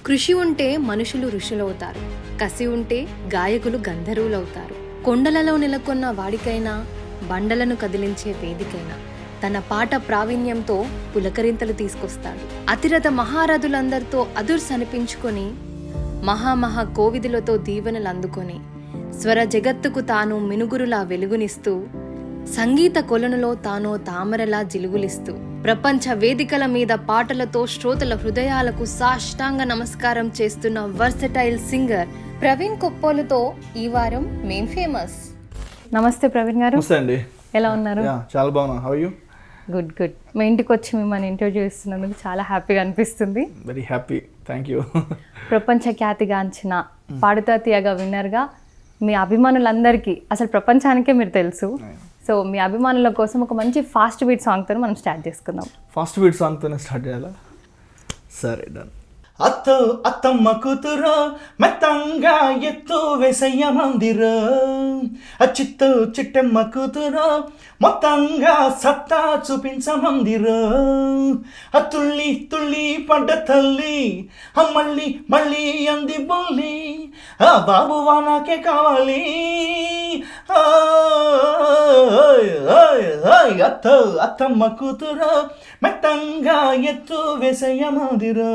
కృషి ఉంటే మనుషులు ఋషులవుతారు, కసి ఉంటే గాయకులు గంధర్వులవుతారు. కొండలలో నెలకొన్న వాడికైనా, బండలను కదిలించే వేదికైనా తన పాట ప్రావీణ్యంతో పులకరింతలు తీసుకొస్తాడు. అతిరథ మహారథులందరితో అదుర్స్ అనిపించుకొని, మహామహా కోవిదులతో దీవెనలు అందుకొని, స్వర జగత్తుకు తాను మినుగురులా వెలుగునిస్తూ, సంగీత కొలనులో తాను తామరలా జిలుగులిస్తూ, ప్రపంచ వేదికల మీద పాటలతో శ్రోతల హృదయాలకు సాష్టాంగ నమస్కారం చేస్తున్న వర్సటైల్ సింగర్ ప్రవీణ్ కొప్పోలుతో ఈ వారం మేం ఫేమస్. నమస్తే ప్రవీణ్ గారు. ఎలా ఉన్నారు? చాలా బాగున్నా. How are you? Good good. మీ ఇంటికి వచ్చి మిమ్మల్ని ఇంటర్వ్యూ చేస్తున్నందుకు చాలా హ్యాపీగా అనిపిస్తుంది. Very happy, thank you. ప్రపంచ ఖ్యాతిగాంచిన పాడుతా తీయగా విన్నర్గా మీ అభిమానులందరికీ, అసలు ప్రపంచానికే మీరు తెలుసు. సో మీ అభిమానుల కోసం ఒక మంచి ఫాస్ట్ బీట్ సాంగ్తో మనం స్టార్ట్ చేసుకుందాం. ఫాస్ట్ బీట్ సాంగ్తోనే స్టార్ట్ చేయాలా? సరే, డన్. అత్తో అత్తమ్మ కూతురు మెత్తంగా ఎత్తు వేసయ్య మందిరు, అచ్చిత్తు చిట్టమ్మ కూతురు మొత్తంగా సత్తా చూపించమందిరు, అత్తుళ్ళి తుళ్ళి పడ్డ తల్లి మళ్ళీ మళ్ళీ అంది బొల్లి, ఆ బాబువా నాకే కావాలి, అత్తో అత్తమ్మ కూతురు మెత్తంగా ఎత్తు వేసయ్య మందిరు,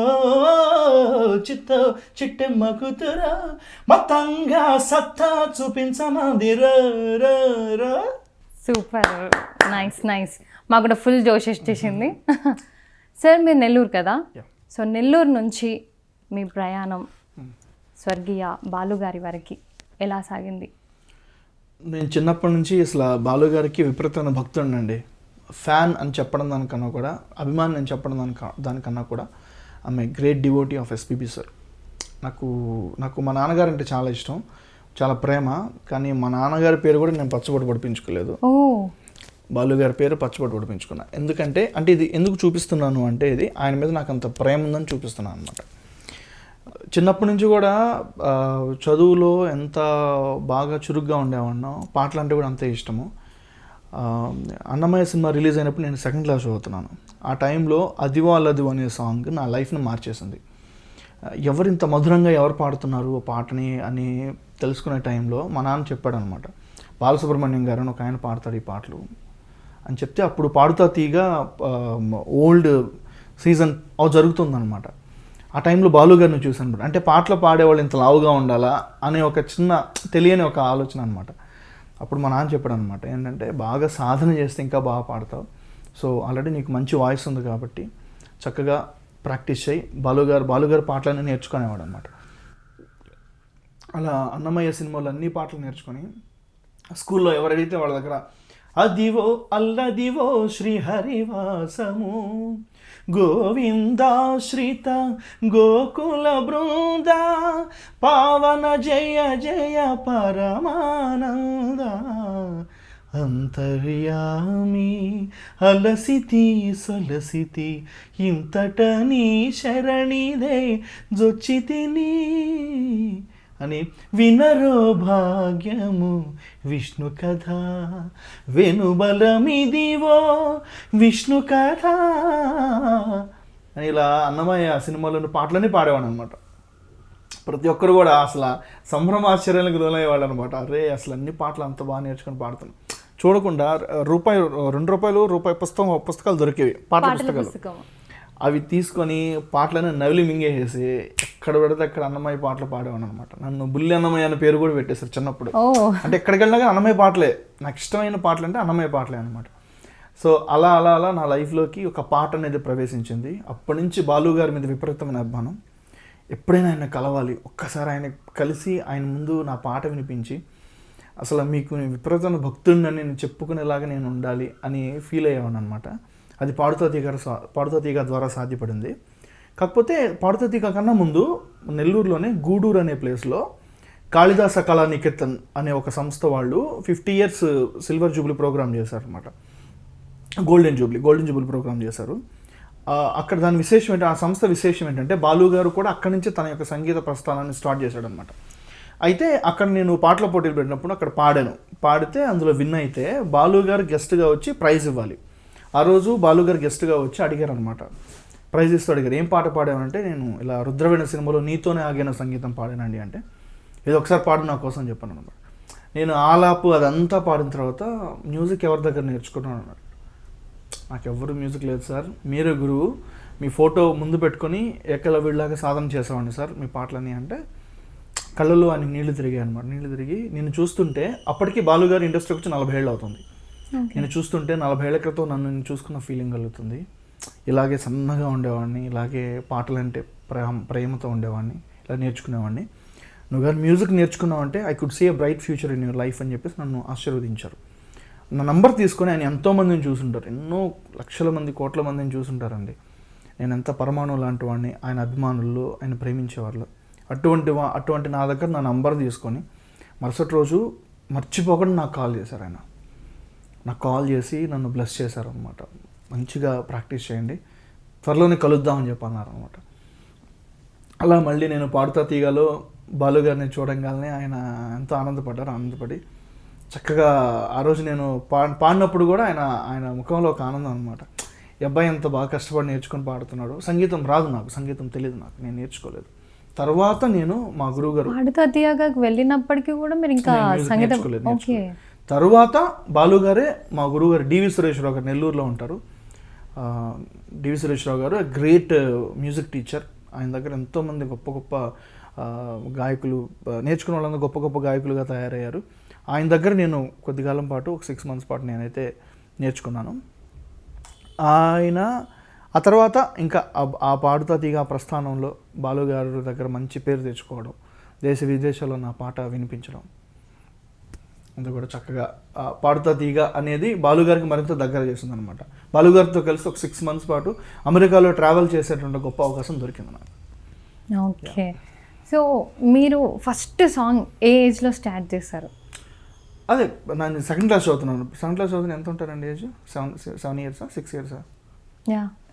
చిత్తో చిట్టమ్మ కూతురు మొత్తంగా సత్తా చూపించమందిరు. Super, nice nice. మాకు కూడా ఫుల్ జోష్ వచ్చేసింది. సార్ మీరు నెల్లూరు కదా, సో నెల్లూరు నుంచి మీ ప్రయాణం స్వర్గీయ బాలుగారి వరకు ఎలా సాగింది? నేను చిన్నప్పటి నుంచి అసలు బాలుగారికి విపరీతమైన భక్తుడినండి. ఫ్యాన్ అని చెప్పడం దానికన్నా కూడా, అభిమాని అని చెప్పడం దానికన్నా కూడా ఆమె great devotee of SPB sir. నాకు మా నాన్నగారు అంటే చాలా ఇష్టం, చాలా ప్రేమ. కానీ మా నాన్నగారి పేరు కూడా నేను పచ్చబొట్టు పడిపించుకోలేదు, బాలుగారి పేరు పచ్చబొట్టు పడిపించుకున్నా. ఎందుకంటే ఇది ఎందుకు చూపిస్తున్నాను అంటే, ఇది ఆయన మీద నాకు అంత ప్రేమ ఉందని చూపిస్తున్నాను అనమాట. చిన్నప్పటి నుంచి కూడా చదువులో ఎంత బాగా చురుగ్గా ఉండేవాడినో, పాటలు అంటే కూడా అంతే ఇష్టము. అన్నమయ్య సినిమా రిలీజ్ అయినప్పుడు నేను సెకండ్ క్లాస్ చదువుతున్నాను. ఆ టైంలో అదివో అల్లదివో అనే సాంగ్ నా లైఫ్ని మార్చేసింది. ఎవరింత మధురంగా ఎవరు పాడుతున్నారు ఆ పాటని అని తెలుసుకునే టైంలో మా నాన్న చెప్పాడు అనమాట, బాలసుబ్రహ్మణ్యం గారు అని ఒక ఆయన పాడతారు ఈ పాటలు అని చెప్తే, అప్పుడు పాడుతా తీగా ఓల్డ్ సీజన్ జరుగుతుందనమాట. ఆ టైంలో బాలు గారిని చూశాను. అంటే పాటలు పాడేవాళ్ళు ఇంత లావుగా ఉండాలా అనే ఒక చిన్న తెలియని ఒక ఆలోచన అనమాట. అప్పుడు మా నాన్న చెప్పాడు అనమాట, ఏంటంటే బాగా సాధన చేస్తే ఇంకా బాగా పాడతావు, సో ఆల్రెడీ నీకు మంచి వాయిస్ ఉంది కాబట్టి చక్కగా ప్రాక్టీస్ చేయి, బాలుగారు పాటలన్నీ నేర్చుకునేవాడు అనమాట. అలా అన్నమయ్య సినిమాలో అన్ని పాటలు నేర్చుకొని స్కూల్లో ఎవరైతే వాళ్ళ దగ్గర అదివో అల్లదివో శ్రీహరివాసము గోవిందాశ్రిత గోకుల బృంద పావన జయ జయ పరమానంద అంతర్యామి అలసితి సొలసితి ఇంతట నీ శరణిదే జొచ్చితిని అని, వినరో భాగ్యము విష్ణు కథ వెనుబలమిదివో విష్ణు కథ అని ఇలా అన్నమయ్య సినిమాలోని పాటలన్నీ పాడేవాడు అనమాట. ప్రతి ఒక్కరు కూడా అసలు సంభ్రమాశ్చర్యాలకు లోనయ్యేవాళ్ళు అనమాట. అరే అసలు అన్ని పాటలు అంత బాగా నేర్చుకొని పాడుతున్నాను. చూడకుండా ₹2 పుస్తకాలు దొరికేవి, పాటల పుస్తకాలు. అవి తీసుకొని పాటలను నవిలి మింగేసేసి ఎక్కడ పెడితే అక్కడ అన్నమయ్య పాటలు పాడేవాడు అనమాట. నన్ను బుల్లి అన్నమయ్య అనే పేరు కూడా పెట్టేశారు చిన్నప్పుడు. అంటే ఎక్కడికి వెళ్ళినా కానీ అన్నమయ్య పాటలే, నాకు ఇష్టమైన పాటలు అంటే అన్నమయ్య పాటలే అనమాట. సో అలా అలా అలా నా లైఫ్లోకి ఒక పాట అనేది ప్రవేశించింది. అప్పటి నుంచి బాలు గారి మీద విపరీతమైన అభిమానం. ఎప్పుడైనా ఆయన కలవాలి, ఒక్కసారి ఆయన కలిసి ఆయన ముందు నా పాట వినిపించి, అసలు మీకు విపరీతమైన భక్తుడిని నేను చెప్పుకునేలాగా నేను ఉండాలి అని ఫీల్ అయ్యేవాను అనమాట. అది పాడుతా తీగ ద్వారా సాధ్యపడింది. కాకపోతే పాడుతా తీగ కన్నా ముందు నెల్లూరులోనే గూడూరు అనే ప్లేస్లో కాళిదాస కళానికేతన్ అనే ఒక సంస్థ వాళ్ళు 50 years సిల్వర్ జూబ్లీ ప్రోగ్రామ్ చేశారనమాట. గోల్డెన్ జూబ్లీ ప్రోగ్రామ్ చేశారు. అక్కడ దాని విశేషం ఏంటంటే, ఆ సంస్థ విశేషం ఏంటంటే, బాలు గారు కూడా అక్కడి నుంచి తన యొక్క సంగీత ప్రస్థానాన్ని స్టార్ట్ చేశాడనమాట. అయితే అక్కడ నేను పాటల పోటీలు పెట్టినప్పుడు అక్కడ పాడితే అందులో విన్ అయితే బాలు గారు గెస్ట్గా వచ్చి ప్రైజ్ ఇవ్వాలి. ఆ రోజు బాలు గారు గెస్ట్గా వచ్చి అడిగారు అనమాట, ప్రైజ్ ఇస్తూ అడిగారు ఏం పాట పాడామంటే నేను ఇలా రుద్రవీణ సినిమాలో నీతోనే ఆగిన సంగీతం పాడానండి అంటే ఇది ఒకసారి పాడు నా కోసం చెప్పాను అన్నమాట. నేను ఆలాపు అదంతా పాడిన తర్వాత మ్యూజిక్ ఎవరి దగ్గర నేర్చుకున్నాను అన్నాడు. నాకు ఎవరు మ్యూజిక్ లేదు సార్, మీరే గురువు, మీ ఫోటో ముందు పెట్టుకొని ఏకలవ్యుడిలాగా సాధన చేసేవాడిని సార్ మీ పాటలని అంటే కళ్ళలో ఆయన నీళ్లు తిరిగాయి అనమాట. నీళ్లు తిరిగి నేను చూస్తుంటే అప్పటికి బాలుగారు ఇండస్ట్రీకి వచ్చి 40 ఏళ్ళు అవుతుంది. నేను చూస్తుంటే 40 ఏళ్ల క్రితం నన్ను నేను చూసుకున్న ఫీలింగ్ కలుగుతుంది. ఇలాగే సన్నగా ఉండేవాడిని, ఇలాగే పాటలంటే ప్రేమతో ఉండేవాడిని, ఇలా నేర్చుకునేవాడిని. నువ్వు కానీ మ్యూజిక్ నేర్చుకున్నావంటే I could see a bright future in your life అని చెప్పేసి నన్ను ఆశీర్వదించారు. నా నంబర్ తీసుకొని ఆయన ఎంతోమందిని చూసుంటారు, ఎన్నో లక్షల మంది కోట్ల మందిని చూసుంటారండి. నేను ఎంత పరమాణువు లాంటి వాడిని ఆయన అభిమానులు, ఆయన ప్రేమించేవాళ్ళు. అటువంటి నా దగ్గర నా నంబర్ తీసుకొని మరుసటి రోజు మర్చిపోకుండా నాకు కాల్ చేశారు. ఆయన నాకు కాల్ చేసి నన్ను బ్లెస్ చేశారనమాట. మంచిగా ప్రాక్టీస్ చేయండి, త్వరలోనే కలుద్దామని చెప్పన్నారు అనమాట. అలా మళ్ళీ నేను పాడుతా తీగలో బాలుగారిని చూడంగానే ఆయన ఎంతో ఆనందపడి చక్కగా ఆ రోజు నేను పాడినప్పుడు కూడా ఆయన ముఖంలో ఒక ఆనందం అనమాట. ఈ అబ్బాయి ఎంత బాగా కష్టపడి నేర్చుకొని పాడుతున్నాడు. సంగీతం రాదు నాకు, సంగీతం తెలియదు నాకు, నేను నేర్చుకోలేదు. తర్వాత నేను మా గురువు గారు పాడుతా తీయగా వెళ్ళినప్పటికీ కూడా మీరు ఇంకా సంగీతం తర్వాత బాలుగారే మా గురువు గారు డివి సురేశ్వరరావు గారు నెల్లూరులో ఉంటారు. డివి సురేశ్వరరావు గారు గ్రేట్ మ్యూజిక్ టీచర్. ఆయన దగ్గర ఎంతోమంది గొప్ప గొప్ప గాయకులు నేర్చుకున్న వాళ్ళందరూ గొప్ప గొప్ప గాయకులుగా తయారయ్యారు. ఆయన దగ్గర నేను కొద్దికాలం పాటు ఒక 6 months పాటు నేనైతే నేర్చుకున్నాను. ఆయన ఆ తర్వాత ఇంకా ఆ పాడుతా తీగ ప్రస్థానంలో బాలుగారు దగ్గర మంచి పేరు తెచ్చుకోవడం, దేశ విదేశాల్లో నా పాట వినిపించడం, అంతా కూడా చక్కగా పాడుతా తీగ అనేది బాలుగారికి మరింత దగ్గర చేసింది అనమాట. బాలుగారితో కలిసి ఒక 6 months పాటు అమెరికాలో ట్రావెల్ చేసేటువంటి గొప్ప అవకాశం దొరికింది నాకు. ఓకే, సో మీరు ఫస్ట్ సాంగ్ ఏ ఏజ్లో స్టార్ట్ చేశారు? అదే నేను 2nd class చదువుతున్నాను. 2nd class చదువుతున్న ఎంత ఉంటారండి ఏజ్? 7 years 6 years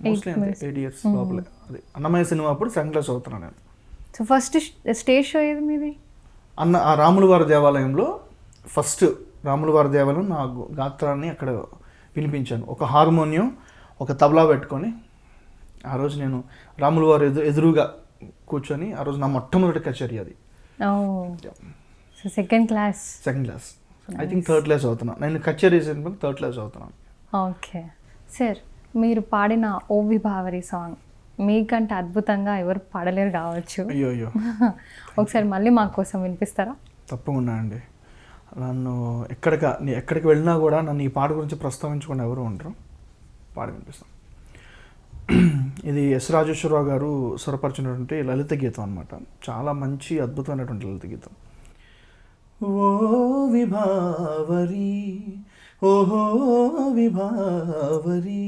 మోస్ట్లీ అంతే 8 years లోపలే. అది అన్నమయ్య సినిమా అప్పుడు 2nd class చదువుతున్నాను నేను. సో ఫస్ట్ స్టేజ్ షో ఏది మీది? ఆ రాములవారి దేవాలయంలో ఫస్ట్ రాములవారి దేవాలయం నా గాత్రాన్ని అక్కడ వినిపించాను. ఒక హార్మోనియం, ఒక తబలా పెట్టుకొని ఆ రోజు నేను రాములవారి ఎదురుగా కూర్చొని ఆ రోజు నా మొట్టమొదటి కచేరీ అది. Second class I think 3rd class చదువుతున్నాను నేను. కచేరీ 3rd class చదువుతున్నాను. ఓకే సార్, మీరు పాడిన ఓ విభావరి సాంగ్ మీకంటే అద్భుతంగా ఎవరు పాడలేరు కావచ్చు. అయ్యో ఒకసారి మళ్ళీ మా కోసం వినిపిస్తారా? తప్పకుండా అండి. నన్ను ఎక్కడికి వెళ్ళినా కూడా నన్ను ఈ పాట గురించి ప్రస్తావించకుండా ఎవరు ఉండరు. పాడి వినిపిస్తాను. ఇది ఎస్ రాజేశ్వరరావు గారు స్వరపరిచినటువంటి లలిత గీతం అనమాట. చాలా మంచి అద్భుతమైనటువంటి లలిత గీతం. ఓ విభావరి ఓహో విభావరి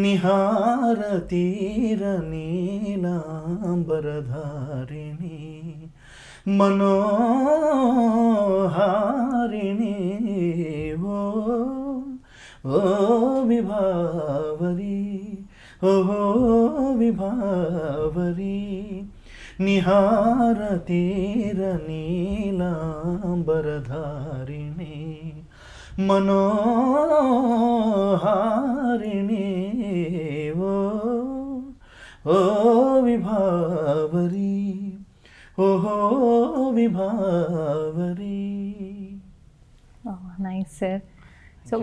నిహార తీర నీలాంబరధారిణి మనోహారిణి ఓ విభావరి ఓహో విభావరి నిహార తీర నీలాంబరధారిణి మనోహారిణి ఓ విభావరి ఓహో విభావరి. Nice sir. సో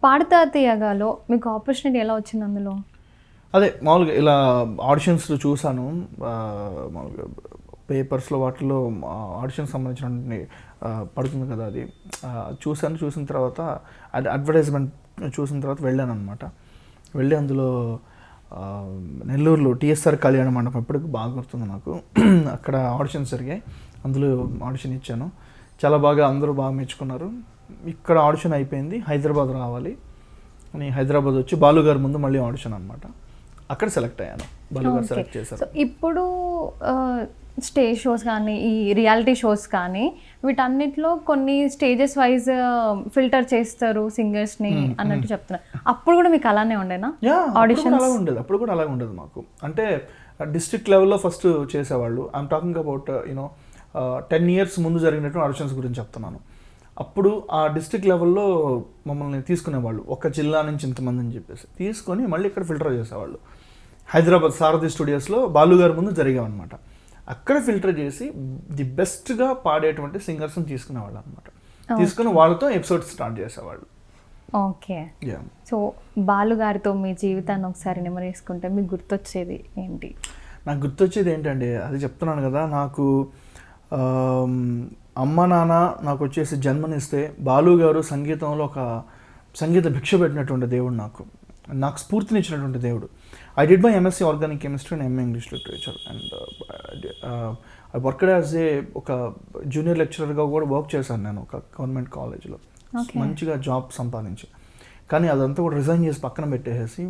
పాడుతా తీయగాలో మీకు ఆపర్చునిటీ ఎలా వచ్చింది అందులో? అదే మామూలుగా ఇలా ఆడిషన్స్లో చూసాను, మామూలుగా పేపర్స్లో వాటిలో ఆడిషన్కి సంబంధించిన పడుతుంది కదా, అది చూసిన తర్వాత అడ్వర్టైజ్మెంట్ చూసిన తర్వాత వెళ్ళాను అనమాట. వెళ్ళి అందులో నెల్లూరులో టీఎస్ఆర్ కళ్యాణ మండపం ఎప్పటికీ బాగా గుర్తుంది నాకు. అక్కడ ఆడిషన్స్ జరిగాయి, అందులో ఆడిషన్ ఇచ్చాను. చాలా బాగా అందరూ బాగా మెచ్చుకున్నారు. ఇక్కడ ఆడిషన్ అయిపోయింది, హైదరాబాద్ రావాలి అని హైదరాబాద్ వచ్చి బాలుగారి ముందు మళ్ళీ ఆడిషన్ అనమాట. అక్కడ సెలెక్ట్ అయ్యాను, బాలుగారు సెలెక్ట్ చేశారు. ఇప్పుడు స్టేజ్ షోస్ కానీ ఈ రియాలిటీ షోస్ కానీ వీటన్నిటిలో కొన్ని స్టేజెస్ వైజ్ ఫిల్టర్ చేస్తారు సింగర్స్ని అన్నట్టు చెప్తున్నారు. అప్పుడు కూడా మీకు అలానే ఉండేనా ఆడిషన్? అలా ఉండేది, అప్పుడు కూడా అలాగే ఉండేది మాకు. అంటే డిస్ట్రిక్ట్ లెవెల్లో ఫస్ట్ చేసేవాళ్ళు. ఐఎమ్ టాకింగ్ అబౌట్ 10 years ముందు జరిగినటువంటి ఆడిషన్స్ గురించి చెప్తున్నాను. అప్పుడు ఆ డిస్ట్రిక్ట్ లెవెల్లో మమ్మల్ని తీసుకునేవాళ్ళు, ఒక జిల్లా నుంచి ఇంతమంది అని చెప్పేసి తీసుకొని మళ్ళీ ఇక్కడ ఫిల్టర్ చేసేవాళ్ళు. హైదరాబాద్ సారథి స్టూడియోస్లో బాలు గారి ముందు జరిగామన్నమాట. అక్కడ ఫిల్టర్ చేసి ది బెస్ట్గా పాడేటువంటి సింగర్స్ని తీసుకునేవాళ్ళు అనమాట. తీసుకుని వాళ్ళతో ఎపిసోడ్ స్టార్ట్ చేసేవాళ్ళు. ఓకే. సో బాలు గారితో మీ జీవితాన్ని ఒకసారి నెమరేసుకుంటే మీకు గుర్తొచ్చేది ఏంటి? నాకు గుర్తొచ్చేది ఏంటంటే అది చెప్తున్నాను కదా, నాకు అమ్మ నాన్న నాకు వచ్చేసి జన్మనిస్తే బాలు గారు సంగీతంలో ఒక సంగీత భిక్ష పెట్టినటువంటి దేవుడు, నాకు స్ఫూర్తినిచ్చినటువంటి దేవుడు. I did my MSc organic chemistry and MA English literature and I worked as ఒక జూనియర్ లెక్చరర్గా కూడా వర్క్ చేశాను నేను ఒక గవర్నమెంట్ కాలేజ్లో. మంచిగా జాబ్ సంపాదించి, కానీ అదంతా కూడా రిజైన్ చేసి పక్కన పెట్టేసి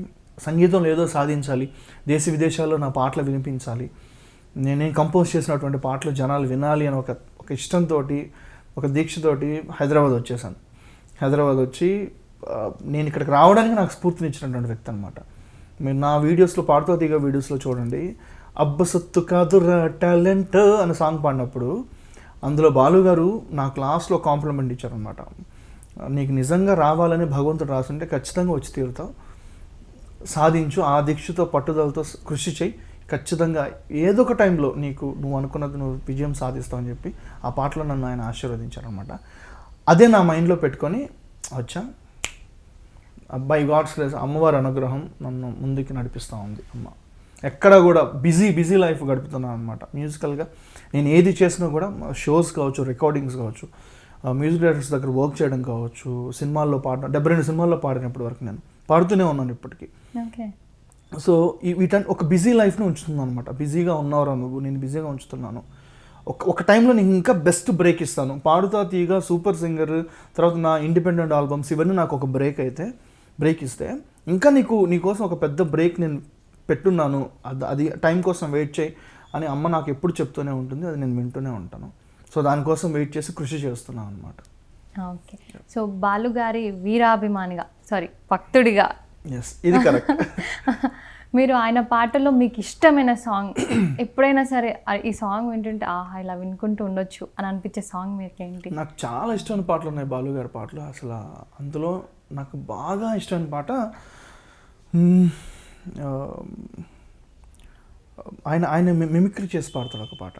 సంగీతంలో ఏదో సాధించాలి, దేశ విదేశాల్లో నా పాటలు వినిపించాలి, నేను కంపోజ్ చేసినటువంటి పాటలు జనాలు వినాలి అని ఒక ఇష్టంతో, ఒక దీక్షతోటి హైదరాబాద్ వచ్చేసాను. హైదరాబాద్ వచ్చి నేను ఇక్కడికి రావడానికి నాకు స్ఫూర్తినిచ్చినటువంటి వ్యక్తి అనమాట. మీరు నా వీడియోస్లో పాడుతూ తీగ వీడియోస్లో చూడండి, అబ్బసొత్తు కాదురా టాలెంట్ అనే సాంగ్ పాడినప్పుడు అందులో బాలు గారు నాకు లాస్ట్లో కాంప్లిమెంట్ ఇచ్చారనమాట. నీకు నిజంగా రావాలని భగవంతుడు రాసుంటే ఖచ్చితంగా వచ్చి తీరుతావు, సాధించు, ఆ దీక్షతో పట్టుదలతో కృషి చేయి, ఖచ్చితంగా ఏదో ఒక టైంలో నువ్వు అనుకున్నది నువ్వు విజయం సాధిస్తావు అని చెప్పి ఆ పాటలో నన్ను ఆయన ఆశీర్వదించారనమాట. అదే నా మైండ్లో పెట్టుకొని వచ్చా. బై గాడ్స్ గ్రేస్ అమ్మవారి అనుగ్రహం నన్ను ముందుకు నడిపిస్తూ ఉంది. అమ్మ ఎక్కడ కూడా బిజీ లైఫ్ గడుపుతున్నాను అనమాట. మ్యూజికల్గా నేను ఏది చేసినా కూడా షోస్ కావచ్చు, రికార్డింగ్స్ కావచ్చు, మ్యూజిక్ డైరెక్టర్స్ దగ్గర వర్క్ చేయడం కావచ్చు, సినిమాల్లో పాడడం, 72 సినిమాల్లో పాడినప్పటి వరకు నేను పాడుతూనే ఉన్నాను ఇప్పటికీ. సో వీటన్ ఒక బిజీ లైఫ్ని ఉంచుతున్నాను అనమాట. బిజీగా ఉన్నవరా నువ్వు, నేను బిజీగా ఉంచుతున్నాను. ఒక టైంలో నేను ఇంకా బెస్ట్ బ్రేక్ ఇస్తాను. పాడుతా తీగ, సూపర్ సింగర్, తర్వాత నా ఇండిపెండెంట్ ఆల్బమ్స్, ఇవన్నీ నాకు ఒక బ్రేక్ ఇస్తే ఇంకా నీకోసం ఒక పెద్ద బ్రేక్ నేను పెట్టున్నాను, అది టైం కోసం వెయిట్ చేయి అని అమ్మ నాకు ఎప్పుడు చెప్తూనే ఉంటుంది. అది నేను వింటూనే ఉంటాను. సో దానికోసం వెయిట్ చేసి కృషి చేస్తున్నాను అనమాట. ఓకే. సో బాలు గారి వీరాభిమానిగా, భక్తుడిగా, ఎస్ ఇది కరెక్ట్. మీరు ఆయన పాటల్లో మీకు ఇష్టమైన సాంగ్ ఎప్పుడైనా సరే ఈ సాంగ్ వింటుంటే ఆహా ఇలా వినుకుంటూ ఉండొచ్చు అని అనిపించే సాంగ్ మీకు ఏంటి? నాకు చాలా ఇష్టమైన పాటలు ఉన్నాయి బాలు గారి పాటలు. అసలు అందులో నాకు బాగా ఇష్టమైన పాట ఆయన మిమిక్రీ చేసి పాడతాడు ఒక పాట,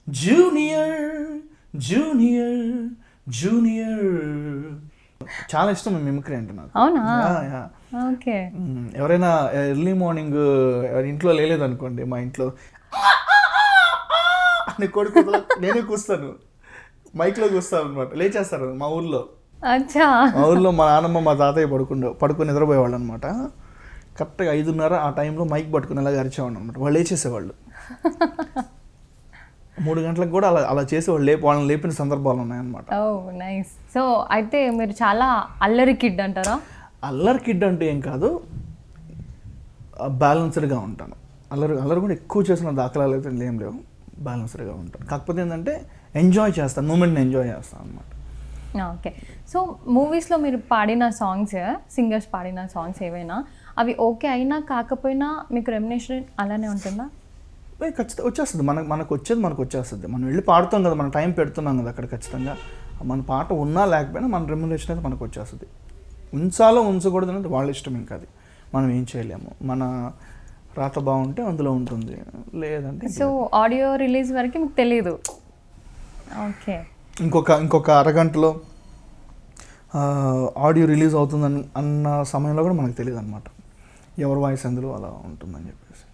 జూనియర్ జూనియర్ జూనియర్. చాలా ఇష్టం మిమిక్రీ అంటే నాకు. అవునా? ఓకే. ఎవరైనా ఎర్లీ మార్నింగ్ ఇంట్లో లేదనుకోండి, మా ఇంట్లో అని కొడుకు నేనే కూస్తాను, మైక్లో కూస్తాను అనమాట. లేచేస్తారు మా ఊర్లో. మా ఊర్లో మా నాన్నమ్మ మా తాతయ్య పడుకుని నిద్రపోయేవాళ్ళు అనమాట. కరెక్ట్గా 5:30 ఆ టైంలో మైక్ పట్టుకుని ఇలా అరిచేవాడు అనమాట. వాళ్ళు లేచేసేవాళ్ళు. 3 గంటలకు కూడా అలా చేసేవాళ్ళు, వాళ్ళని లేపిన సందర్భాలు ఉన్నాయన్నమాట. నైస్. సో అయితే మీరు చాలా అల్లరి కిడ్ అంటారా? అల్లరి కిడ్ అంటే ఏం కాదు, బ్యాలెన్స్డ్గా ఉంటాను. అల్లరి కూడా ఎక్కువ చేసిన దాఖలాలు అయితే ఏం లేవు, బ్యాలెన్స్డ్గా ఉంటాను. కాకపోతే ఏంటంటే ఎంజాయ్ చేస్తాను, మూమెంట్ని ఎంజాయ్ చేస్తాను అనమాట. ఓకే. సో మూవీస్లో మీరు పాడిన సాంగ్స్, సింగర్స్ పాడిన సాంగ్స్ ఏవైనా అవి ఓకే అయినా కాకపోయినా మీకు రెమ్యునరేషన్ అలానే ఉంటుందా? ఖచ్చితంగా వచ్చేస్తుంది. మనకు వచ్చేస్తుంది. మనం వెళ్ళి పాడుతాం కదా, మనం టైం పెడుతున్నాం కదా అక్కడ. ఖచ్చితంగా మన పాట ఉన్నా లేకపోయినా మన రెమ్యునరేషన్ అయితే మనకు వచ్చేస్తుంది. ఉంచకూడదు అనేది వాళ్ళ ఇష్టం. ఇంకా అది మనం ఏం చేయలేము. మన రాత బాగుంటే అందులో ఉంటుంది, లేదంటే. సో ఆడియో రిలీజ్ వరకు మీకు తెలియదు. ఓకే. ఇంకొక అరగంటలో ఆడియో రిలీజ్ అవుతుందని అన్న సమయంలో కూడా మనకు తెలియదు అనమాట, ఎవరి వాయిస్ అందులో అలా ఉంటుందని చెప్పేసి.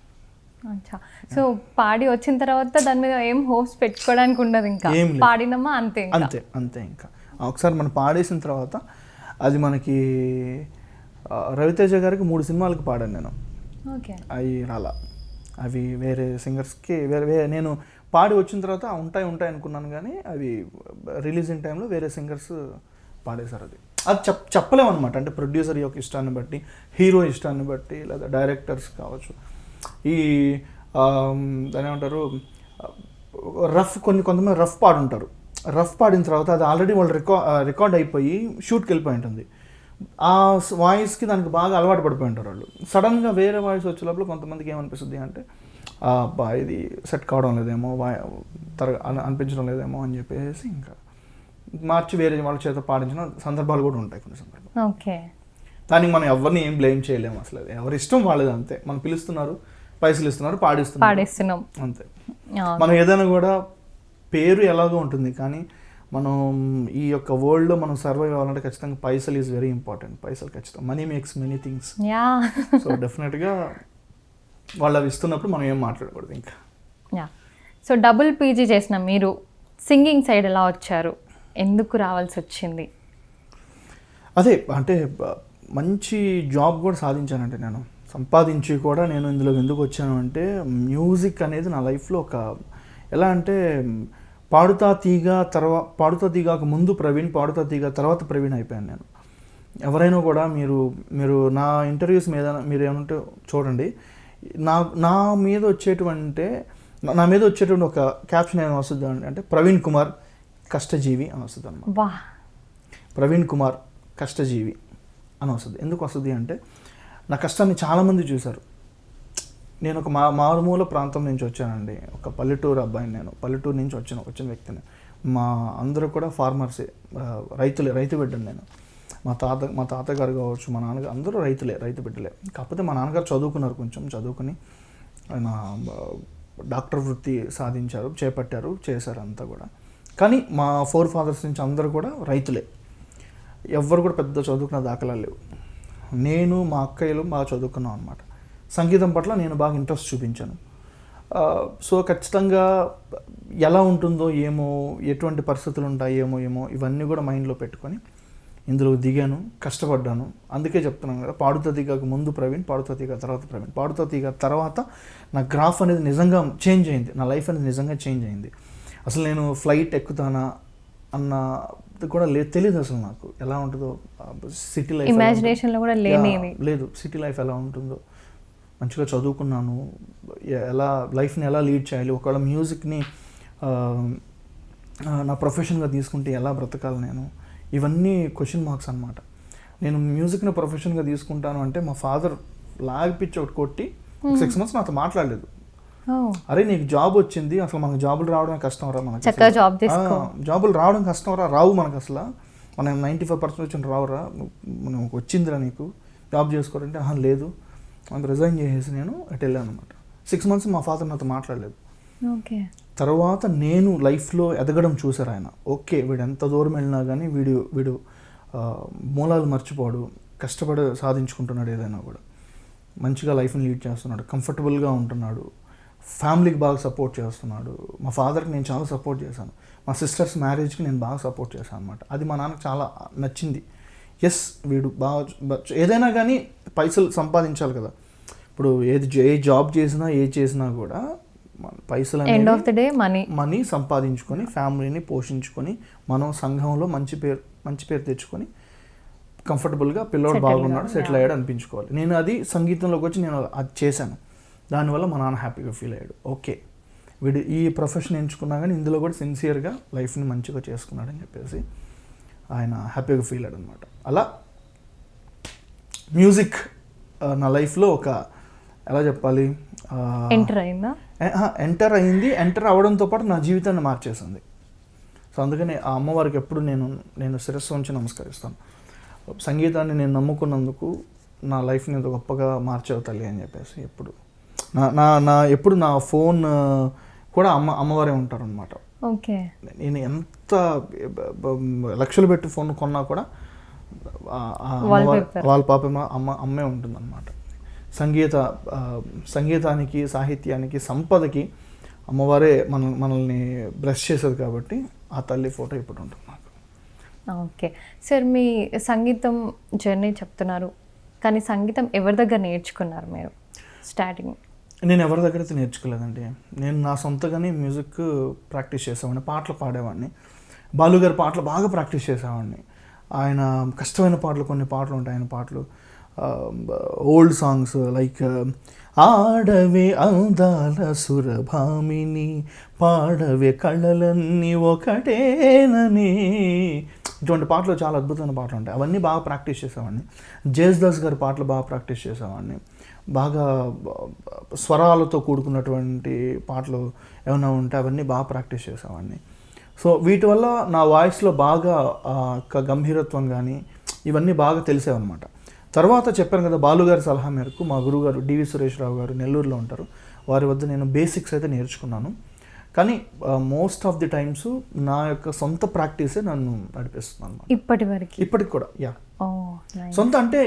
సో పాడి వచ్చిన తర్వాత దాని మీద ఏం హోప్స్ పెట్టుకోవడానికి ఉండదు, ఇంకా పాడినమా అంతే. ఇంకా ఒకసారి మనం పాడేసిన తర్వాత అది మనకి రవితేజ గారికి 3 సినిమాలకు పాడాను నేను. అవి రాలా, అవి వేరే సింగర్స్కి వేరే నేను పాడి వచ్చిన తర్వాత ఉంటాయి అనుకున్నాను, కానీ అవి రిలీజింగ్ టైంలో వేరే సింగర్స్ పాడేశారు. అది చెప్పలేము అనమాట. అంటే ప్రొడ్యూసర్ యొక్క ఇష్టాన్ని బట్టి, హీరో ఇష్టాన్ని బట్టి, లేదా డైరెక్టర్స్ కావచ్చు. ఈ దాని ఏమంటారు, కొంతమంది రఫ్ పాడుంటారు. రఫ్ పాడిన తర్వాత అది ఆల్రెడీ వాళ్ళు రికార్డ్ అయిపోయి షూట్కి వెళ్ళిపోయి ఉంటుంది. ఆ వాయిస్కి దానికి బాగా అలవాటు పడిపోయి ఉంటారు వాళ్ళు. సడన్గా వేరే వాయిస్ వచ్చే లోపల కొంతమందికి ఏమనిపిస్తుంది అంటే ఇది సెట్ కావడం లేదేమో, అనిపించడం లేదేమో అని చెప్పేసి ఇంకా మార్చి వేరే వాళ్ళ చేత పాడించిన సందర్భాలు కూడా ఉంటాయి కొన్ని సందర్భాలు. ఓకే. దానికి మనం ఎవరిని ఏం బ్లేమ్ చేయలేము అసలు. ఎవరి ఇష్టం వాళ్ళది అంతే. మనం పిలుస్తున్నారు, పైసలు ఇస్తున్నారు, పాడేస్తున్నాం అంతే. మనం ఏదైనా కూడా పేరు ఎలాగో ఉంటుంది, కానీ మనం ఈ యొక్క వరల్డ్లో మనం సర్వైవ్ అవ్వాలంటే ఖచ్చితంగా పైసలు ఈజ్ వెరీ ఇంపార్టెంట్. పైసలు ఖచ్చితంగా, money makes many things. So డెఫినెట్గా వాళ్ళు అవి ఇస్తున్నప్పుడు మనం ఏం మాట్లాడకూడదు ఇంకా. సో డబుల్ పీజీ చేసిన మీరు సింగింగ్ సైడ్ ఎలా వచ్చారు, ఎందుకు రావాల్సి వచ్చింది? అదే అంటే మంచి జాబ్ కూడా సాధించానంటే, నేను సంపాదించి కూడా నేను ఇందులో ఎందుకు వచ్చాను అంటే, మ్యూజిక్ అనేది నా లైఫ్లో ఒక ఎలా అంటే పాడుతా తీగాక ముందు ప్రవీణ్, పాడుతా తీగ తర్వాత ప్రవీణ్ అయిపోయాను నేను. ఎవరైనా కూడా మీరు నా ఇంటర్వ్యూస్ మీద మీరు ఏమంటే చూడండి, నా మీద వచ్చేటువంటి ఒక క్యాప్షన్ ఏమైనా వస్తుంది అంటే ప్రవీణ్ కుమార్ కష్టజీవి అని వస్తుంది అన్నమాట. ప్రవీణ్ కుమార్ కష్టజీవి అని వస్తుంది. ఎందుకు వస్తుంది అంటే, నా కష్టాన్ని చాలామంది చూశారు. నేను ఒక మారుమూల ప్రాంతం నుంచి వచ్చానండి, ఒక పల్లెటూరు అబ్బాయిని. నేను పల్లెటూరు నుంచి వచ్చిన వ్యక్తిని. మా అందరూ కూడా ఫార్మర్సే, రైతు బిడ్డను నేను. మా తాతగారు కావచ్చు, మా నాన్నగారు అందరూ రైతు బిడ్డలే. కాకపోతే మా నాన్నగారు చదువుకున్నారు, కొంచెం చదువుకుని ఆయన డాక్టర్ వృత్తి చేశారు అంతా కూడా. కానీ మా ఫోర్ ఫాదర్స్ నుంచి అందరూ కూడా రైతులే. ఎవ్వరు కూడా పెద్ద చదువుకున్న దాఖలాలు లేవు. నేను మా అక్కయ్యలు బాగా చదువుకున్నాం అనమాట. సంగీతం పట్ల నేను బాగా ఇంట్రెస్ట్ చూపించాను. సో ఖచ్చితంగా ఎలా ఉంటుందో ఏమో, ఎటువంటి పరిస్థితులు ఉంటాయేమో ఇవన్నీ కూడా మైండ్లో పెట్టుకొని ఇందులో దిగాను, కష్టపడ్డాను. అందుకే చెప్తున్నాను కదా, పాడుతా తీగక ముందు ప్రవీణ్, పాడుతా తీగ తర్వాత ప్రవీణ్. పాడుతా తీగ తర్వాత నా గ్రాఫ్ అనేది నిజంగా చేంజ్ అయింది, నా లైఫ్ అనేది నిజంగా చేంజ్ అయింది. అసలు నేను ఫ్లైట్ ఎక్కుతానా అన్నది కూడా తెలియదు అసలు నాకు ఎలా ఉంటుందో. సిటీ లైఫ్ ఇమాజినేషన్లో కూడా లేదు, సిటీ లైఫ్ ఎలా ఉంటుందో. మంచిగా చదువుకున్నాను, ఎలా లైఫ్ని ఎలా లీడ్ చేయాలి, ఒకవేళ మ్యూజిక్ని నా ప్రొఫెషన్గా తీసుకుంటే ఎలా బ్రతకాలి నేను, ఇవన్నీ క్వశ్చన్ మార్క్స్ అనమాట. నేను మ్యూజిక్ని ప్రొఫెషన్గా తీసుకుంటాను అంటే మా ఫాదర్ లాగిపిచ్చి ఒకటి కొట్టి 6 months నాతో మాట్లాడలేదు. అరే నీకు జాబ్ వచ్చింది, అసలు మనకు జాబులు రావడం కష్టం రా, మనకి జాబులు రావడం కష్టం రా, రావు మనకు అసలు, మనం 95% వచ్చిన రావురా, మనం వచ్చిందిరా నీకు జాబ్ చేసుకోవాలంటే లేదు అంత రిజైన్ చేసేసి నేను అటు వెళ్ళాను అనమాట. 6 months మా ఫాదర్ నాతో మాట్లాడలేదు. తర్వాత నేను లైఫ్లో ఎదగడం చూసారు ఆయన. ఓకే, వీడు ఎంత దూరం వెళ్ళినా కానీ వీడు మూలాలు మర్చిపోడు, కష్టపడి సాధించుకుంటున్నాడు, ఏదైనా కూడా మంచిగా లైఫ్ని లీడ్ చేస్తున్నాడు, కంఫర్టబుల్గా ఉంటున్నాడు, ఫ్యామిలీకి బాగా సపోర్ట్ చేస్తున్నాడు. మా ఫాదర్కి నేను చాలా సపోర్ట్ చేశాను, మా సిస్టర్స్ మ్యారేజ్కి నేను బాగా సపోర్ట్ చేశాను అనమాట. అది మా నాన్నకు చాలా నచ్చింది. ఎస్, వీడు బాగా ఏదైనా కానీ పైసలు సంపాదించాలి కదా. ఇప్పుడు ఏ జాబ్ చేసినా కూడా పైసలు end of the day money సంపాదించుకొని ఫ్యామిలీని పోషించుకొని మనం సంఘంలో మంచి పేరు తెచ్చుకొని కంఫర్టబుల్గా పిల్లోడు బాగున్నాడు, సెటిల్ అయ్యాడు అనిపించుకోవాలి. నేను అది సంగీతంలోకి వచ్చి నేను అది చేశాను. దానివల్ల మా నాన్న హ్యాపీగా ఫీల్ అయ్యాడు. ఓకే, వీడు ఈ ప్రొఫెషన్ ఎంచుకున్నా కానీ ఇందులో కూడా సిన్సియర్గా లైఫ్ని మంచిగా చేసుకున్నాడు అని చెప్పేసి ఆయన హ్యాపీగా ఫీల్ అయ్యాడు అనమాట. అలా మ్యూజిక్ నా లైఫ్లో ఒక ఎలా చెప్పాలి, ఎంటర్ అయింది. ఎంటర్ అవ్వడంతో పాటు నా జీవితాన్ని మార్చేసింది. సో అందుకని ఆ అమ్మవారికి ఎప్పుడు నేను శిరస్సు ఉంచి నమస్కరిస్తాను. సంగీతాన్ని నేను నమ్ముకున్నందుకు నా లైఫ్ని ఎంత గొప్పగా మార్చేవు తల్లి అని చెప్పేసి ఎప్పుడు ఎప్పుడు నా ఫోన్ కూడా అమ్మవారే ఉంటారు అనమాట. ఓకే, నేను ఎంత లక్షలు పెట్టి ఫోన్ కొన్నా కూడా వాళ్ళ పాప అమ్మే ఉంటుంది అనమాట. సంగీతానికి, సాహిత్యానికి, సంపదకి అమ్మవారే మనల్ని బ్లెస్ చేసేది కాబట్టి ఆ తల్లి ఫోటో ఇప్పుడు ఉంటుంది నాకు. ఓకే సార్, మీ సంగీతం జర్నీ చెప్తున్నారు, కానీ సంగీతం ఎవరి దగ్గర నేర్చుకున్నారు మీరు స్టార్టింగ్? నేను ఎవరి దగ్గర అయితే నేర్చుకోలేదండి. నేను నా సొంతగానే మ్యూజిక్ ప్రాక్టీస్ చేసేవాడిని, పాటలు పాడేవాడిని. బాలుగారి పాటలు బాగా ప్రాక్టీస్ చేసేవాడిని. ఆయన కష్టమైన పాటలు, కొన్ని పాటలు ఉంటాయి ఆయన పాటలు, ఓల్డ్ సాంగ్స్ లైక్ ఆడవే అందాల సురభామిని, పాడవే కళ్ళలన్నీ ఒకటేనని, ఇటువంటి పాటలు చాలా అద్భుతమైన పాటలు ఉంటాయి. అవన్నీ బాగా ప్రాక్టీస్ చేసేవాడిని. జేసుదాస్ గారి పాటలు బాగా ప్రాక్టీస్ చేసేవాడిని. బాగా స్వరాలతో కూడుకున్నటువంటి పాటలు ఏమైనా ఉంటే అవన్నీ బాగా ప్రాక్టీస్ చేసేవాడిని. సో వీటి వల్ల నా వాయిస్లో బాగా గంభీరత్వం కానీ ఇవన్నీ బాగా తెలిసేవన్నమాట. తర్వాత చెప్పాను కదా, బాలుగారి సలహా మేరకు మా గురువుగారు డివి సురేష్రావు గారు నెల్లూరులో ఉంటారు, వారి వద్ద నేను బేసిక్స్ అయితే నేర్చుకున్నాను. కానీ మోస్ట్ ఆఫ్ ది టైమ్స్ నా యొక్క సొంత ప్రాక్టీసే నన్ను నడిపిస్తున్నాను ఇప్పటికి కూడా. యా, సొంత అంటే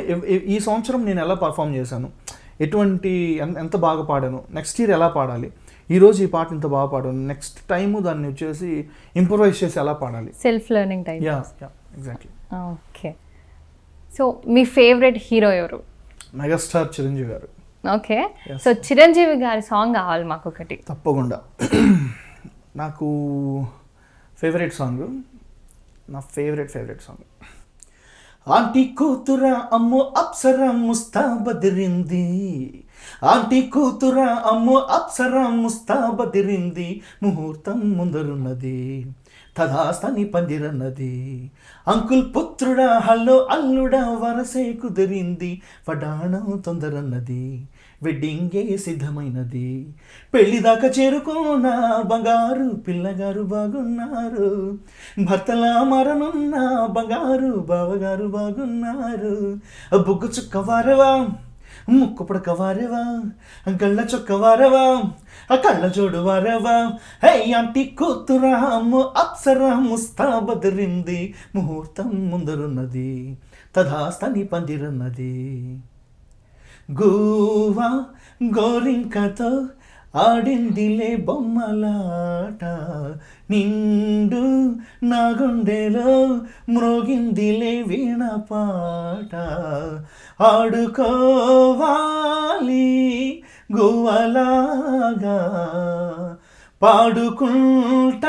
ఈ సంవత్సరం నేను ఎలా పర్ఫామ్ చేశాను, ఎటువంటి ఎంత బాగా పాడాను, నెక్స్ట్ ఇయర్ ఎలా పాడాలి, ఈరోజు ఈ పాట ఇంత బాగా పాడాను, నెక్స్ట్ టైము దాన్ని వచ్చేసి ఇంప్రూవైజ్ చేసి ఎలా పాడాలి, self learning time. Yeah exactly. Okay, so మీ ఫేవరెట్ హీరో ఎవరు? Megastar Chiranjeevi garu. Okay, so Chiranjeevi గారి సాంగ్ కావాలి మాకు ఒకటి. తప్పకుండా. నాకు ఫేవరెట్ సాంగ్, నా ఫేవరెట్ సాంగ్, ఆంటీ కూతురా అమ్మో అప్సరా ముస్తాబదిరింది, ఆంటీ కూతురా అమ్మో అప్సరా ముస్తాబదిరింది, ముహూర్తం ముందరున్నది తదాస్తని పందిరన్నది, అంకుల్ పుత్రుడా హల్లో అల్లుడా వరసే కుదిరింది, వడాణం తొందరన్నది వెడ్డింగే సిద్ధమైనది, పెళ్లిదాకా చేరుకున్న బంగారు పిల్లగారు బాగున్నారు, భర్తలా మరనున్న బంగారు బావగారు బాగున్నారు, బుగ్గు చుక్క వారవా ముక్కు పుడక వారవా గళ్ళ చొక్క వారవా కళ్ళ జోడు వారవా, హే ఆంటీ కూతురా అమ్మో అప్సరా ముస్తాబదిరింది, ముహూర్తం ముందరున్నది తదాస్తని పందిరన్నది, గోవా గోరింకతో ఆడిందిలే బొమ్మలాట, నిండు నా గుండెలో మ్రోగిందిలే వీణ పాట, ఆడుకోవాలి గోవలాగా పాడుకుంటాను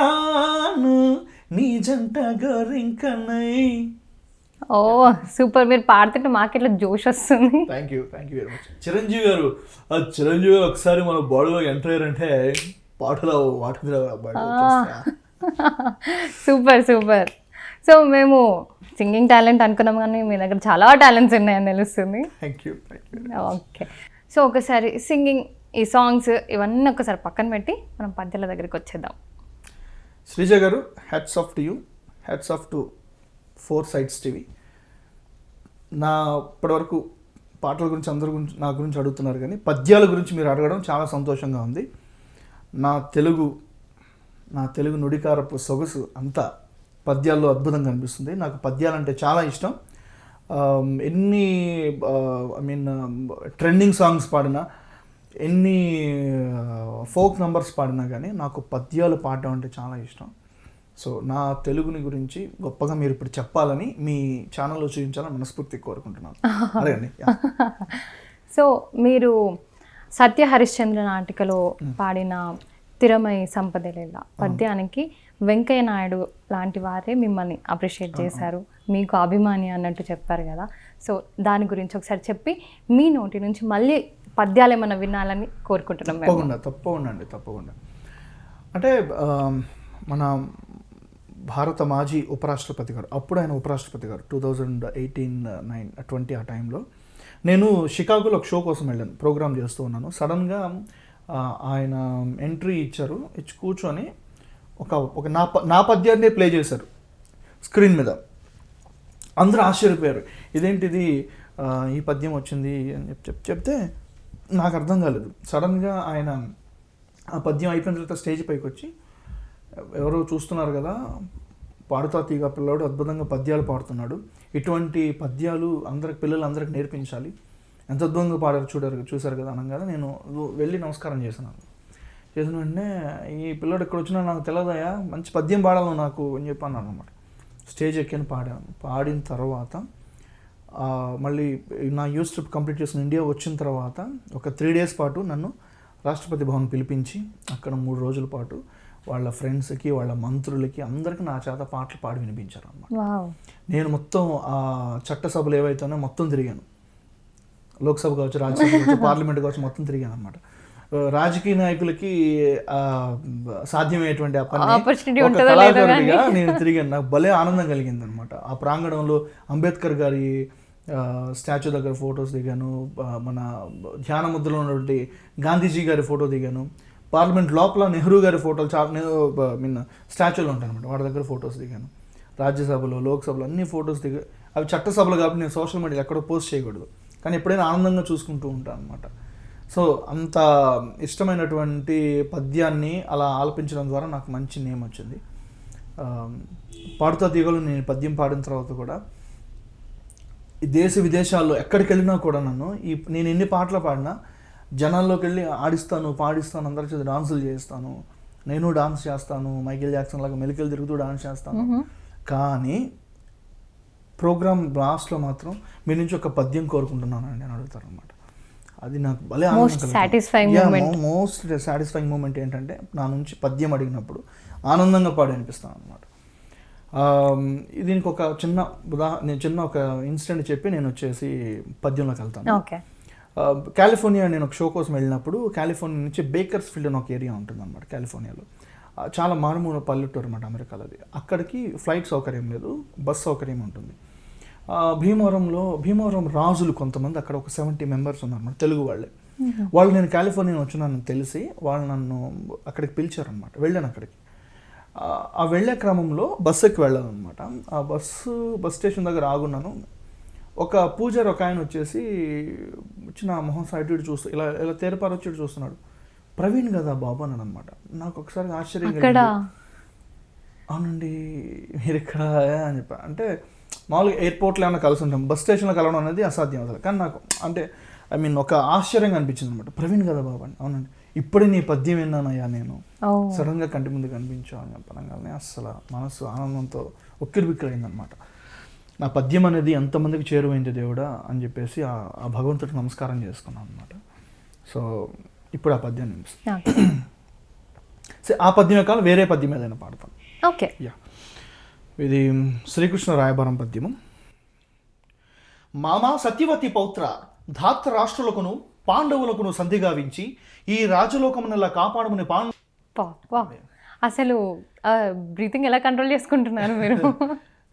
నీ జంట గోరింకనై. ఓ సూపర్, మీరు పాడుతుంటే మాకెట్లా జోష్ వస్తుంది. Thank you very much. Chiranjeevi గారు ఒకసారి మన బాడీలో ఎంటర్ అయ్యారంటే పాటలో సూపర్. సో మేము సింగింగ్ టాలెంట్ అనుకున్నాం కానీ మీ దగ్గర చాలా టాలెంట్స్ ఉన్నాయని తెలుస్తుంది. Thank you. ఓకే, సో ఒకసారి సింగింగ్, ఈ సాంగ్స్ ఇవన్నీ ఒకసారి పక్కన పెట్టి మనం పద్యాల దగ్గరికి వచ్చేద్దాం. శ్రీజ గారు, hats off to you, hats off to 4 Sides TV. నా ఇప్పటివరకు పాటల గురించి నా గురించి అడుగుతున్నారు కానీ పద్యాల గురించి మీరు అడగడం చాలా సంతోషంగా ఉంది. నా తెలుగు నుడికారపు సొగసు అంతా పద్యాల్లో అద్భుతంగా అనిపిస్తుంది. నాకు పద్యాలంటే చాలా ఇష్టం. ఎన్ని ట్రెండింగ్ సాంగ్స్ పాడినా, ఎన్ని ఫోక్ నంబర్స్ పాడినా కానీ నాకు పద్యాలు పాడడం అంటే చాలా ఇష్టం. సో నా తెలుగుని గురించి గొప్పగా మీరు ఇప్పుడు చెప్పాలని మీ ఛానల్లో చూపించాలని మనస్ఫూర్తిగా కోరుకుంటున్నాను. అదేండి. సో మీరు సత్య హరిశ్చంద్ర నాటికలో పాడిన తిరమై సంపదలేల పద్యానికి వెంకయ్య నాయుడు లాంటి వారే మిమ్మల్ని అప్రిషియేట్ చేశారు, మీకు అభిమాని అన్నట్టు చెప్పారు కదా. సో దాని గురించి ఒకసారి చెప్పి మీ నోటి నుంచి మళ్ళీ పద్యాలు ఏమైనా వినాలని కోరుకుంటున్నాం. తప్పకుండా. అంటే మన భారత మాజీ ఉపరాష్ట్రపతి గారు, అప్పుడు ఆయన ఉపరాష్ట్రపతి గారు 2018-19-20 ఆ టైంలో నేను షికాగోలో ఒక షో కోసం వెళ్ళాను, ప్రోగ్రామ్ చేస్తూ ఉన్నాను. సడన్గా ఆయన ఎంట్రీ ఇచ్చారు, ఇచ్చి కూర్చొని ఒక నా పద్యాన్ని ప్లే చేశారు స్క్రీన్ మీద. అందరూ ఆశ్చర్యపోయారు, ఇదేంటిది ఈ పద్యం వచ్చింది అని చెప్తే నాకు అర్థం కాలేదు. సడన్గా ఆయన ఆ పద్యం అయిపోయిన తర్వాత స్టేజ్ పైకి వచ్చి, ఎవరో చూస్తున్నారు కదా, పాడుతా తీగ పిల్లాడు అద్భుతంగా పద్యాలు పాడుతున్నాడు, ఇటువంటి పద్యాలు పిల్లలందరికీ నేర్పించాలి, ఎంత అద్భుతంగా పాడారు చూశారు కదా అనగానే నేను వెళ్ళి నమస్కారం చేసిన వెంటనే, ఈ పిల్లాడు ఇక్కడ వచ్చినా నాకు తెలియదయా, మంచి పద్యం పాడాలి నాకు అని చెప్పాను అనమాట. స్టేజ్ ఎక్కిన పాడిన తర్వాత మళ్ళీ నా యూస్ ట్రిప్ కంప్లీట్ చేసుకుని ఇండియా వచ్చిన తర్వాత ఒక 3 days పాటు నన్ను రాష్ట్రపతి భవన్ పిలిపించి అక్కడ 3 రోజుల పాటు వాళ్ళ ఫ్రెండ్స్కి, వాళ్ళ మంత్రులకి, అందరికీ నా చేత పాటలు పాడి వినిపించారు అన్నమాట. నేను మొత్తం ఆ చట్టసభలు ఏవైతేనో మొత్తం తిరిగాను, లోక్సభ కావచ్చు, రాజ్యసభ కావచ్చు, పార్లమెంట్ కావచ్చు, మొత్తం తిరిగాను అనమాట. రాజకీయ నాయకులకి సాధ్యమయ్యేటువంటి ఆ పని ఒక కళాకారుడిగా నేను తిరిగాను. నాకు భలే ఆనందం కలిగింది అనమాట. ఆ ప్రాంగణంలో అంబేద్కర్ గారి స్టాచ్యూ దగ్గర ఫొటోస్ దిగాను, మన ధ్యాన ముద్రలో ఉన్నటువంటి గాంధీజీ గారి ఫోటో దిగాను, పార్లమెంట్ లోపల నెహ్రూ గారి ఫోటోలు స్టాచ్యూలు ఉంటాయి అనమాట, వాటి దగ్గర ఫొటోస్ దిగాను, రాజ్యసభలో, లోక్సభలో అన్ని ఫొటోస్ అవి చట్టసభలు కాబట్టి నేను సోషల్ మీడియాలో ఎక్కడో పోస్ట్ చేయకూడదు, కానీ ఎప్పుడైనా ఆనందంగా చూసుకుంటూ ఉంటాను అనమాట. సో అంత ఇష్టమైనటువంటి పద్యాన్ని అలా ఆలపించడం ద్వారా నాకు మంచి నేమ్ వచ్చింది. పాడుతా తీగలు నేను పద్యం పాడిన తర్వాత కూడా ఈ దేశ విదేశాల్లో ఎక్కడికి వెళ్ళినా కూడా నేను ఎన్ని పాటలు పాడినా జనాల్లోకి వెళ్ళి ఆడిస్తాను, పాడిస్తాను, అందరి చేత డాన్సులు చేస్తాను, నేను డాన్స్ చేస్తాను, మైకేల్ జాక్సన్ లాగా మెలికలు తిరుగుతూ డాన్స్ చేస్తాను. కానీ ప్రోగ్రామ్ లాస్ట్లో మాత్రం మీ నుంచి ఒక పద్యం కోరుకుంటున్నానండి అని అడుగుతారు అనమాట. అది నాకు భలే మోస్ట్ సాటిస్ఫైయింగ్ మూమెంట్ ఏంటంటే నా నుంచి పద్యం అడిగినప్పుడు ఆనందంగా పాడి అనిపిస్తాను అనమాట. దీనికి ఒక చిన్న ఒక ఇన్సిడెంట్ చెప్పి నేను వచ్చేసి పద్యంలోకి వెళ్తాను. కాలిఫోర్నియా నేను ఒక షో కోసం వెళ్ళినప్పుడు కాలిఫోర్నియా నుంచి బేకర్స్ ఫీల్డ్ అని ఒక ఏరియా ఉంటుంది అనమాట కాలిఫోర్నియాలో. చాలా మారుమూల పల్లెటూరు అనమాట అమెరికాలో. అది అక్కడికి ఫ్లైట్ సౌకర్యం లేదు, బస్ సౌకర్యం ఉంటుంది. భీమవరం రాజులు కొంతమంది అక్కడ ఒక 70 మెంబర్స్ ఉన్నారన్నమాట, తెలుగు వాళ్ళే. వాళ్ళు నేను కాలిఫోర్నియా వచ్చినానని తెలిసి వాళ్ళు నన్ను అక్కడికి పిలిచారనమాట. వెళ్ళాను అక్కడికి. ఆ వెళ్ళే క్రమంలో బస్సు ఎక్కి వెళ్ళాలన్నమాట. ఆ బస్ స్టేషన్ దగ్గర ఆగున్నాను. ఒక పూజారి ఒక ఆయన వచ్చేసి వచ్చిన మొహం సైడ్ చూస్తూ ఇలా తేరపారు వచ్చి చూస్తున్నాడు. ప్రవీణ్ కదా బాబు అన్నాడు అనమాట. నాకు ఒకసారి ఆశ్చర్యం కలిగింది. అవునండి మీరు ఇక్కడ అని చెప్పా. అంటే మామూలుగా ఎయిర్పోర్ట్లో ఏమైనా కలిసి ఉంటాం, బస్ స్టేషన్లో కలవడం అనేది అసాధ్యం అసలు. కానీ నాకు అంటే ఒక ఆశ్చర్యంగా అనిపించింది అనమాట. ప్రవీణ్ కదా బాబు అని. అవునండి, ఇప్పుడే నీ పద్యం విన్నానయ్యా నేను, సడన్గా కంటి ముందు కనిపించావు అని చెప్పనగానే అస్సలు మనసు ఆనందంతో ఉక్కిరిబిక్కిరైందనమాట. నా పద్యం అనేది ఎంతమందికి చేరువైంది దేవుడా అని చెప్పేసి ఆ భగవంతుడికి నమస్కారం చేసుకున్నాను అనమాట. సో ఇప్పుడు ఆ పద్యాన్ని ఆ పద్యమే కాదు వేరే పద్యం ఏదైనా పాడతాను. ఓకే, ఇది శ్రీకృష్ణ రాయబారం పద్యము. మామా సత్యవతి పౌత్ర ధాత్ర రాష్ట్రులకును పాండవులకును సంధి గావించి ఈ రాజలోకమునలా కాపాడమని అసలు బ్రీతింగ్ ఎలా కంట్రోల్ చేసుకుంటున్నారు మీరు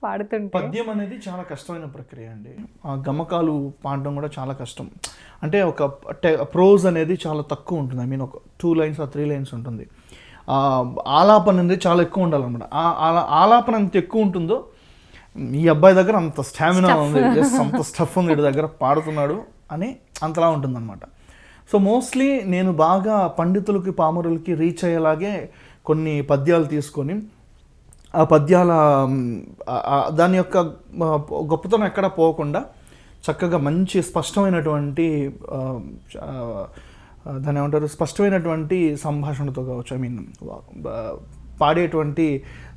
పాడుతుంటే? పద్యం అనేది చాలా కష్టమైన ప్రక్రియ అండి. ఆ గమకాలు పాడడం కూడా చాలా కష్టం. అంటే ఒక ప్రోజ్ అనేది చాలా తక్కువ ఉంటుంది. ఒక 2 lines or 3 lines ఉంటుంది. ఆలాపన అనేది చాలా ఎక్కువ ఉండాలన్నమాట. ఆలాపన ఎంత ఎక్కువ ఉంటుందో ఈ అబ్బాయి దగ్గర అంత స్టామినా ఉంది, అంత స్టఫ్ ఉంది, వీడి దగ్గర పాడుతున్నాడు అని అంతలా ఉంటుందన్నమాట. సో మోస్ట్లీ నేను బాగా పండితులకి పామరులకి రీచ్ అయ్యేలాగే కొన్ని పద్యాలు తీసుకొని ఆ పద్యాల దాని యొక్క గొప్పతనం ఎక్కడ పోకుండా చక్కగా మంచి స్పష్టమైనటువంటి దాన్ని ఏమంటారు స్పష్టమైనటువంటి సంభాషణతో కావచ్చు, పాడేటువంటి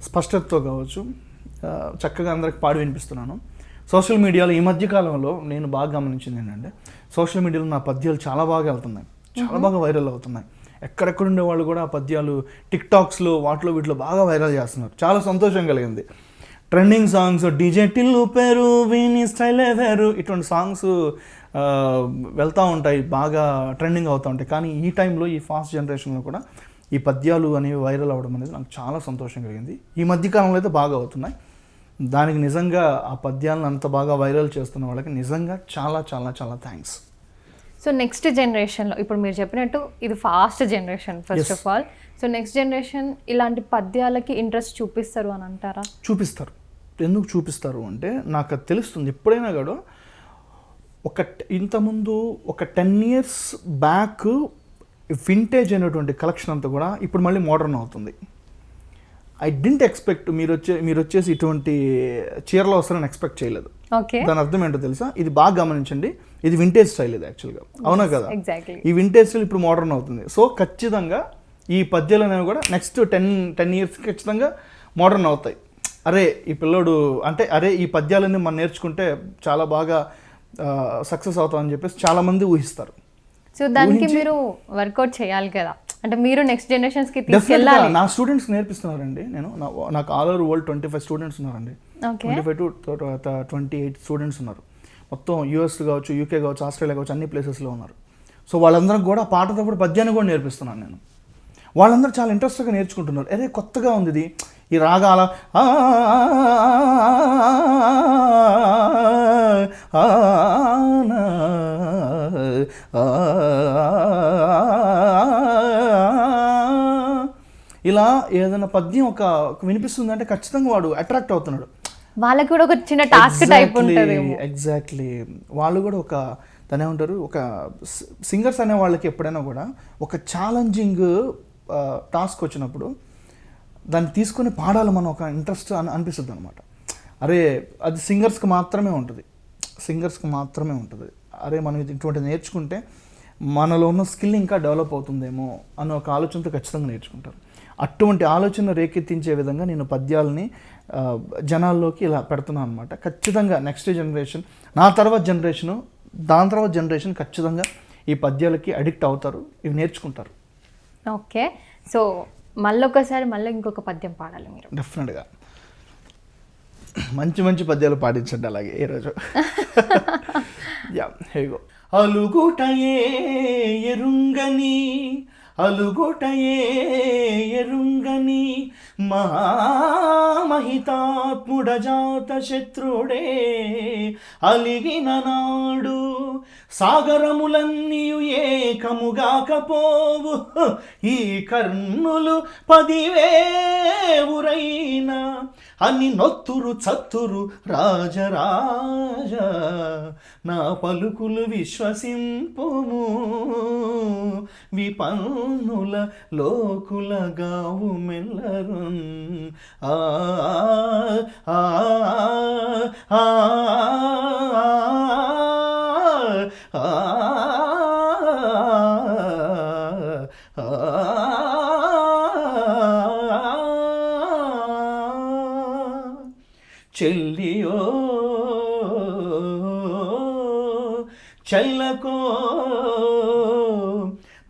స్పష్టతతో కావచ్చు చక్కగా అందరికి పాడి వినిపిస్తున్నాను. సోషల్ మీడియాలో ఈ మధ్యకాలంలో నేను బాగా గమనించింది ఏంటంటే సోషల్ మీడియాలో నా పద్యాలు చాలా బాగా వెళ్తున్నాయి, చాలా బాగా వైరల్ అవుతున్నాయి. ఎక్కడెక్కడుండే వాళ్ళు కూడా ఆ పద్యాలు టిక్టాక్స్లో వీటిలో బాగా వైరల్ చేస్తున్నారు. చాలా సంతోషం కలిగింది. ట్రెండింగ్ సాంగ్స్ డీజే టిల్లు పేరు వీని స్టైలే వేరు ఇటువంటి సాంగ్స్ వెళ్తూ ఉంటాయి, బాగా ట్రెండింగ్ అవుతూ ఉంటాయి. కానీ ఈ టైంలో ఈ ఫాస్ట్ జనరేషన్లో కూడా ఈ పద్యాలు అనేవి వైరల్ అవ్వడం అనేది నాకు చాలా సంతోషం కలిగింది. ఈ మధ్యకాలంలో అయితే బాగా అవుతున్నాయి. దానికి నిజంగా ఆ పద్యాలను అంత బాగా వైరల్ చేస్తున్న వాళ్ళకి నిజంగా చాలా చాలా చాలా థ్యాంక్స్. సో నెక్స్ట్ జనరేషన్లో ఇప్పుడు మీరు చెప్పినట్టు ఇది fast generation first of all. So next generation ఇలాంటి పద్యాలకి ఇంట్రెస్ట్ చూపిస్తారు అని అంటారా? చూపిస్తారు. ఎందుకు చూపిస్తారు అంటే నాకు అది తెలుస్తుంది. ఎప్పుడైనా కూడా ఇంతకుముందు ఒక 10 years బ్యాక్ వింటేజ్ అయినటువంటి కలెక్షన్ అంతా కూడా ఇప్పుడు మళ్ళీ మోడర్న్ అవుతుంది. ఐ డింట్ ఎక్స్పెక్ట్ మీరు వచ్చేసి ఇటువంటి చీరలో వస్తారని ఎక్స్పెక్ట్ చేయలేదు. దాని అర్థం ఏంటో తెలుసా? ఇది బాగా గమనించండి, ఇది వింటేజ్ స్టైల్ ఇది యాక్చువల్గా, అవునా కదా? ఈ వింటేజ్ స్టైల్ ఇప్పుడు మోడర్న్ అవుతుంది. సో ఖచ్చితంగా ఈ పద్యాలు అనేవి కూడా నెక్స్ట్ 10 years ఖచ్చితంగా మోడర్న్ అవుతాయి. అరే ఈ పిల్లోడు అంటే ఈ పద్యాలన్నీ మనం నేర్చుకుంటే చాలా బాగా సక్సెస్ అవుతామని చెప్పేసి చాలామంది ఊహిస్తారు. సో దానికి మీరు వర్కౌట్ చేయాలి కదా, అంటే మీరు నెక్స్ట్ జనరేషన్స్కి తీసుకెళ్ళాలి. నా స్టూడెంట్స్ నేర్పిస్తున్నారండి. నాకు ఆల్ ఓవర్ వరల్డ్ 25 స్టూడెంట్స్ ఉన్నారండి. 25 to 28 స్టూడెంట్స్ ఉన్నారు. మొత్తం US కావచ్చు, UK కావచ్చు, ఆస్ట్రేలియా కావచ్చు, అన్ని ప్లేసెస్లో ఉన్నారు. సో వాళ్ళందరికీ కూడా పాటతో కూడా పద్యాన్ని కూడా నేర్పిస్తున్నాను నేను. వాళ్ళందరూ చాలా ఇంట్రెస్ట్గా నేర్చుకుంటున్నారు. అదే కొత్తగా ఉంది ఇది, ఈ రాగాల ఇలా ఏదైనా పద్యం ఒక వినిపిస్తుందంటే ఖచ్చితంగా వాడు అట్రాక్ట్ అవుతున్నాడు. వాళ్ళకి కూడా ఒక చిన్న టాస్క్ టైప్ ఉంటుంది. ఎగ్జాక్ట్లీ, వాళ్ళు కూడా ఒక దాని ఏమంటారు, ఒక సింగర్స్ అనే వాళ్ళకి ఎప్పుడైనా కూడా ఒక ఛాలెంజింగ్ టాస్క్ వచ్చినప్పుడు దాన్ని తీసుకొని పాడాలి మనం, ఒక ఇంట్రెస్ట్ అనిపిస్తుంది అనమాట. అరే అది సింగర్స్కి మాత్రమే ఉంటుంది, అరే మనం ఇటువంటి నేర్చుకుంటే మనలో ఉన్న స్కిల్ ఇంకా డెవలప్ అవుతుందేమో అనే ఒక ఆలోచనతో ఖచ్చితంగా నేర్చుకుంటారు. అటువంటి ఆలోచన రేకెత్తించే విధంగా నేను పద్యాలని జనాల్లోకి ఇలా పెడుతున్నాను అనమాట. ఖచ్చితంగా నెక్స్ట్ జనరేషన్, నా తర్వాత జనరేషను, దాని తర్వాత జనరేషన్ ఖచ్చితంగా ఈ పద్యాలకి అడిక్ట్ అవుతారు, ఇవి నేర్చుకుంటారు. ఓకే, సో మళ్ళీ ఇంకొక పద్యం పాడాలి మీరు. డెఫినెట్గా మంచి పద్యాలు పాటించండి అలాగే ఈరోజు. హేగో. అలుగుటయే ఎరుంగని మహామహితాత్ముడజాత శత్రుడే అలిగిన నాడు సాగరములన్నీయు ఏకముగాకపోవు, ఈ కర్ణులు 10,000 అని నొత్తురు చత్తురు రాజరాజ, నా పలుకులు విశ్వసింపుము, విపన్నుల లోకుల గావు మెల్లరున్. ఆ ఆ ఆ చెల్లియో చెల్లకో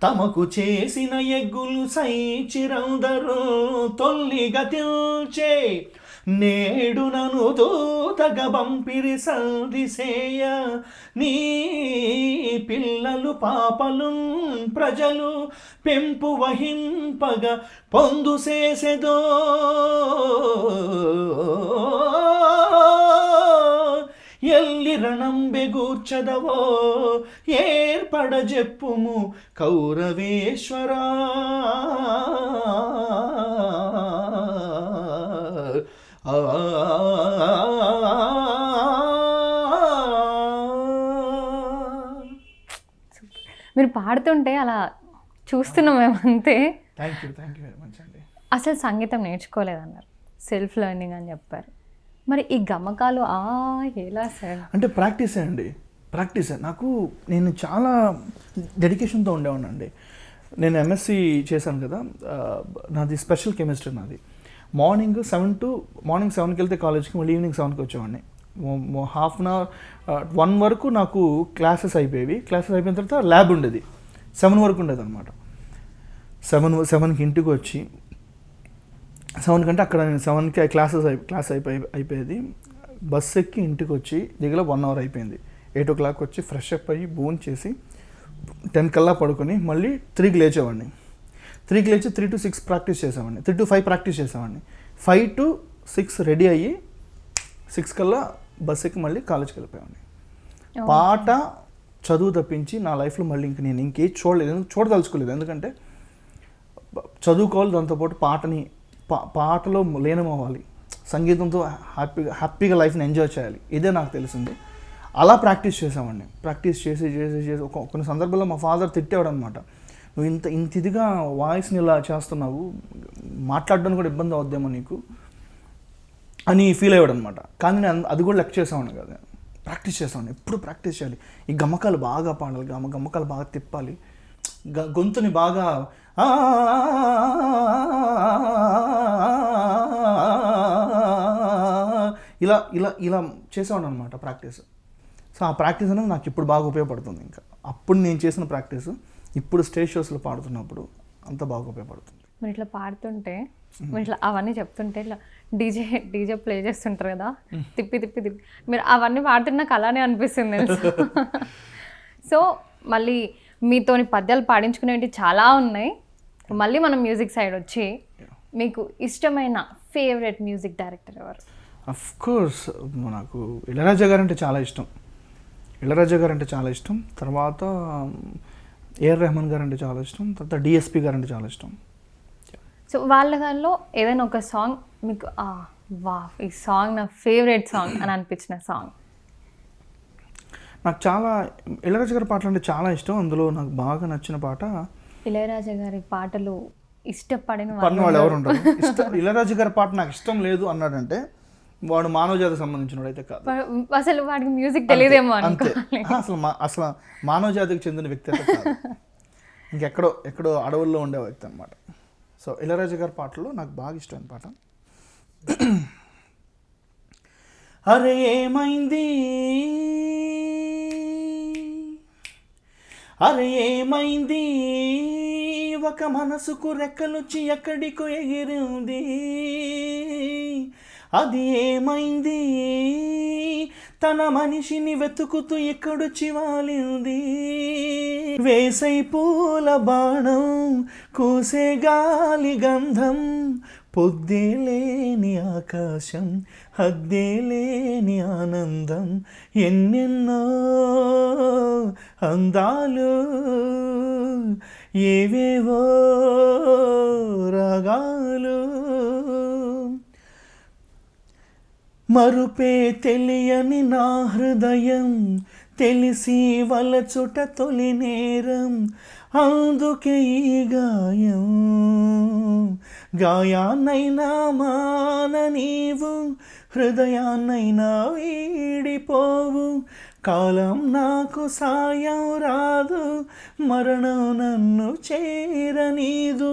తమకు చేసిన ఎగ్గులు సైచిరందరూ తొల్లిగా తిల్చే, నేడు నను దూతగ పంపిరి సందిసేయ, నీ పిల్లలు పాపలు ప్రజలు పెంపు వహింపగ పొందు చేసెదో, ఎల్లి రణంబెగూర్చదవో ఏర్పడ జెప్పుము కౌరవేశ్వరా. మీరు పాడుతుంటే అలా చూస్తున్నాం మేమంతే. థ్యాంక్ యూ వెరీ మచ్ అండి. అసలు సంగీతం నేర్చుకోలేదన్నారు, సెల్ఫ్ లెర్నింగ్ అని చెప్పారు. మరి ఈ గమకాలు ఎలా సార్? అంటే ప్రాక్టీసే అండి, ప్రాక్టీసే. నేను చాలా డెడికేషన్తో ఉండేవాడిని. నేను ఎంఎస్సి చేశాను కదా, నాది స్పెషల్ కెమిస్ట్రీ. నాది మార్నింగ్ 7కి వెళ్తే కాలేజ్కి, మళ్ళీ ఈవినింగ్ 7కి వచ్చేవాడిని. హాఫ్ అన్ అవర్ 1 వరకు నాకు క్లాసెస్ అయిపోయేవి. క్లాసెస్ అయిపోయిన తర్వాత ల్యాబ్ ఉండేది, 7 వరకు ఉండేది అనమాట. 7కి ఇంటికి వచ్చి 7 కంటే అక్కడ నేను 7కి క్లాస్ అయిపోయేది. బస్ ఎక్కి ఇంటికి వచ్చి దిగల 1 అవర్ అయిపోయింది. 8 o'clock వచ్చి ఫ్రెష్ అప్ అయ్యి భోన్ చేసి 10 కల్లా పడుకొని మళ్ళీ 3కి లేచేవాడిని. 3కి లేచి 3 to 6 ప్రాక్టీస్ చేసేవాడిని, 3 to 5 ప్రాక్టీస్ చేసేవాడిని. 5 to 6 రెడీ అయ్యి 6 కల్లా బస్ ఎక్కి మళ్ళీ కాలేజ్కి వెళ్ళిపోయేవాడిని. పాట చదువు తప్పించి నా లైఫ్లో మళ్ళీ నేను ఇంకేం చూడదలుచుకోలేదు. ఎందుకంటే చదువుకోవాలి, దాంతోపాటు పాటలో లీనమవ్వాలి, సంగీతంతో హ్యాపీగా లైఫ్ని ఎంజాయ్ చేయాలి, ఇదే నాకు తెలిసింది. అలా ప్రాక్టీస్ చేసామండి. ప్రాక్టీస్ చేసి కొన్ని సందర్భాల్లో మా ఫాదర్ తిట్టేవాడు అనమాట, నువ్వు ఇంత ఇదిగా వాయిస్ని ఇలా చేస్తున్నావు, మాట్లాడడానికి కూడా ఇబ్బంది అవుద్దేమో నీకు అని ఫీల్ అయ్యాడు అనమాట. కానీ నేను అది కూడా లెక్క చేసేవాడిని కదా, ప్రాక్టీస్ చేసేవాడిని. ఎప్పుడు ప్రాక్టీస్ చేయాలి, ఈ గమ్మకాలు బాగా పాడాలి, గమ్మకాలు బాగా తిప్పాలి, గొంతుని బాగా ఇలా ఇలా ఇలా చేసేవాడు అనమాట ప్రాక్టీస్. సో ఆ ప్రాక్టీస్ అనేది నాకు ఇప్పుడు బాగా ఉపయోగపడుతుంది. ఇంకా అప్పుడు నేను చేసిన ప్రాక్టీస్ ఇప్పుడు స్టేజ్ షోస్లో పాడుతున్నప్పుడు అంత బాగా ఉపయోగపడుతుంది. మీరు ఇట్లా పాడుతుంటే, మీరు ఇట్లా అవన్నీ చెప్తుంటే, ఇట్లా డీజే ప్లే చేస్తుంటారు కదా, తిప్పి మీరు అవన్నీ పాడుతుంటే నాకు అలానే అనిపిస్తుంది తెలుసు. సో మళ్ళీ మీతోని పద్యాలు పాడించుకునేవి చాలా ఉన్నాయి. మళ్ళీ మనం మ్యూజిక్ సైడ్ వచ్చి, మీకు ఇష్టమైన ఫేవరెట్ మ్యూజిక్ డైరెక్టర్ ఎవరు? అఫ్ కోర్స్ నాకు ఇళయరాజా గారు అంటే చాలా ఇష్టం. తర్వాత ఏఆర్ రెహమాన్ గారు అంటే చాలా ఇష్టం. తర్వాత డిఎస్పి గారు అంటే చాలా ఇష్టం. సో వాళ్ళ దానిలో ఏదైనా ఒక సాంగ్ మీకు వా, ఈ సాంగ్ నా ఫేవరెట్ సాంగ్ అని అనిపించిన సాంగ్. నాకు చాలా ఇళయరాజా గారి పాటలు అంటే చాలా ఇష్టం. అందులో నాకు బాగా నచ్చిన పాట, ఇళయరాజా గారి పాటలు ఇష్టపడిన పడిన వాళ్ళు ఎవరు ఉంటారు? ఇళయరాజా గారి పాట నాకు ఇష్టం లేదు అన్నాడంటే వాడు మానవ జాతికి సంబంధించిన అయితే కాదు. అసలు వాడికి మ్యూజిక్ తెలియదేమో అంతే. అనుకోవాలి. అసలు మానవ జాతికి చెందిన వ్యక్తి అయితే కాదు. ఎక్కడో అడవుల్లో ఉండే వ్యక్తి అనమాట. సో ఇళయరాజా గారి పాటలో నాకు బాగా ఇష్టమైన పాట, అరే ఏమైంది అరే ఏమైంది ఒక మనసుకు రెక్కలొచ్చి ఎక్కడికో ఎగిరింది, అది ఏమైంది తన మనిషిని వెతుకుతూ ఎక్కడొచ్చి వాలింది, వేసై పూల బాణం కూసే గాలి గంధం, పొద్దే లేని ఆకాశం హద్దే లేని ఆనందం, ఎన్నెన్నో అందాలు ఏవేవో రాగాలు, మరుపే తెలియని నా హృదయం తెలిసి వలచుట తొలి నేరం, అందుకే ఈ గాయం గాయాన్నైనా మాన నీవు, హృదయాన్నైనా వీడిపోవు, కాలం నాకు సాయం రాదు, మరణం నన్ను చేరనీదు,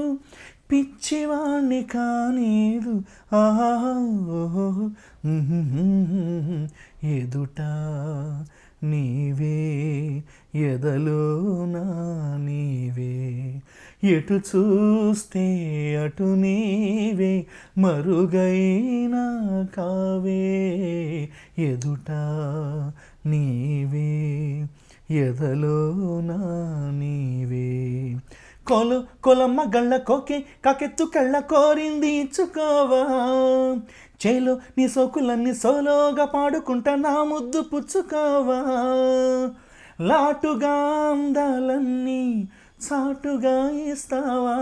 పిచ్చివాణ్ణి కానీదు ఆహా ఎదుట నీవే ఎదలోనా నీవే, ఎటు చూస్తే అటు నీవే మరుగైనా కావే, ఎదుట నీవే ఎదలోనా నీవే, కొలమ్మ గళ్ళ కోకే కాకెత్తు కళ్ళ కోరింది ఇచ్చుకోవా, చేలో నీ సోకులన్నీ సోలోగా పాడుకుంటా నా ముద్దు పుచ్చుకోవా, లాటుగా అందాలన్నీ సాటుగా ఇస్తావా,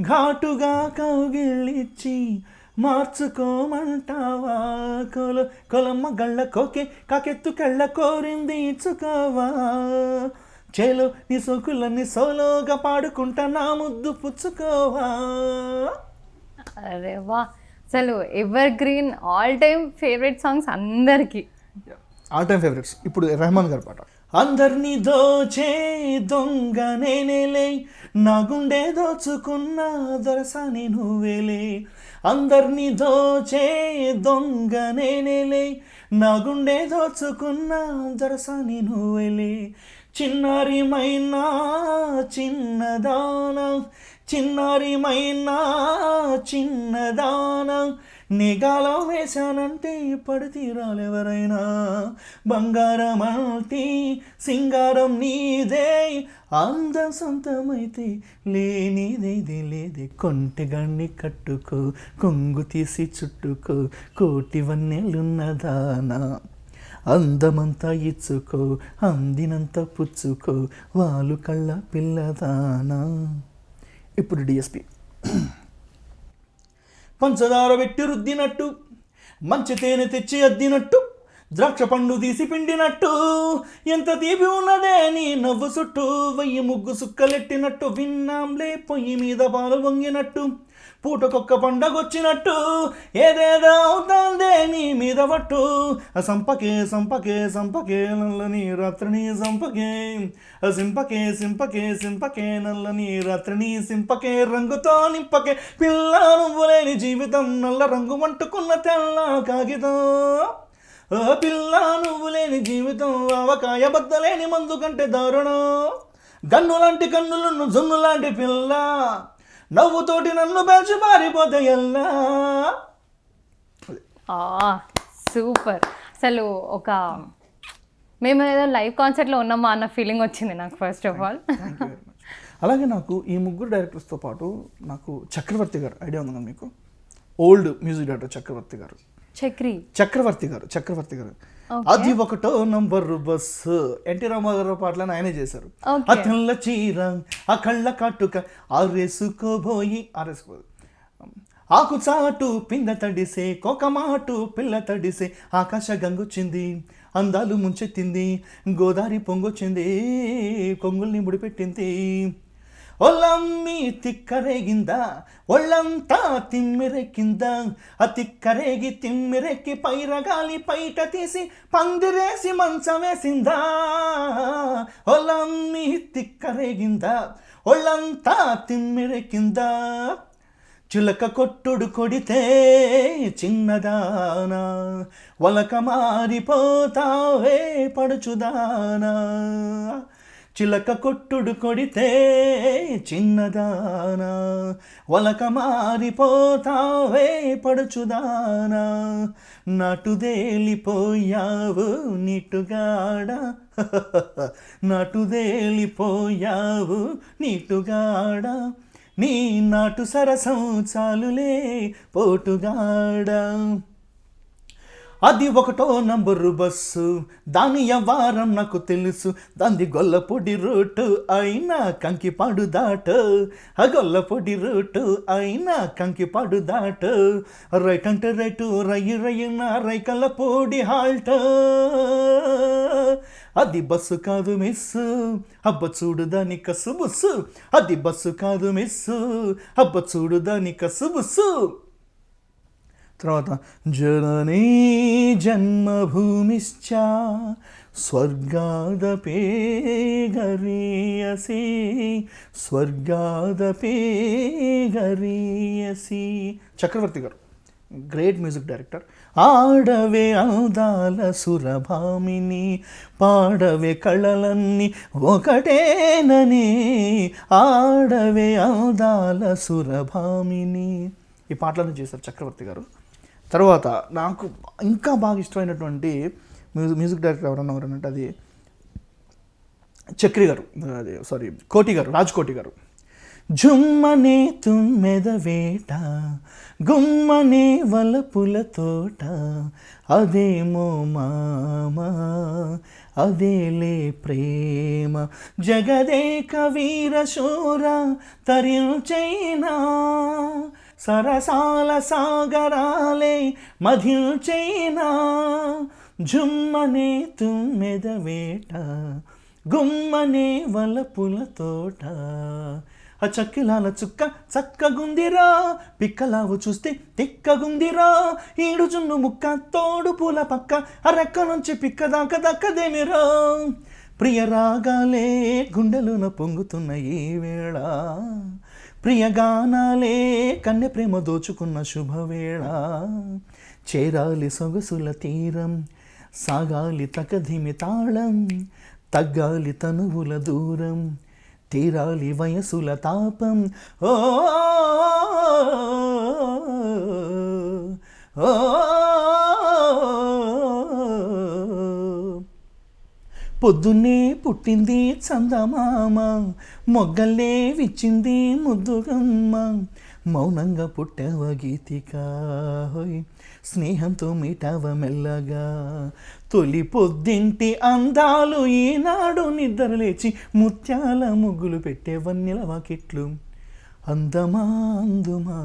ఘాటుగా కౌగిళ్ళిచ్చి మార్చుకోమంటావా, కొలమ్మ గళ్ళ కోకే కాకెత్తు కళ్ళ కోరింది ఇచ్చుకోవా, చేలో నీ సోకులన్నీ సోలోగా పాడుకుంటా నా ముద్దు పుచ్చుకోవా. అరే వా, అసలు evergreen all time favourite songs అందరికి. All time favourites. ఇప్పుడు రెహమాన్ గారి పాట, అందరినీ దోచే దొంగ నేనేలే, నా గుండె దోచుకున్న దొరసాని నువ్వేలే, అందరినీ దోచే దొంగ నేనేలే, నా గుండె దోచుకున్న దొరసాని నువ్వేలే, చిన్నారి మైనా చిన్నదానా చిన్నారి మైనా చిన్నదానా, నిగాలం వేశానంటే పడితీరాలెవరైనా, బంగారం అంటే సింగారం నీదే, అందం సొంతమైతే లేనిదేది లేదే, కొంటెగాన్ని కట్టుకో కొంగు తీసి చుట్టుకో కోటి వన్నెలున్నదానా, అందమంతా ఇచ్చుకో అందినంత పుచ్చుకో వాళ్ళు కళ్ళ పిల్లదానా. ఇప్పుడు డిఎస్పి, పంచదార పెట్టి రుద్దినట్టు మంచి తేనె తెచ్చి అద్దినట్టు ద్రాక్ష పండు తీసి పిండినట్టు, ఎంత తీపి ఉన్నదే నీ నవ్వు చుట్టూ, వయ్యి ముగ్గు సుక్కలెట్టినట్టు, విన్నాంలే పొయ్యి మీద పాలు వంగినట్టు, పూటకొక్క పండగొచ్చినట్టు, ఏదేదో అవుతాందే నీ మీద పట్టు, సంపకే సంపకే సంపకే నల్లని రాత్రిని సంపకే, సింపకే సింపకే సింపకే నల్లని రాత్రిని సింపకే, రంగుతో నింపకే పిల్ల నువ్వు లేని జీవితం, నల్ల రంగు వంటుకున్న తెల్ల కాగితం, పిల్ల నువ్వు లేని జీవితం, ఆవకాయ బద్దలేని మందు కంటే దారుణం, గన్ను లాంటి కన్నులను జున్ను లాంటి పిల్ల, నవ్వుతోటి నన్ను పెంచి మారిపోతే ఎల్లా. సూపర్. అసలు ఒక మేము ఏదో లైవ్ కాన్సర్ట్లో ఉన్నామా అన్న ఫీలింగ్ వచ్చింది నాకు ఫస్ట్ ఆఫ్ ఆల్. అలాగే నాకు ఈ ముగ్గురు డైరెక్టర్స్తో పాటు నాకు చక్రవర్తి గారు ఐడియా ఉందా మీకు? ఓల్డ్ మ్యూజిక్ డైరెక్టర్ చక్రవర్తి గారు. చక్రవర్తి గారు అది ఒకటో నంబరు బస్సు, ఎన్టీ రామారావు పాటలను ఆయనే చేశారు. ఆ తెల్ల చీర ఆ కళ్ళ కాటుక ఆరేసుకోబోయి ఆకు చాటు పింద తడిసే కోకమాటు పిల్ల తడిసే ఆకాశ గంగొచ్చింది అందాలు ముంచెత్తింది గోదారి పొంగొచ్చింది కొంగుల్ని ముడిపెట్టింది ఒళ్ళమ్మి తిక్కరేగిందా ఒళ్ళంతా తిమ్మిరెక్కిందా ఆ తిక్కరేగి తిమ్మిరెక్కి పైరగాలి పైట తీసి పందిరేసి మంచం వేసిందా ఒళ్ళమ్మి తిక్కరేగిందా ఒళ్ళంతా తిమ్మిరెక్కిందా చిలక కొట్టుడు కొడితే చిన్నదానా వలక మారిపోతావే పడుచుదానా చిలక కొట్టుడు కొడితే చిన్నదానా వలక మారిపోతావే పడుచుదానా నాటుదేలిపోయావు నీటుగాడ నాటుదేలిపోయావు నీటుగాడ నీ నాటు సరసం చాలులే పోటుగాడా అది ఒకటో నంబరు బస్సు దాని వ్యవహారం నాకు తెలుసు దాని గొల్లపొడి రూటు అయినా కంకిపాడు దాటు ఆ గొల్లపొడి రూటు అయినా కంకిపాడు దాటు రైట్ అంటే రైటు రయ్యన రైకల్లపొడి హాల్ట్ అది బస్సు కాదు మిస్సు అబ్బ చూడు దాని కసు బుస్సు అది బస్సు కాదు మిస్సు అబ్బ చూడు దాని కసు బుస్సు తర్వాత జననీ జన్మభూమిశ్చ స్వర్గాదపే గరీయసి స్వర్గాదపే గరీయసి చక్రవర్తి గారు గ్రేట్ మ్యూజిక్ డైరెక్టర్. ఆడవే అందాల సురభామిని పాడవే కళలన్నీ ఒకటేనని ఆడవే అందాల సురభామిని ఈ పాటలను చేశారు చక్రవర్తి గారు. తర్వాత నాకు ఇంకా బాగా ఇష్టమైనటువంటి మ్యూజిక్ డైరెక్టర్ ఎవరన్నారంటే అది చక్రి గారు, అది సారీ కోటి గారు, రాజ్ కోటి గారు. జుమ్మనే తుమ్మెద వేట గుమ్మనే వలపుల తోట అదేమో మామ అదేలే ప్రేమ జగదేక వీరశూర తరించైనా సరసాల సాగరాలే మధించైనా జుమ్మనే తుమ్మెద వేట గుమ్మనే వలపుల తోట ఆ చక్కిలాల చుక్క చక్కగుందిరా పిక్కలావు చూస్తే తిక్కగుందిరా ఈడు జున్ను ముక్క తోడు పూల పక్క ఆ రెక్క నుంచి పిక్క దాకా దక్కదేమిరా ప్రియ రాగాలే గుండెలున పొంగుతున్న ఈ వేళ ప్రియగానాలే కన్నె ప్రేమ దోచుకున్న శుభవేళ చేరాలి సొగసుల తీరం సాగాలి తకధిమి తాళం తగ్గాలి తనువుల దూరం తీరాలి వయసుల తాపం ఓ పొద్దున్నే పుట్టింది చందమామ మొగ్గల్లే విచ్చింది ముద్దుగమ్మ మౌనంగా పుట్టవ గీతిక స్నేహంతో మీటావ మెల్లగా తొలి పొద్దింటి అందాలు ఈనాడు నిద్రలేచి ముత్యాల ముగ్గులు పెట్టే వన్నెల వాకిట్లు అందమా అందుమా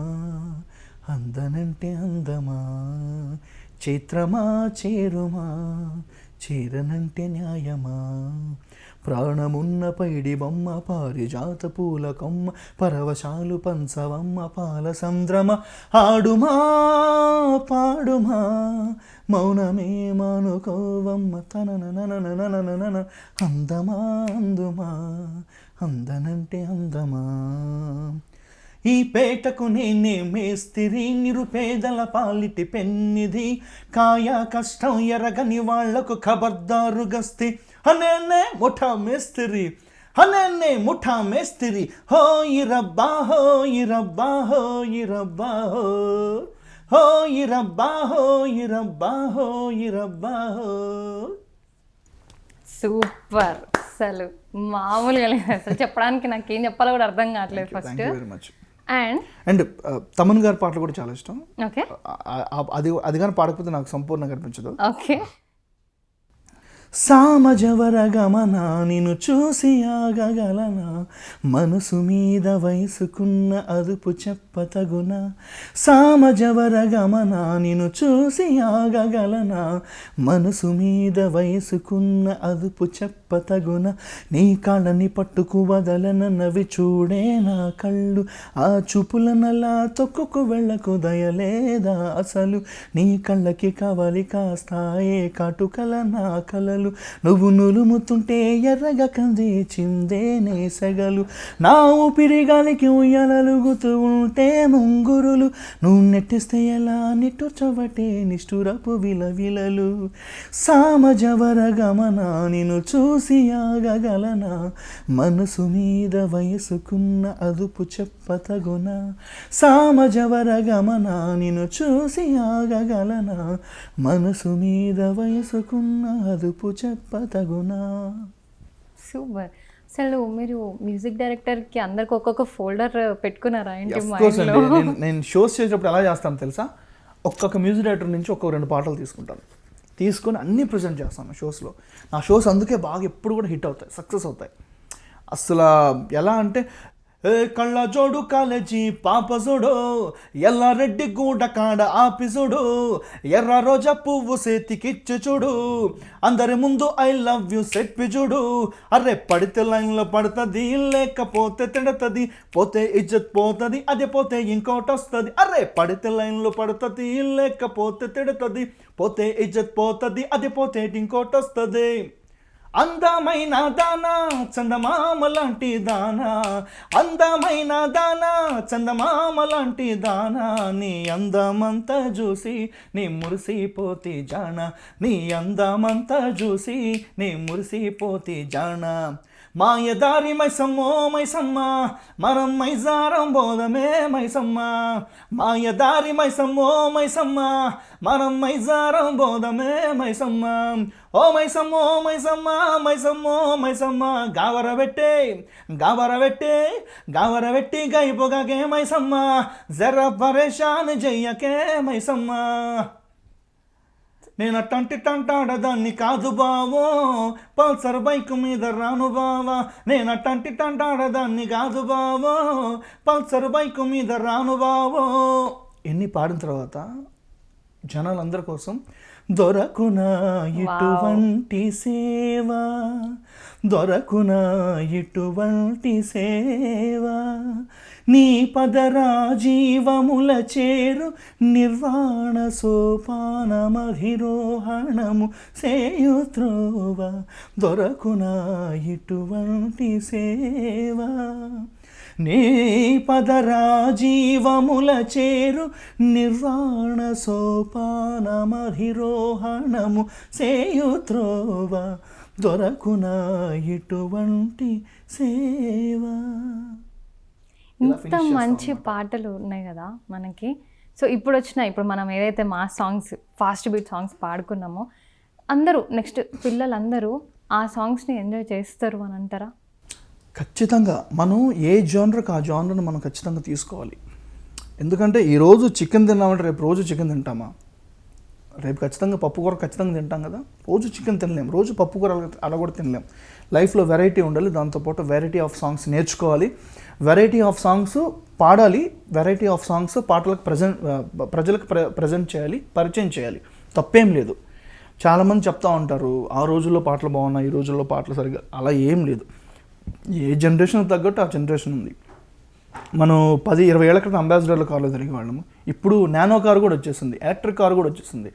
అందనంటే అందమా చైత్రమా చేరుమా చేరనంటే న్యాయమా ప్రాణమున్న పైడి బొమ్మ పారిజాత పూల కొమ్మ పరవశాలు పంచవమ్మ పాల సంద్రమ ఆడుమా పాడుమా మౌనమే మానుకోవమ్మ తనననననననన అందమా అందుమా అందనంటే అందమా ఈ పేటకు నేనే మేస్తిరి నిరుపేదల పాలిటి పెన్నిది కాయా కష్టం ఎరగని వాళ్లకు ఖబర్దారు గస్తి హనేనే ముఠా మేస్తిరి హనేనే ముఠా మేస్తిరి హో ఇరబ్బా హో ఇరబ్బా హో ఇరబ్బా హో హో ఇరబ్బా హో ఇరబ్బా హో ఇరబ్బా హో. సూపర్, అసలు మామూలుగా లేదు అసలు. చెప్పడానికి నాకేం చెప్పాలో కూడా అర్థం కావట్లేదు ఫస్ట్. అండ్ తమన్ గారి పాటలు కూడా చాలా ఇష్టం. ఓకే, అది కానీ పాడకపోతే నాకు సంపూర్ణంగా అనిపించదు. ఓకే. సామజవర గమన నిన్ను చూసి ఆగగలనా, మనసు మీద వయసుకున్న అదుపు చెప్పతగునా. సామజవర గమన నిన్ను చూసి ఆగగలనా, మనసు మీద వయసుకున్న అదుపు చెప్పతగునా. నీ కాళ్ళని పట్టుకు వదలనన్నవి చూడే నా కళ్ళు, ఆ చూపులనలా తొక్కుకు వెళ్ళకు దయలేదా అసలు. నీ కళ్ళకి కవలి కాస్తాయే కాటుకల నా కలలు, నువ్వు నులుముతుంటే ఎర్రగా కంది చిందే నేసగలు. నా ఊపిరి గాలికి ఉయ్యాలలుగుతూ ఉంటే ముంగురులు, నువ్వు నెట్టిస్తే ఎలా నిట్టుచవటే నిష్ఠురపు విలవిలలు. సామజవర గమన నిన్ను చూసి ఆగగలనా, మనసు మీద వయసుకున్న అదుపు చెప్పతగునా. సామజవర గమన నిన్ను చూసి ఆగగలనా, మనసు మీద వయసుకున్న అదుపు చెప్పతగునా. సూపర్. అసలు మీరు మ్యూజిక్ డైరెక్టర్కి అందరికి ఒక్కొక్క ఫోల్డర్ పెట్టుకున్నారా ఏంటి Of course మైండ్లో? అండి. నేను షోస్ చేసేటప్పుడు ఎలా చేస్తాను తెలుసా, ఒక్కొక్క మ్యూజిక్ డైరెక్టర్ నుంచి ఒక్కొక్క 2 పాటలు తీసుకొని అన్నీ ప్రజెంట్ చేస్తాను షోస్లో. నా షోస్ అందుకే బాగా ఎప్పుడు కూడా హిట్ అవుతాయి, సక్సెస్ అవుతాయి. అసలు ఎలా అంటే, ఏ కళ్ళ జోడు కాలేజీ పాప చూడు, ఎల్లారెడ్డి గూడ కాడ ఆపి చూడు, ఎర్ర రోజా పువ్వు సేతికిచ్చి చూడు, అందరి ముందు ఐ లవ్ యూ చెప్పి చూడు. అరే పడితే లైన్లో పడుతుంది, లేకపోతే తిడతది, పోతే ఇజ్జత్ పోతుంది, అదే పోతే ఇంకోటి వస్తుంది. అరే పడితే లైన్లో పడుతుంది, లేకపోతే తిడతది, పోతే ఇజ్జత్ పోతుంది, అదే పోతే ఇంకోటి వస్తుంది. అందమైన దానా చందమామ లాంటి దానా, అందమైన దానా చందమామ లాంటి దానా, నీ అందమంతా చూసి నీ మురిసిపోతి జానా, నీ అందమంతా చూసి నీ మురిసిపోతి జానా. మాయదారి మైసమ్మో మైసమ్మ, మనం మైజారం బోధమే మైసమ్మ. మాయదారి మైసమ్మో మైసమ్మ, మనం మైజారం బోధమే మైసమ్మ. ఓ మైసమ్మో మైసమ్మ, మైసమ్మో మైసమ్మ, గావరబెట్టే గావరబెట్టే గావరబెట్టి గైపోగాకే మైసమ్మ, జర పరేషాన్ చెయ్యకే మైసమ్మ. నేను అట్టంటి టంటాడదాన్ని కాదు బావో, పల్సర్ బైక్ మీద రాను బావా. నేను అట్టంటి టంటాడదాన్ని కాదు బావో, పల్సర్ బైక్ మీద రాను బావో. ఎన్ని పాడిన తర్వాత జనాలందరి కోసం దొరకునా ఇటువంటి సేవ, దొరకునా ఇటువంటి సేవ, నీ పదరా జీవముల చేరు నిర్వాణ సోపానమధిరోహణము సేయుత్రోవ, దొరకునా ఇటువంటి సేవ. నీ పదరా జీవముల చేరు నిర్వాణ సోపానమధిరోహణము సేయుత్రోవ, దొరకునా ఇటువంటి సేవ. ఇంత మంచి పాటలు ఉన్నాయి కదా మనకి. సో ఇప్పుడు మనం ఏదైతే mass songs, fast beat songs పాడుకున్నామో, అందరూ నెక్స్ట్ పిల్లలందరూ ఆ సాంగ్స్ని ఎంజాయ్ చేస్తారు అని అంటారా? ఖచ్చితంగా. మనం ఏ జానర్కి ఆ జానర్ని మనం ఖచ్చితంగా తీసుకోవాలి. ఎందుకంటే ఈరోజు చికెన్ తిన్నామంటే రేపు రోజు చికెన్ తింటామా? రేపు ఖచ్చితంగా పప్పు కూర ఖచ్చితంగా తింటాం కదా. రోజు చికెన్ తినలేం, రోజు పప్పు కూర అలా కూడా తినలేం. లైఫ్లో వెరైటీ ఉండాలి, దాంతోపాటు వెరైటీ ఆఫ్ సాంగ్స్ నేర్చుకోవాలి, వెరైటీ ఆఫ్ సాంగ్స్ పాడాలి, వెరైటీ ఆఫ్ సాంగ్స్ పాటలకు ప్రజలకు ప్రజెంట్ చేయాలి, పరిచయం చేయాలి. తప్పేం లేదు. చాలామంది చెప్తా ఉంటారు ఆ రోజుల్లో పాటలు బాగున్నాయి, ఈ రోజుల్లో పాటలు సరిగ్గా, అలా ఏం లేదు. ఏ జనరేషన్ తగ్గట్టు ఆ జనరేషన్ ఉంది. మనం 10-20 ఏళ్ల క్రితం అంబాసిడర్ల కార్లో తిరిగి వాళ్ళము, ఇప్పుడు నానో కారు కూడా వచ్చేసింది, ఎలక్ట్రిక్ కారు కూడా వచ్చేసింది.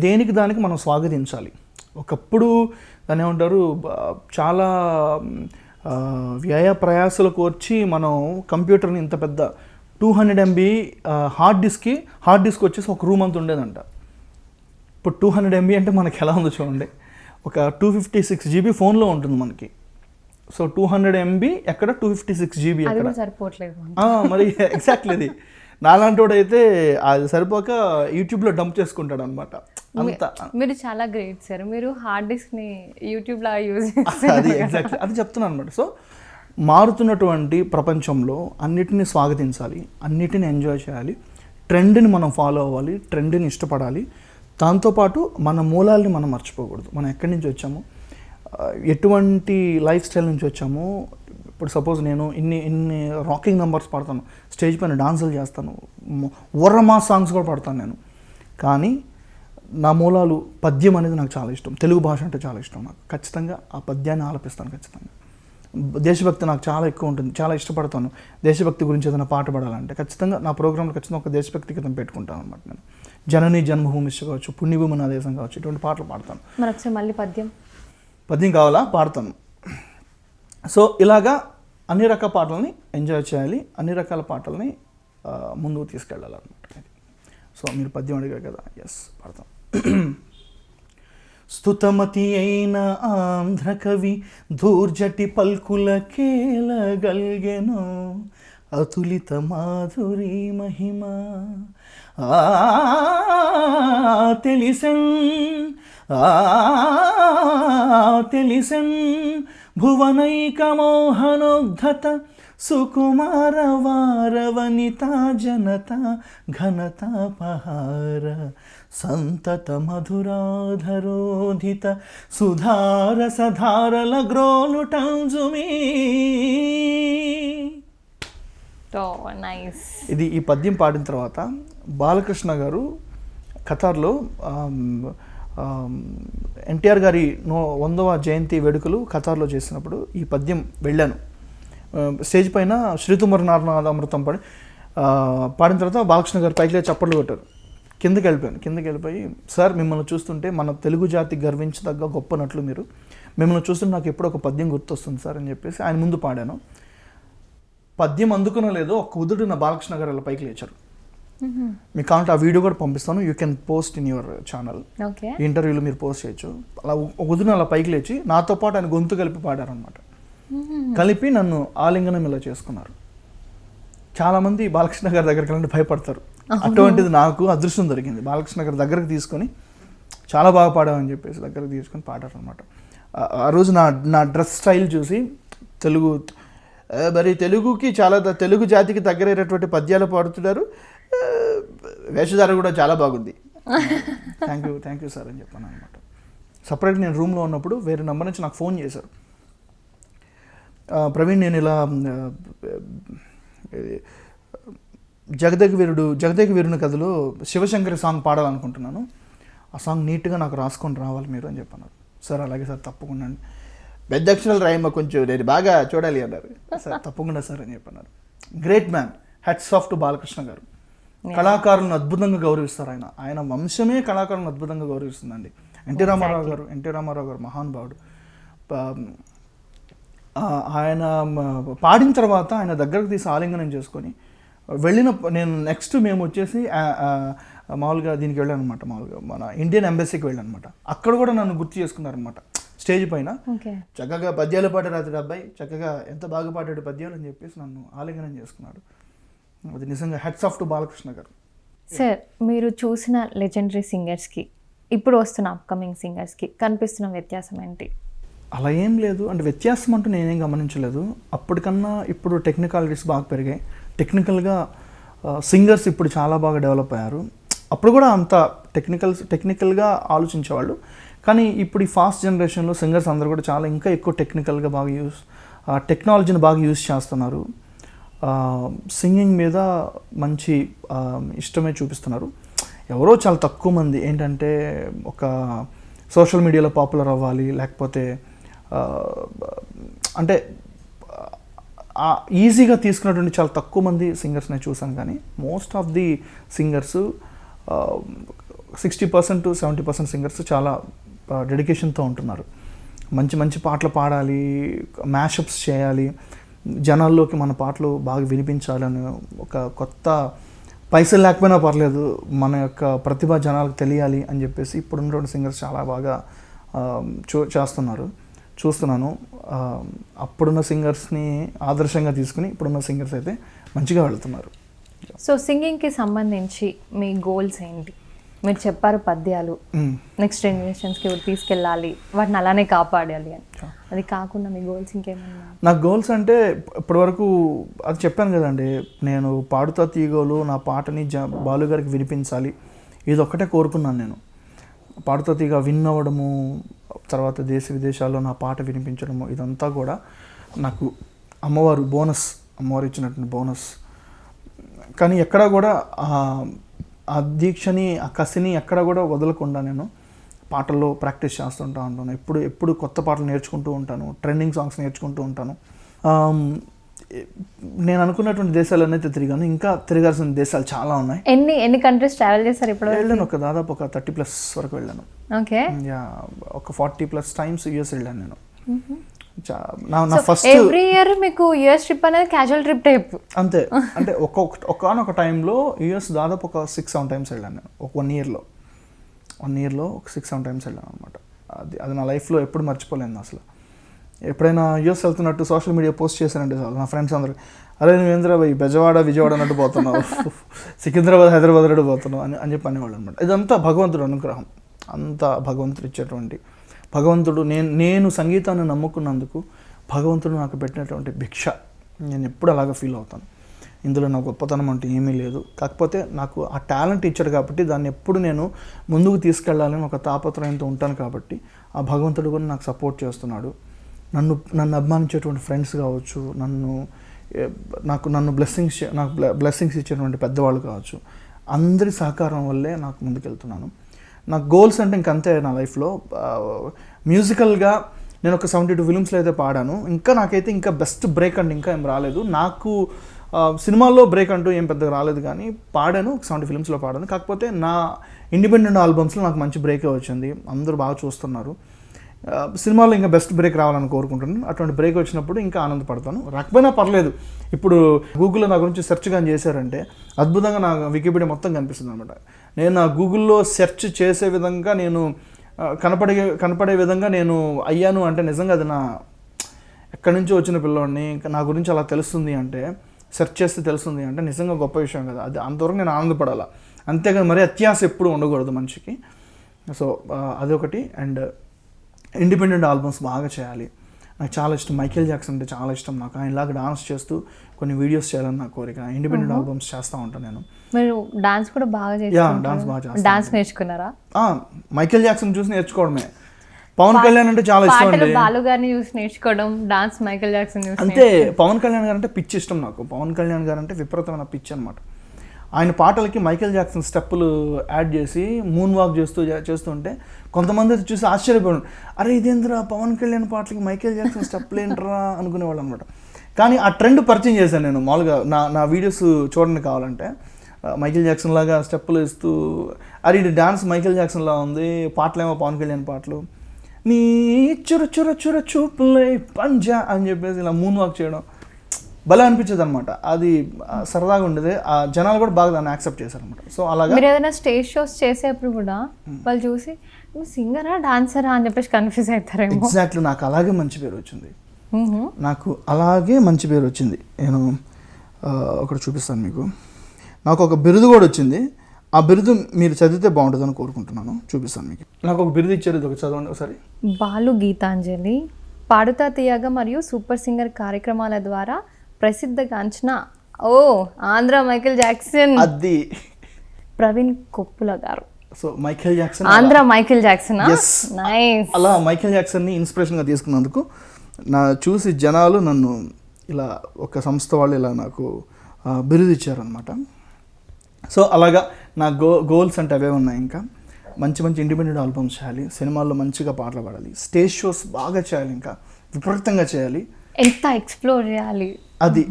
దేనికి దానికి మనం స్వాగతించాలి. ఒకప్పుడు దాన్ని ఏమంటారు, చాలా వ్యయ ప్రయాసాలు కోర్చి మనం కంప్యూటర్ని ఇంత పెద్ద 200 MB హార్డ్ డిస్క్ వచ్చేసి ఒక రూమ్ అంత ఉండేదంట. ఇప్పుడు 200 MB అంటే మనకి ఎలా ఉందో చూడండి. ఒక 256 GB ఫోన్లో ఉంటుంది మనకి. సో 200 MB ఎక్కడ, 256 GB ఎక్కడ, సరిపోవట్లేదు మరి ఎగ్జాక్ట్లీ అది. నాలాంటి అయితే అది సరిపోక యూట్యూబ్లో డంప్ చేసుకుంటాడు అనమాట. అంత మీరు చాలా గ్రేట్ సార్. మీరు హార్డ్ డిస్క్ని యూట్యూబ్లో యూజ్ అది ఎగ్జాక్ట్లీ అది చెప్తున్నాను అనమాట. సో మారుతున్నటువంటి ప్రపంచంలో అన్నిటిని స్వాగతించాలి, అన్నిటిని ఎంజాయ్ చేయాలి, ట్రెండ్ని మనం ఫాలో అవ్వాలి, ట్రెండ్ని ఇష్టపడాలి. దాంతోపాటు మన మూలాల్ని మనం మర్చిపోకూడదు. మనం ఎక్కడి నుంచి వచ్చాము, ఎటువంటి లైఫ్ స్టైల్ నుంచి వచ్చాము. ఇప్పుడు సపోజ్ నేను ఇన్ని రాకింగ్ నెంబర్స్ పాడతాను, స్టేజ్ పైన డాన్సులు చేస్తాను, ఓర్రమా సాంగ్స్ కూడా పాడతాను నేను. కానీ నా మూలాలు పద్యం అనేది నాకు చాలా ఇష్టం. తెలుగు భాష అంటే చాలా ఇష్టం నాకు. ఖచ్చితంగా ఆ పద్యాన్ని ఆలపిస్తాను ఖచ్చితంగా. దేశభక్తి నాకు చాలా ఎక్కువ ఉంటుంది, చాలా ఇష్టపడతాను. దేశభక్తి గురించి ఏదైనా పాట పాడాలంటే ఖచ్చితంగా నా ప్రోగ్రాంలో ఖచ్చితంగా ఒక దేశభక్తి గీతం పెట్టుకుంటాను అనమాట. నేను జనని జన్మభూమి కావచ్చు, పుణ్యభూమి నా దేశం కావచ్చు, ఇటువంటి పాటలు పాడతాను. మరి ఒకసారి మళ్ళీ పద్యం కావాలా? పాడతాను. సో ఇలాగా అన్ని రకాల పాటలని ఎంజాయ్ చేయాలి, అన్ని రకాల పాటలని ముందుకు తీసుకెళ్ళాలన్నమాట. సో మీరు పద్యం అడిగారు కదా, ఎస్ పాడతాం. స్తుతమతి అయిన ఆంధ్ర కవి దూర్జటి పల్కులకేలగల్గెను అతులిత మాధురి మహిమ తెలిసెన్ భువనైక మోహనోద్ధత సుకుమార వారవనిత జనత ఘనతాపహార సంతత మధురాధరోధిత సుధార సధారల గ్రోలుటంజుమీ. నైస్. ఇది ఈ పద్యం పాడిన తర్వాత బాలకృష్ణ గారు ఖతార్లో ఎన్టీఆర్ గారి 100వ జయంతి వేడుకలు ఖతార్లో చేసినప్పుడు ఈ పద్యం వెళ్ళాను. స్టేజ్ పైన శ్రీతుమర నారనాథ అమృతం పాడిన తర్వాత బాలకృష్ణ గారు పైకి చప్పట్లు కొట్టారు. కిందకి వెళ్ళిపోయి సార్ మిమ్మల్ని చూస్తుంటే మన తెలుగు జాతి గర్వించదగ్గ గొప్ప నటులు మీరు, మిమ్మల్ని చూస్తుంటే నాకు ఎప్పుడో ఒక పద్యం గుర్తొస్తుంది సార్ అని చెప్పేసి ఆయన ముందు పాడాను. పద్యం అందుకునలేదు, ఒక ఉదుడు నా బాలకృష్ణ గారు అలా పైకి లేచారు. మీకు కావాలంటే ఆ వీడియో కూడా పంపిస్తాను, you can post in your channel. ఈ ఇంటర్వ్యూలో మీరు పోస్ట్ చేయొచ్చు. అలా ఒక ఉదుడు అలా పైకి లేచి నాతో పాటు ఆయన గొంతు కలిపి పాడారనమాట. కలిపి నన్ను ఆలింగనం ఇలా చేసుకున్నారు. చాలామంది బాలకృష్ణ గారి దగ్గరికి వెళ్ళి భయపడతారు. అటువంటిది నాకు అదృష్టం దొరికింది. బాలకృష్ణ గారి దగ్గరకు తీసుకొని చాలా బాగా పాడామని చెప్పేసి దగ్గరకు తీసుకొని పాడారు అనమాట. ఆ రోజు నా డ్రెస్ స్టైల్ చూసి మరి తెలుగుకి చాలా తెలుగు జాతికి దగ్గరైనటువంటి పద్యాలు పాడుతున్నారు, వేషధార కూడా చాలా బాగుంది, థ్యాంక్ యూ సార్ అని చెప్పాను అనమాట. సపరేట్గా నేను రూమ్లో ఉన్నప్పుడు వేరే నెంబర్ నుంచి నాకు ఫోన్ చేశారు, ప్రవీణ్ నేను ఇలా జగదేక వీరుని కథలో శివశంకరి సాంగ్ పాడాలనుకుంటున్నాను, ఆ సాంగ్ నీట్గా నాకు రాసుకొని రావాలి మీరు అని చెప్పన్నారు. సార్ అలాగే సార్ తప్పకుండా అండి, పెద్ద అక్షరాలు రాయమ్మ కొంచెం నేను బాగా చూడాలి అన్నారు. సార్ తప్పకుండా సార్ అని చెప్పన్నారు. Great man, hats off to Balakrishna garu. కళాకారులను అద్భుతంగా గౌరవిస్తారు. ఆయన వంశమే కళాకారులను అద్భుతంగా గౌరవిస్తుందండి. ఎన్టీ రామారావు గారు మహానుభావుడు. ఆయన పాడిన తర్వాత ఆయన దగ్గరకు తీసి ఆలింగనం చేసుకొని నేను నెక్స్ట్ మేము వచ్చేసి మామూలుగా దీనికి వెళ్ళాను అనమాట. మామూలుగా మన ఇండియన్ ఎంబసీకి వెళ్ళాను అనమాట. అక్కడ కూడా నన్ను గుర్తు చేసుకున్నారనమాట. స్టేజ్ పైన చక్కగా పద్యాలు పాడారు అతడు అబ్బాయి, చక్కగా ఎంత బాగా పాడాడు పద్యాలు అని చెప్పేసి నన్ను ఆలింగనం చేసుకున్నాడు. అది నిజంగా హ్యాట్స్ ఆఫ్ టు బాలకృష్ణ గారు. సార్ మీరు చూసిన లెజెండరీ సింగర్స్కి ఇప్పుడు వస్తున్న అప్కమింగ్ సింగర్స్కి కనిపిస్తున్న వ్యత్యాసం ఏంటి? అలా ఏం లేదు, అంటే వ్యత్యాసం అంటూ నేనేం గమనించలేదు. అప్పటికన్నా ఇప్పుడు టెక్నికాలిటీస్ బాగా పెరిగాయి. టెక్నికల్గా సింగర్స్ ఇప్పుడు చాలా బాగా డెవలప్ అయ్యారు. అప్పుడు కూడా అంత టెక్నికల్గా ఆలోచించేవాళ్ళు, కానీ ఇప్పుడు ఈ ఫాస్ట్ జనరేషన్లో సింగర్స్ అందరూ కూడా చాలా ఇంకా ఎక్కువ టెక్నికల్గా బాగా టెక్నాలజీని బాగా యూజ్ చేస్తున్నారు. సింగింగ్ మీద మంచి ఇష్టమే చూపిస్తున్నారు. ఎవరో చాలా తక్కువ మంది ఏంటంటే ఒక సోషల్ మీడియాలో పాపులర్ అవ్వాలి, లేకపోతే అంటే ఈజీగా తీసుకున్నటువంటి చాలా తక్కువ మంది సింగర్స్ని చూసాను. కానీ most of the singers 60% to 70% singers చాలా డెడికేషన్తో ఉంటున్నారు. మంచి మంచి పాటలు పాడాలి, మ్యాషప్స్ చేయాలి, జనాల్లోకి మన పాటలు బాగా వినిపించాలని ఒక కొత్త పైసలు లేకపోయినా పర్లేదు మన యొక్క ప్రతిభ జనాలకు తెలియాలి అని చెప్పేసి ఇప్పుడున్నటువంటి సింగర్స్ చాలా బాగా చూస్తున్నాను. అప్పుడున్న సింగర్స్ని ఆదర్శంగా తీసుకుని ఇప్పుడున్న సింగర్స్ అయితే మంచిగా వెళ్తున్నారు. సో సింగింగ్కి సంబంధించి మీ గోల్స్ ఏంటి? మీరు చెప్పారు పద్యాలు నెక్స్ట్ జనరేషన్స్కి తీసుకెళ్ళాలి, వాటిని అలానే కాపాడాలి అని. అది కాకుండా మీ గోల్స్ ఇంకేమన్నా? నా గోల్స్ అంటే ఇప్పటివరకు అది చెప్పాను కదండి, నేను పాడుతా తీగోలు నా పాటని బాలుగారికి వినిపించాలి, ఇది ఒక్కటే కోరుకున్నాను నేను. పాడుతా తీగ విన్ అవ్వడము, తర్వాత దేశ విదేశాల్లో నా పాట వినిపించడము, ఇదంతా కూడా నాకు అమ్మవారు ఇచ్చినటువంటి బోనస్. కానీ ఎక్కడా కూడా ఆ దీక్షని, ఆ కసిని ఎక్కడా కూడా వదలకుండా నేను పాటల్లో ప్రాక్టీస్ చేస్తుంటూ ఉంటాను. ఎప్పుడు కొత్త పాటలు నేర్చుకుంటూ ఉంటాను, ట్రెండింగ్ సాంగ్స్ నేర్చుకుంటూ ఉంటాను. నేను అనుకున్నటువంటి దేశాలు అయితే తిరిగాను, ఇంకా తిరగాల్సిన దేశాలు చాలా ఉన్నాయి. ఎన్ని కంట్రీస్ ట్రావెల్ చేశారు ఇప్పుడు? వెళ్ళాను, దాదాపు ఒక 30+ వరకు వెళ్ళాను. ఓకే, ఒక 40+ టైమ్స్ యూఎస్ వెళ్ళాను నేను. నా ఫస్ట్ ఎవ్రీ ఇయర్ మీకు యూఎస్ ట్రిప్ అనేది క్యాజువల్ ట్రిప్ టైప్ అంతే. అంటే ఒక్కొక్క టైంలో యూఎస్ దాదాపు ఒక 6-7 టైమ్స్ వెళ్ళాను నేను. ఒక 1 ఇయర్లో ఒక 6-7 టైమ్స్ వెళ్ళాను అనమాట. అది నా లైఫ్లో ఎప్పుడు మర్చిపోలేను అసలు. ఎప్పుడైనా యూఎస్ వెళ్తున్నట్టు సోషల్ మీడియా పోస్ట్ చేశానంటే చాలు నా ఫ్రెండ్స్ అందరూ, అరే నువ్వేంద్ర విజయవాడ అన్నట్టు పోతున్నావు, సికింద్రాబాద్ హైదరాబాద్ అన్నట్టు పోతున్నావు అని చెప్పి అనేవాళ్ళు అనమాట. ఇదంతా భగవంతుడు అనుగ్రహం, అంతా భగవంతుడు ఇచ్చేటువంటి, భగవంతుడు నేను సంగీతాన్ని నమ్ముకున్నందుకు భగవంతుడు నాకు పెట్టినటువంటి భిక్ష. నేను ఎప్పుడు అలాగ ఫీల్ అవుతాను. ఇందులో నా గొప్పతనం అంటే ఏమీ లేదు. కాకపోతే నాకు ఆ టాలెంట్ ఇచ్చాడు కాబట్టి దాన్ని ఎప్పుడు నేను ముందుకు తీసుకెళ్ళాలని ఒక తాపత్రయంతో ఉంటాను. కాబట్టి ఆ భగవంతుడు కూడా నాకు సపోర్ట్ చేస్తున్నాడు. నన్ను అభిమానించేటువంటి ఫ్రెండ్స్ కావచ్చు, నన్ను బ్లెస్సింగ్స్ ఇచ్చేటువంటి పెద్దవాళ్ళు కావచ్చు, అందరి సహకారం వల్లే నాకు ముందుకెళ్తున్నాను. నాకు గోల్స్ అంటే ఇంకంతే నా లైఫ్లో. మ్యూజికల్గా నేను ఒక 72 ఫిల్మ్స్లో అయితే పాడాను. నాకైతే ఇంకా బెస్ట్ బ్రేక్ అంటే ఇంకా ఏం రాలేదు. నాకు సినిమాల్లో బ్రేక్ అంటూ ఏం పెద్దగా రాలేదు, కానీ పాడాను, 70 ఫిల్మ్స్లో పాడాను. కాకపోతే నా ఇండిపెండెంట్ ఆల్బమ్స్లో నాకు మంచి బ్రేకే వచ్చింది, అందరూ బాగా చూస్తున్నారు. సినిమాలో ఇంకా బెస్ట్ బ్రేక్ రావాలని కోరుకుంటున్నాను. అటువంటి బ్రేక్ వచ్చినప్పుడు ఇంకా ఆనందపడతాను. రాకపోయినా పర్లేదు. ఇప్పుడు గూగుల్లో నా గురించి సెర్చ్ కానీ చేశారంటే అద్భుతంగా నా వికీపీడియా మొత్తం కనిపిస్తుంది అనమాట. నేను ఆ గూగుల్లో సెర్చ్ చేసే విధంగా నేను కనపడే విధంగా నేను అయ్యాను అంటే నిజంగా అది ఎక్కడి నుంచో వచ్చిన పిల్లోడిని నా గురించి అలా తెలుస్తుంది అంటే, సెర్చ్ చేస్తే తెలుస్తుంది అంటే నిజంగా గొప్ప విషయం కదా. అది అంతవరకు నేను ఆనందపడాలా, అంతేగాని మరీ అత్యాశ ఎప్పుడు ఉండకూడదు మనిషికి. సో అదొకటి. అండ్ ఇండిపెండెంట్ ఆల్బమ్స్ బాగా చేయాలి, నాకు చాలా ఇష్టం. మైకేల్ జాక్సన్ అంటే చాలా ఇష్టం నాకు. ఆయనలాగా డాన్స్ చేస్తూ కొన్ని వీడియోస్ చేయాలని నా కోరిక. ఇండిపెండెంట్ ఆల్బమ్స్ చేస్తూ ఉంటాను నేను. మీరు డాన్స్ కూడా బాగా చేస్తాను. డాన్స్ బాగా చేస్తాను. డాన్స్ నేర్చుకున్నారా? మైకేల్ జాక్సన్ చూసి నేర్చుకోవడమే. పవన్ కళ్యాణ్ అంటే చాలా ఇష్టం అండి. బాలు గారిని చూసి నేర్చుకోవడం, డాన్స్ మైకేల్ జాక్సన్ చూసి అంతే. పవన్ కళ్యాణ్ గారు అంటే పిచ్చి ఇష్టం నాకు. పవన్ కళ్యాణ్ గారు అంటే విపరీతమైన పిచ్చి అనమాట. ఆయన పాటలకి మైకేల్ జాక్సన్ స్టెప్పులు యాడ్ చేసి మూన్ వాక్ చేస్తుంటే కొంతమంది చూసి ఆశ్చర్యపోయాడు, అరే ఇదేంద్రా పవన్ కళ్యాణ్ పాటలకి మైకేల్ జాక్సన్ స్టెప్పులు ఏంట్రా అనుకునేవాళ్ళు అనమాట. కానీ ఆ ట్రెండ్ పరిచయం చేశాను నేను. మామూలుగా నా వీడియోస్ చూడండి కావాలంటే, మైకేల్ జాక్సన్ లాగా స్టెప్పులు ఇస్తూ, అరే ఇది డాన్స్ మైకేల్ జాక్సన్లా ఉంది, పాటలేమో పవన్ కళ్యాణ్ పాటలు, నీ చుర చుర చుర చూపులే పంజా అని చెప్పేసి ఇలా మూన్ వాక్ చేయడం భలే అనిపించేది అనమాట. అది సరదాగా ఉండేది. ఆ జనాలు కూడా బాగా దాన్ని యాక్సెప్ట్ చేశారు అనమాట. సో అలాగే మీరు ఏదైనా స్టేజ్ షోస్ చేసేప్పుడు కూడా వాళ్ళు చూసి సింగరా డాన్సరా అని చెప్పేసి కన్ఫ్యూజ్ అవుతారేమో. ఎగ్జాక్ట్లీ నాకు అలాగే మంచి పేరు వచ్చింది. నేను ఒకటి చూపిస్తాను మీకు. నాకు ఒక బిరుదు కూడా వచ్చింది. ఆ బిరుదు మీరు చదివితే బాగుంటుందని కోరుకుంటున్నాను. చూపిస్తాను మీకు. నాకు ఒక బిరుదు ఇచ్చారు, ఇది ఒక చదవండి ఒకసారి. బాలు గీతాంజలి పాడుతా తీయగా మరియు సూపర్ సింగర్ కార్యక్రమాల ద్వారా ప్రసిద్ధగాంచిన ఆంధ్ర మైకేల్ జాక్సన్ అది ప్రవీణ్ కొప్పుల గారు. So Michael Jackson, Andhra Michael Jackson. Nice. అలా మైకేల్ జాక్సన్ని ఇన్స్పిరేషన్గా తీసుకున్నందుకు చూసి జనాలు నన్ను ఇలా ఒక సంస్థ వాళ్ళు ఇలా నాకు బిరుదు ఇచ్చారనమాట. సో అలాగా నా గోల్స్ అంటే అవే ఉన్నాయి. ఇంకా మంచి ఇండిపెండెంట్ ఆల్బమ్స్ చేయాలి, సినిమాల్లో మంచిగా పాటలు పాడాలి, స్టేజ్ షోస్ బాగా చేయాలి, ఇంకా విపరీతంగా చేయాలి, ఎంత ఎక్స్ప్లోర్ చేయాలి. అది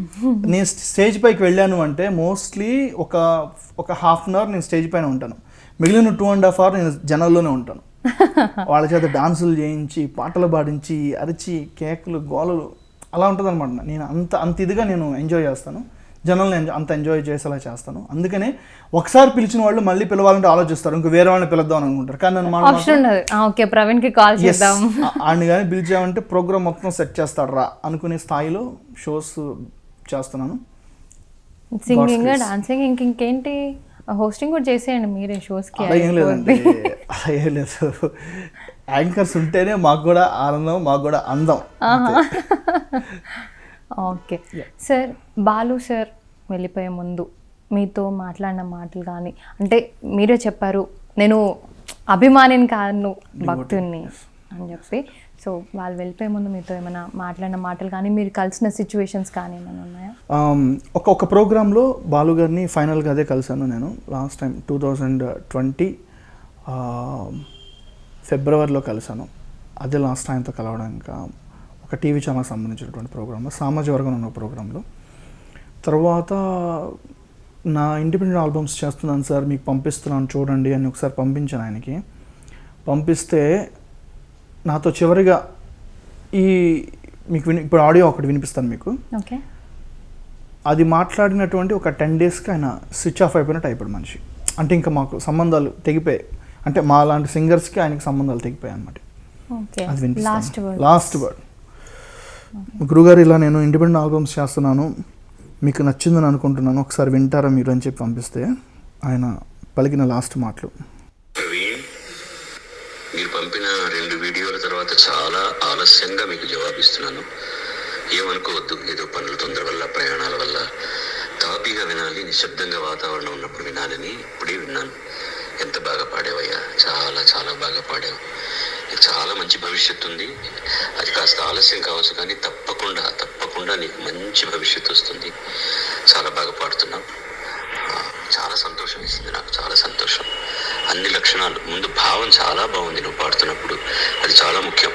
నేను స్టేజ్ పైకి వెళ్ళాను అంటే మోస్ట్లీ ఒక హాఫ్ అన్ అవర్ నేను స్టేజ్ పైన ఉంటాను, మిగిలిన 2.5 hours నేను జనాల్లోనే ఉంటాను. వాళ్ళ చేత డాన్సులు చేయించి, పాటలు పాడించి, అరిచి, కేకులు, గోలలు అలా ఉంటుంది అనమాట. నేను అంత ఇదిగా నేను ఎంజాయ్ చేస్తాను, జనాలను అంత ఎంజాయ్ చేసేలా చేస్తాను. అందుకనే ఒకసారి పిలిచిన వాళ్ళు మళ్ళీ పిలవాలంటే ఆలోచిస్తారు, ఇంక వేరే వాళ్ళని పిలుద్దాం అనుకుంటారు. కానీ నన్ను ప్రవీణ్కి కాల్ చేద్దాం ఆయన కానీ పిలిచామంటే ప్రోగ్రామ్ మొత్తం సెట్ చేస్తాడు రా అనుకునే స్థాయిలో షోస్ చేస్తున్నాను. సింగింగ్, డాన్సింగ్, ఇంకేంటి హోస్టింగ్ కూడా చేసేయండి మీరే షోస్కి. ఏం లేదండి, ఏం లేదు. యాంకర్స్ ఉంటేనే మాకు కూడా ఆనందం, మాకు కూడా అందం. Okay sir. బాలు సార్ వెళ్ళిపోయే ముందు మీతో మాట్లాడిన మాటలు కానీ, అంటే మీరే చెప్పారు నేను అభిమానిని కాను భక్తుడిని అని చెప్పి. సో వాళ్ళు వెళ్ళిపోయే ముందు మీతో ఏమైనా మాట్లాడిన మాటలు కానీ మీరు కలిసిన సిచ్యువేషన్స్ కానీ ఏమైనా ఉన్నాయా? ఒక ప్రోగ్రాంలో బాలు గారిని ఫైనల్గా అదే కలిశాను నేను లాస్ట్ టైం 2020 ఫిబ్రవరిలో కలిశాను. అదే లాస్ట్ టైంతో కలవడం. ఇంకా ఒక టీవీ ఛానల్ సంబంధించినటువంటి ప్రోగ్రాంలో, సామాజిక వర్గం ఉన్న ప్రోగ్రాంలో. తర్వాత నా ఇండిపెండెంట్ ఆల్బమ్స్ చేస్తున్నాను సార్, మీకు పంపిస్తున్నాను చూడండి అని ఒకసారి పంపించాను ఆయనకి. పంపిస్తే నాతో చివరిగా మీకు ఇప్పుడు ఆడియో ఒకటి వినిపిస్తాను మీకు. ఓకే. అది మాట్లాడినటువంటి ఒక 10 డేస్కి ఆయన స్విచ్ ఆఫ్ అయిపోయినట్టు అయిపోయాడు మనిషి. అంటే ఇంకా మాకు సంబంధాలు తెగిపోయాయి. అంటే మా లాంటి సింగర్స్కి ఆయనకి సంబంధాలు తెగిపోయాయి అన్నమాట. అది వినిపిస్తాను. Last word. గురుగారు, ఇలా నేను ఇండిపెండెంట్ ఆల్బమ్స్ చేస్తున్నాను, మీకు నచ్చిందని అనుకుంటున్నాను, ఒకసారి వింటారా మీరు అని చెప్పి పంపిస్తే ఆయన పలికిన లాస్ట్ మాటలు. ప్రవీణ్, మీరు పంపిన 2 వీడియోల తర్వాత చాలా ఆలస్యంగా మీకు జవాబిస్తున్నాను. ఏమనుకోవద్దు, ఏదో పనుల తొందర వల్ల, ప్రయాణాల వల్ల. తాపీగా వినాలి, నిశ్శబ్దంగా వాతావరణం ఉన్నప్పుడు వినాలని ఇప్పుడే విన్నాను. ఎంత బాగా పాడావయ్యా, చాలా చాలా బాగా పాడావు. చాలా మంచి భవిష్యత్తు ఉంది. అది కాస్త ఆలస్యం కావచ్చు కానీ తప్పకుండా నీకు మంచి భవిష్యత్తు వస్తుంది. చాలా బాగా పాడుతున్నావు. చాలా సంతోషం ఇస్తుంది నాకు, చాలా సంతోషం. అన్ని లక్షణాలు, ముందు భావం చాలా బాగుంది నువ్వు పాడుతున్నప్పుడు, అది చాలా ముఖ్యం.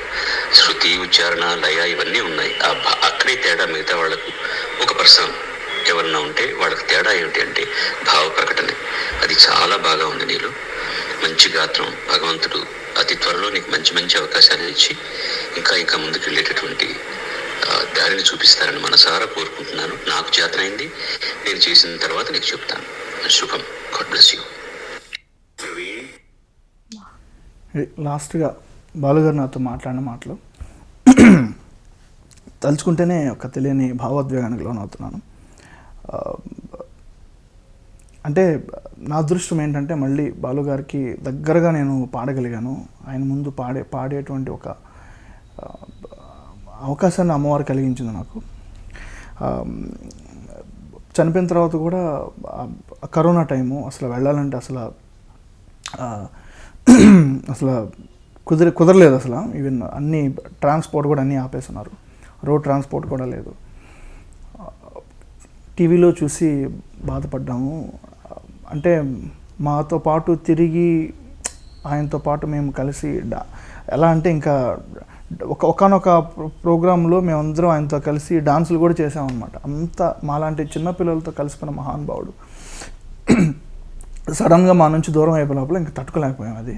శృతి, ఉచ్చారణ, లయ ఇవన్నీ ఉన్నాయి. అక్కడే తేడా. మిగతా వాళ్ళకు 1% ఎవరన్నా ఉంటే వాళ్ళకి తేడా ఏమిటి అంటే భావ ప్రకటనే. అది చాలా బాగా ఉంది నీలో. మంచి గాత్రం. భగవంతుడు అతి త్వరలో నీకు మంచి మంచి అవకాశాలు ఇచ్చి ఇంకా ముందుకు వెళ్ళేటటువంటి దారిని చూపిస్తారని మనసారా కోరుకుంటున్నాను. నాకు చేతనైంది, నేను చేసిన తర్వాత నీకు చెప్తాను. శుభం. God bless you. లాస్ట్గా బాలుగారు నాతో మాట్లాడిన మాటలు తలుచుకుంటేనే ఒక తెలియని భావోద్వేగానికి లోనవుతున్నాను. అంటే నా అదృష్టం ఏంటంటే మళ్ళీ బాలుగారికి దగ్గరగా నేను పాడగలిగాను. ఆయన ముందు పాడేటువంటి ఒక అవకాశాన్ని అమ్మవారు కలిగించింది నాకు. చనిపోయిన తర్వాత కూడా కరోనా టైము, అసలు వెళ్ళాలంటే అసలు కుదరలేదు అసలు. ఈవెన్ అన్ని ట్రాన్స్పోర్ట్ కూడా అన్నీ ఆపేస్తున్నారు. రోడ్ ట్రాన్స్పోర్ట్ కూడా లేదు. టీవీలో చూసి బాధపడ్డాము. అంటే మాతో పాటు తిరిగి ఆయనతో పాటు మేము కలిసి ఎలా అంటే ఇంకా ఒకనొక ప్రోగ్రాంలో మేమందరం ఆయనతో కలిసి డాన్సులు కూడా చేసామన్నమాట. అంత మాలాంటి చిన్నపిల్లలతో కలిసిపోయిన మహానుభావుడు సడన్గా మా నుంచి దూరం అయిపోయిన లోపల ఇంకా తట్టుకోలేకపోయాం. అది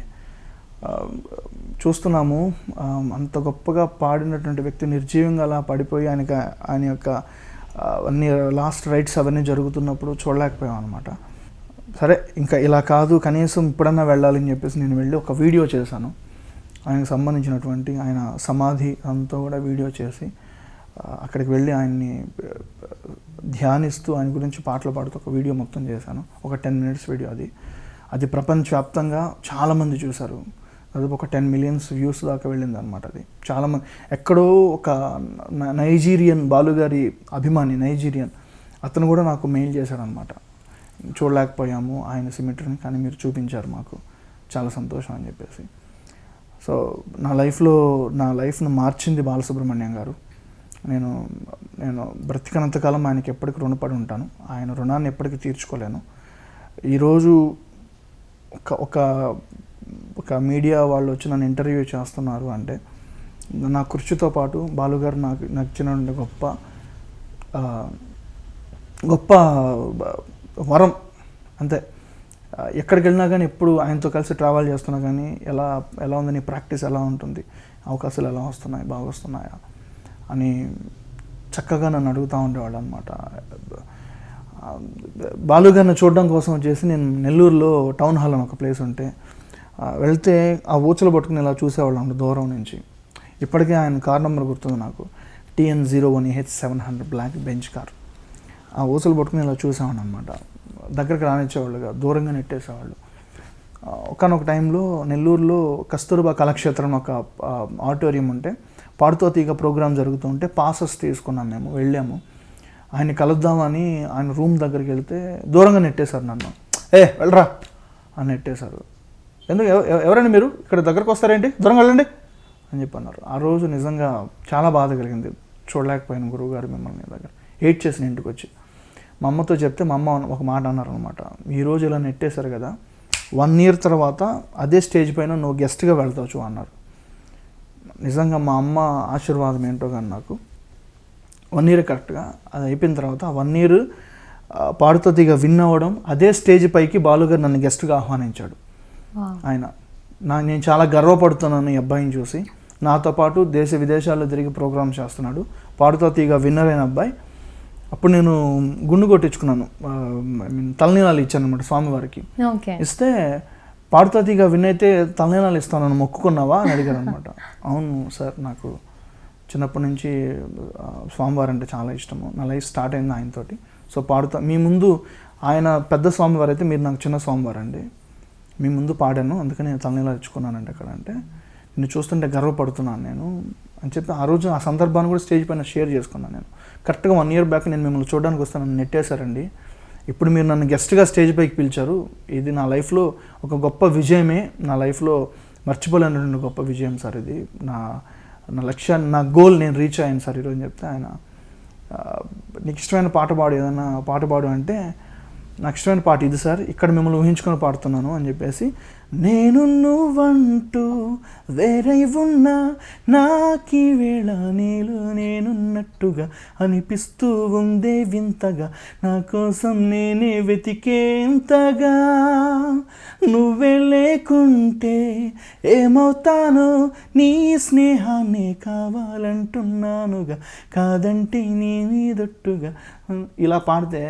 చూస్తున్నాము. అంత గొప్పగా పాడినటువంటి వ్యక్తి నిర్జీవంగా అలా పడిపోయి ఆయన యొక్క అన్ని లాస్ట్ రైట్స్ అవన్నీ జరుగుతున్నప్పుడు చూడలేకపోయాం అనమాట. సరే, ఇంకా ఇలా కాదు, కనీసం ఇప్పుడన్నా వెళ్ళాలని చెప్పేసి నేను వెళ్ళి ఒక వీడియో చేశాను. ఆయనకు సంబంధించినటువంటి ఆయన సమాధి అంతా కూడా వీడియో చేసి అక్కడికి వెళ్ళి ఆయన్ని ధ్యానిస్తూ ఆయన గురించి పాటలు పాడుతూ ఒక వీడియో మొత్తం చేశాను. ఒక 10 minutes వీడియో. అది ప్రపంచవ్యాప్తంగా చాలామంది చూశారు. అది ఒక 10 million వ్యూస్ దాకా వెళ్ళింది అనమాట. అది చాలామంది, ఎక్కడో ఒక నైజీరియన్ బాలుగారి అభిమాని, నైజీరియన్ అతను కూడా నాకు మెయిల్ చేశాడనమాట. చూడలేకపోయాము ఆయన సిమెట్రీని, కానీ మీరు చూపించారు మాకు, చాలా సంతోషం అని చెప్పేసి. సో నా లైఫ్ను మార్చింది బాలసుబ్రహ్మణ్యం గారు. నేను బ్రతికినంతకాలం ఆయనకి ఎప్పటికీ రుణపడి ఉంటాను. ఆయన రుణాన్ని ఎప్పటికీ తీర్చుకోలేను. ఈరోజు ఒక మీడియా వాళ్ళు వచ్చి నన్ను ఇంటర్వ్యూ చేస్తున్నారు అంటే నా కృషితో పాటు బాలుగారు నాకు నచ్చిన గొప్ప వరం అంతే. ఎక్కడికి వెళ్ళినా కానీ, ఎప్పుడు ఆయనతో కలిసి ట్రావెల్ చేస్తున్నా కానీ ఎలా ఉంది నీ ప్రాక్టీస్, ఎలా ఉంటుంది, అవకాశాలు ఎలా వస్తున్నాయి, బాగా వస్తున్నాయా అని చక్కగా నన్ను అడుగుతూ ఉండేవాళ్ళు అనమాట. బాలుగారిని చూడడం కోసం వచ్చేసి నేను నెల్లూరులో టౌన్ హాల్ అని ఒక ప్లేస్ ఉంటే వెళ్తే ఆ ఊచలు పట్టుకుని ఇలా చూసేవాళ్ళం దూరం నుంచి. ఇప్పటికే ఆయన కార్ నెంబర్ గుర్తుంది నాకు, TN01H700 బ్లాక్ బెంచ్ కార్. ఆ ఊచలు పట్టుకుని ఇలా చూసేవాడిని అనమాట. దగ్గరికి రానిచ్చేవాళ్ళుగా, దూరంగా నెట్టేసేవాళ్ళు. ఒకనొక టైంలో నెల్లూరులో కస్తూర్బా కళాక్షేత్రం ఒక ఆడిటోరియం ఉంటే పాడుతో తీగ ప్రోగ్రాం జరుగుతుంటే పాసెస్ తీసుకున్నాం, మేము వెళ్ళాము. ఆయన్ని కలుద్దామని ఆయన రూమ్ దగ్గరికి వెళ్తే దూరంగా నెట్టేశారు నన్ను. వెళ్ళరా అని నెట్టేశారు. ఎందుకు ఎవరండి మీరు ఇక్కడ దగ్గరకు వస్తారేంటి, దూరంగా వెళ్ళండి అని చెప్పి అన్నారు. ఆ రోజు నిజంగా చాలా బాధ కలిగింది. చూడలేకపోయాను గురువు గారు మిమ్మల్ని దగ్గర. ఏడ్ చేసిన ఇంటికి వచ్చి మా అమ్మతో చెప్తే మా అమ్మ ఒక మాట అన్నారు అనమాట, ఈరోజు ఇలా నెట్టేశారు కదా, 1 year తర్వాత అదే స్టేజ్ పైన నువ్వు గెస్ట్గా వెళ్తావు అన్నారు. నిజంగా మా అమ్మ ఆశీర్వాదం ఏంటో కానీ నాకు 1 year కరెక్ట్గా అది అయిపోయిన తర్వాత 1 year పాడుతో తీగ విన్ అవ్వడం, అదే స్టేజ్ పైకి బాలుగారు నన్ను గెస్ట్గా ఆహ్వానించాడు. ఆయన నేను చాలా గర్వపడుతున్నాను ఈ అబ్బాయిని చూసి. నాతో పాటు దేశ విదేశాల్లో తిరిగి ప్రోగ్రామ్ చేస్తున్నాడు, పాడుతో తీగ విన్నర్ అయిన అబ్బాయి. అప్పుడు నేను గుండు కొట్టించుకున్నాను, తలనీలాలు ఇచ్చాను అనమాట స్వామివారికి. ఇస్తే పాడుతో తీగ విన్ అయితే తలనీలాలు ఇస్తాను మొక్కుకున్నావా అని అడిగారు అనమాట. అవును సార్, నాకు చిన్నప్పటి నుంచి స్వామివారు అంటే చాలా ఇష్టము, నా లైఫ్ స్టార్ట్ అయింది ఆయనతోటి. సో పాడుతా మీ ముందు, ఆయన పెద్ద స్వామివారు అయితే మీరు నాకు చిన్న స్వామివారు అండి, మీ ముందు పాడాను అందుకని నేను తలనీలాలు ఇచ్చుకున్నానండి అక్కడ. అంటే నిన్ను చూస్తుంటే గర్వపడుతున్నాను నేను అని చెప్పి ఆ రోజు ఆ సందర్భాన్ని కూడా స్టేజ్ పైన షేర్ చేసుకున్నాను. నేను కరెక్ట్గా 1 year బ్యాక్ నేను మిమ్మల్ని చూడడానికి వస్తాను, నన్ను నెట్టేశారండి, ఇప్పుడు మీరు నన్ను గెస్ట్గా స్టేజ్ పైకి పిలిచారు, ఇది నా లైఫ్లో ఒక గొప్ప విజయమే, నా లైఫ్లో మర్చిపోలేనటువంటి గొప్ప విజయం సార్, ఇది నా లక్ష్యాన్ని, నా గోల్ నేను రీచ్ అయ్యాను సార్ ఈరోజు అని చెప్తే ఆయన నీకు ఇష్టమైన పాట పాడు, ఏదైనా పాట పాడు అంటే నాకు ఇష్టమైన పాట ఇది సార్, ఇక్కడ మిమ్మల్ని ఊహించుకొని పాడుతున్నాను అని చెప్పేసి, నేను నువ్వంటూ వేరై ఉన్నా నాకీ వేళ నీలో నేనున్నట్టుగా అనిపిస్తూ ఉందే వింతగా, నా కోసం నేనే వెతికేంతగా, నువ్వే లేకుంటే ఏమవుతానో నీ స్నేహాన్నే కావాలంటున్నానుగా, కాదంటే నీ మీదొట్టుగా. ఇలా పాడితే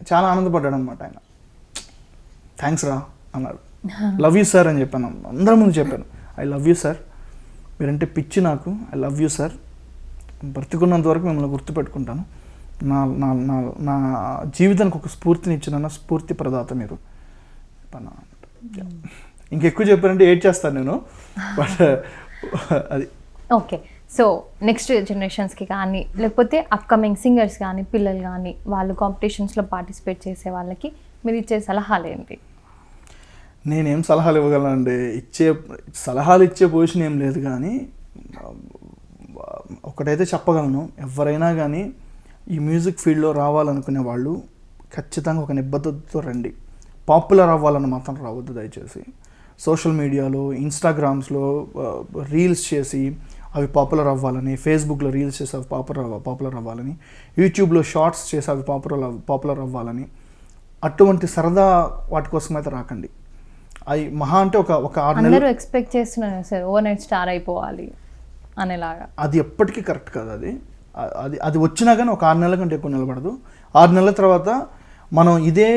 చాలా ఆనందపడ్డాడు అనమాట ఆయన. థ్యాంక్స్ రా అన్నాడు. లవ్ యూ సార్ అని చెప్పాను, అందరి ముందు చెప్పాను, ఐ లవ్ యూ సార్, మీరంటే పిచ్చి నాకు, ఐ లవ్ యూ సార్, బ్రతికున్నంత వరకు మిమ్మల్ని గుర్తుపెట్టుకుంటాను, నా నా నా నా జీవితానికి ఒక స్ఫూర్తిని ఇచ్చిన స్ఫూర్తి ప్రదాత మీరు చెప్పాను. ఇంకెక్కువ చెప్పానంటే ఏడ్ చేస్తాను నేను, బట్ అది ఓకే. సో నెక్స్ట్ జనరేషన్స్కి కానీ లేకపోతే అప్కమింగ్ సింగర్స్ కానీ పిల్లలు కానీ వాళ్ళు కాంపిటీషన్స్లో పార్టిసిపేట్ చేసే వాళ్ళకి మీరు ఇచ్చే సలహాలు ఏంటి? నేనేం సలహాలు ఇవ్వగలనండి, సలహాలు ఇచ్చే పొజిషన్ ఏం లేదు, కానీ ఒకటైతే చెప్పగలను, ఎవరైనా కానీ ఈ మ్యూజిక్ ఫీల్డ్లో రావాలనుకునే వాళ్ళు ఖచ్చితంగా ఒక నిబద్ధతతో రండి. పాపులర్ అవ్వాలని మాత్రం రావద్దు దయచేసి. సోషల్ మీడియాలో ఇన్స్టాగ్రామ్స్లో రీల్స్ చేసి అవి పాపులర్ అవ్వాలని, ఫేస్బుక్లో రీల్స్ చేసి అవి పాపులర్ అవ్వాలని, యూట్యూబ్లో షార్ట్స్ చేసి అవి పాపులర్ అవ్వాలని, అటువంటి సరదా వాటి కోసం అయితే రాకండి. అవి మహా అంటే ఒక 6 నెలలు ఎక్స్పెక్ట్ చేస్తున్నాను సార్, ఓవర్ నైట్ స్టార్ అయిపోవాలి అనేలాగా. అది ఎప్పటికీ కరెక్ట్ కాదు. అది వచ్చినా కానీ ఒక 6 నెలల కంటే ఎక్కువ నిలబడదు. 6 నెలల తర్వాత మనం ఇదే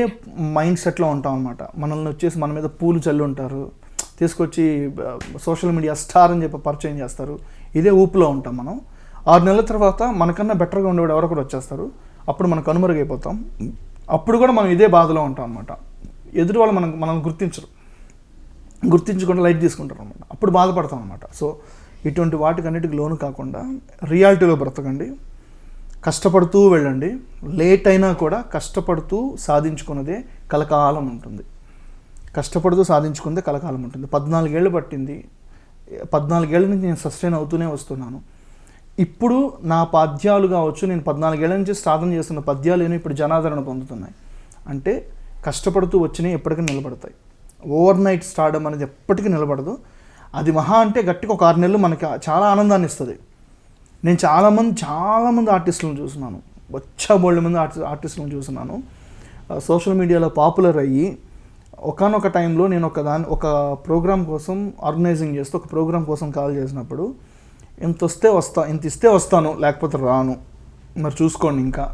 మైండ్ సెట్లో ఉంటాం అనమాట. మనల్ని వచ్చేసి మన మీద పూలు చల్లి ఉంటారు, తీసుకొచ్చి సోషల్ మీడియా స్టార్ అని చెప్పి పరిచయం చేస్తారు, ఇదే ఊపులో ఉంటాం మనం. 6 నెలల తర్వాత మనకన్నా బెటర్గా ఉండేవాడు ఎవరొకరు వచ్చేస్తారు, అప్పుడు మనం కనుమరుగైపోతాం. అప్పుడు కూడా మనం ఇదే బాధలో ఉంటాం అనమాట. ఎదురు వాళ్ళు మనం గుర్తించకుండా లైట్ తీసుకుంటారు అనమాట, అప్పుడు బాధపడతాం అనమాట. సో ఇటువంటి వాటికన్నిటికి లోను కాకుండా రియాలిటీలో బ్రతకండి, కష్టపడుతూ వెళ్ళండి. లేట్ అయినా కూడా కష్టపడుతూ సాధించుకున్నదే కలకాలం ఉంటుంది. కష్టపడుతూ సాధించుకుందే కలకాలం ఉంటుంది. 14 ఏళ్ళు పట్టింది, 14 ఏళ్ళ నుంచి నేను సస్టైన్ అవుతూనే వస్తున్నాను. ఇప్పుడు నా పద్యాలు కావచ్చు, నేను 14 ఏళ్ళ నుంచి సాధన చేస్తున్న పద్యాలు ఇప్పుడు జనాదరణ పొందుతున్నాయి. అంటే కష్టపడుతూ వచ్చినాయి ఎప్పటికీ నిలబడతాయి. ఓవర్ నైట్ స్టార్డమ్ అనేది ఎప్పటికీ నిలబడదు. అది మహా అంటే గట్టిగా ఒక 6 నెలలు మనకి చాలా ఆనందాన్ని ఇస్తుంది. నేను చాలామంది ఆర్టిస్టులను చూస్తున్నాను, బోల్డ్ మంది ఆర్టిస్టులను చూస్తున్నాను సోషల్ మీడియాలో పాపులర్ అయ్యి. ఒకానొక టైంలో నేను ఒక ప్రోగ్రామ్ కోసం ఆర్గనైజింగ్ చేస్తూ ఒక ప్రోగ్రామ్ కోసం కాల్ చేసినప్పుడు, ఇంత ఇస్తే వస్తాను లేకపోతే రాను, మరి చూసుకోండి. ఇంకా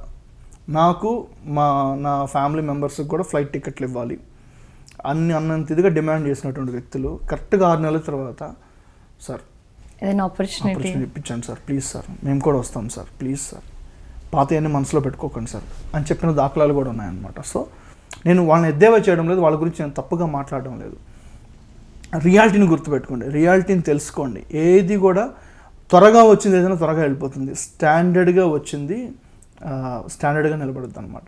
నాకు నా ఫ్యామిలీ మెంబర్స్కి కూడా ఫ్లైట్ టికెట్లు ఇవ్వాలి అన్నంత ఇదిగా డిమాండ్ చేసినటువంటి వ్యక్తులు కరెక్ట్గా 6 నెలల తర్వాత, సార్ ఏదైనా ఆపర్చునిటీ ఇప్పించండి సార్, ప్లీజ్ సార్, మేము కూడా వస్తాం సార్, ప్లీజ్ సార్, పాతయన్ని మనసులో పెట్టుకోకండి సార్ అని చెప్పిన దాఖలాలు కూడా ఉన్నాయన్నమాట. సో నేను వాళ్ళని ఎద్దేవా చేయడం లేదు, వాళ్ళ గురించి నేను తప్పుగా మాట్లాడడం లేదు. రియాలిటీని గుర్తుపెట్టుకోండి, రియాలిటీని తెలుసుకోండి. ఏది కూడా త్వరగా వచ్చింది ఏదైనా త్వరగా వెళ్ళిపోతుంది, స్టాండర్డ్గా వచ్చింది స్టాండర్డ్గా నిలబడుతుంది అనమాట.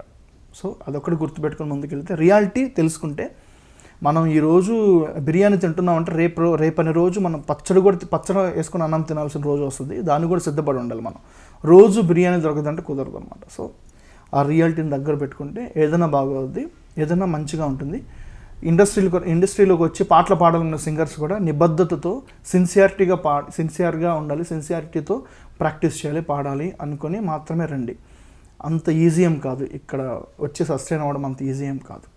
సో అదొక్కటి గుర్తుపెట్టుకొని ముందుకెళ్తే, రియాలిటీ తెలుసుకుంటే మనం ఈరోజు బిర్యానీ తింటున్నామంటే రేపని రోజు మనం పచ్చడి వేసుకుని అన్నం తినాల్సిన రోజు వస్తుంది. దాన్ని కూడా సిద్ధపడి ఉండాలి మనం. రోజు బిర్యానీ దొరకదంటే కుదరదు అనమాట. సో ఆ రియాలిటీని దగ్గర పెట్టుకుంటే ఏదైనా బాగవుద్ది, ఏదైనా మంచిగా ఉంటుంది. ఇండస్ట్రీలోకి వచ్చి పాటలు పాడాలన్న సింగర్స్ కూడా నిబద్ధతతో సిన్సియర్గా ఉండాలి, సిన్సియారిటీతో ప్రాక్టీస్ చేయాలి, పాడాలి అనుకొని మాత్రమే రండి. అంత ఈజీ ఏం కాదు, ఇక్కడ వచ్చి సస్టైన్ అవ్వడం అంత ఈజీ ఏం కాదు.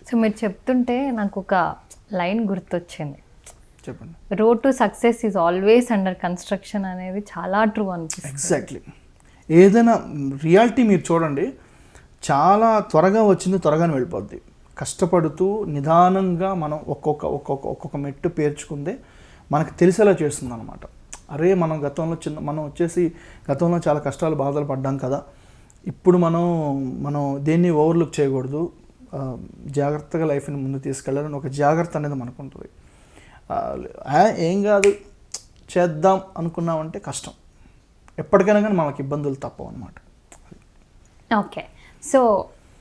సో మీరు చెప్తుంటే నాకు ఒక లైన్ గుర్తొచ్చింది. చెప్పండి. Road to success is always under construction అనేది చాలా ట్రూ అనిపిస్తుంది. ఎగ్జాక్ట్లీ. ఏదైనా రియాలిటీ మీరు చూడండి, చాలా త్వరగా వచ్చింది, త్వరగానే వెళ్ళిపోద్ది. కష్టపడుతూ నిదానంగా మనం ఒక్కొక్క మెట్టు పేర్చుకుందే మనకు తెలిసేలా చేస్తుంది అనమాట. అరే మనం గతంలో చాలా కష్టాలు బాధలు పడ్డాం కదా, ఇప్పుడు మనం దేన్ని ఓవర్లుక్ చేయకూడదు, జాగ్రత్తగా లైఫ్ని ముందు తీసుకెళ్ళాలని ఒక జాగ్రత్త అనేది మనకు ఉంటుంది. ఏం కాదు చేద్దాం అనుకున్నామంటే కష్టం, ఎప్పటికైనా కానీ మనకి ఇబ్బందులు తప్పవు అనమాట. ఓకే, సో